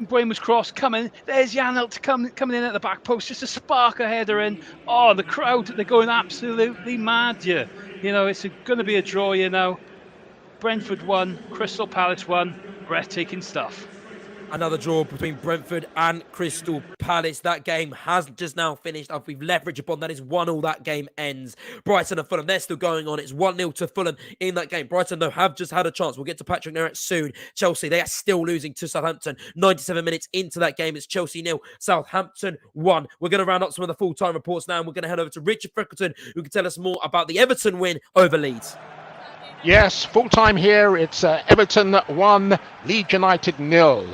Buemo's cross coming. There's Janelt coming in at the back post, just to spark a header in. Oh, the crowd, they're going absolutely mad here. You know, it's going to be a draw here now. Brentford 1, Crystal Palace 1. Breathtaking stuff. Another draw between Brentford and Crystal Palace. That game has just now finished. After we've left Richard Bond, that is 1-1. That game ends. Brighton and Fulham, they're still going on. It's 1-0 to Fulham in that game. Brighton, though, have just had a chance. We'll get to Patrick Nerett soon. Chelsea, they are still losing to Southampton. 97 minutes into that game, it's Chelsea 0, Southampton 1. We're going to round up some of the full-time reports now, and we're going to head over to Richard Freckleton, who can tell us more about the Everton win over Leeds. Yes, full-time here. It's Everton 1, Leeds United 0.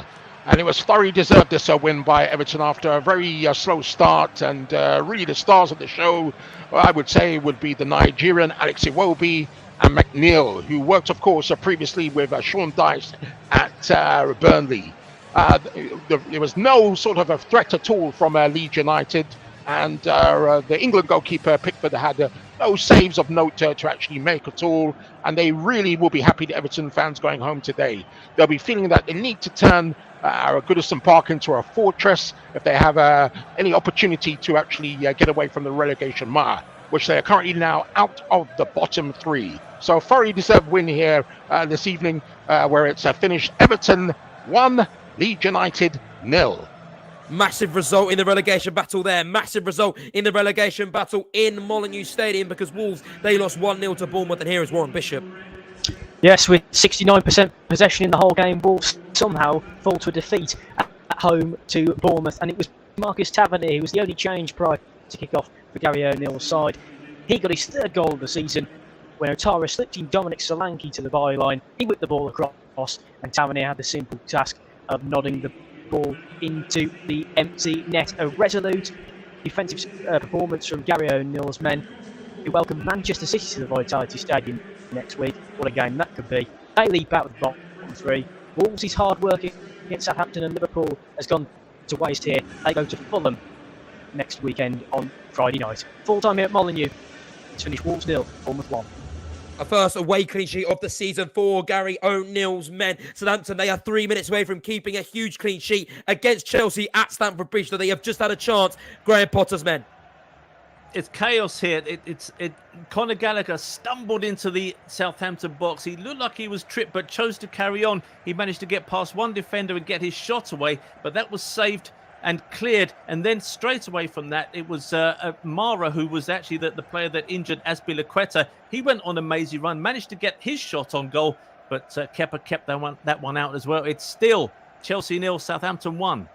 And it was thoroughly deserved, this win by Everton after a very slow start. And really the stars of the show, I would say, would be the Nigerian Alex Iwobi and McNeil, who worked, of course, previously with Sean Dyche at Burnley. There was no sort of a threat at all from Leeds United. And the England goalkeeper, Pickford, had no saves of note to actually make at all. And they really will be happy, the Everton fans going home today. They'll be feeling that they need to turn Goodison Park into a fortress if they have any opportunity to actually get away from the relegation mire, which they are currently now out of the bottom 3. So a thoroughly deserved win here this evening, where it's finished Everton 1, Leeds United 0. Massive result in the relegation battle there. Massive result in the relegation battle in Molineux Stadium, because Wolves, they lost 1-0 to Bournemouth, and here is Warren Bishop. Yes, with 69% possession in the whole game, Wolves somehow fall to a defeat at home to Bournemouth, and it was Marcus Tavernier who was the only change prior to kick off for Gary O'Neill's side. He got his 3rd goal of the season when Otara slipped in Dominic Solanke to the byline. He whipped the ball across, and Tavernier had the simple task of nodding the ball into the empty net. A resolute defensive performance from Gary O'Neill's men, who welcome Manchester City to the Vitality Stadium next week. What a game that could be. They leap out of the bottom 3. Wolves is hard working against Southampton, and Liverpool has gone to waste here. They go to Fulham next weekend on Friday night. Full time here at Molineux. It's finished Wolves 0, Bournemouth 1. A first away clean sheet of the season for Gary O'Neill's men. Southampton, they are 3 minutes away from keeping a huge clean sheet against Chelsea at Stamford Bridge. So they have just had a chance. Graham Potter's men. It's chaos here. Conor Gallagher stumbled into the Southampton box. He looked like he was tripped, but chose to carry on. He managed to get past one defender and get his shot away, but that was saved and cleared. And then straight away from that, it was Mara, who was actually the player that injured Azpilicueta. He went on a mazy run, managed to get his shot on goal, but Kepa kept that one out as well. It's still Chelsea 0, Southampton 1.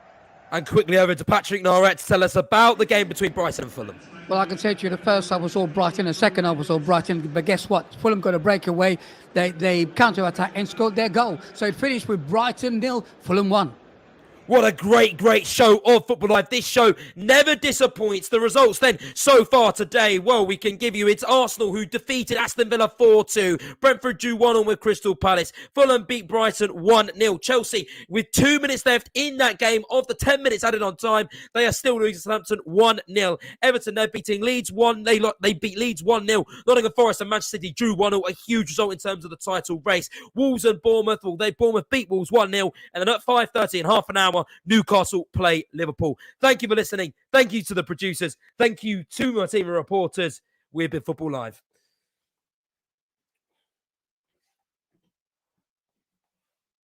And quickly over to Patrick Narrett to tell us about the game between Brighton and Fulham. Well, I can say to you, the first half was all Brighton, the second half was all Brighton. But guess what? Fulham got a breakaway. They counter-attack and scored their goal. So it finished with Brighton 0, Fulham 1. What a great show of Football Live. This show never disappoints. The results then so far today, well, we can give you it's Arsenal who defeated Aston Villa 4-2. Brentford drew 1-1 with Crystal Palace. Fulham beat Brighton 1-0. Chelsea, with 2 minutes left in that game of the 10 minutes added on time, they are still losing Southampton 1-0. Everton, they're beating Leeds 1. They beat Leeds 1-0. Nottingham Forest and Manchester City drew 1-0. A huge result in terms of the title race. Wolves and Bournemouth, Bournemouth beat Wolves 1-0. And then at 5:30 in half an hour, Newcastle play Liverpool. Thank you for listening. Thank you to the producers. Thank you to my team of reporters. We've been Football Live.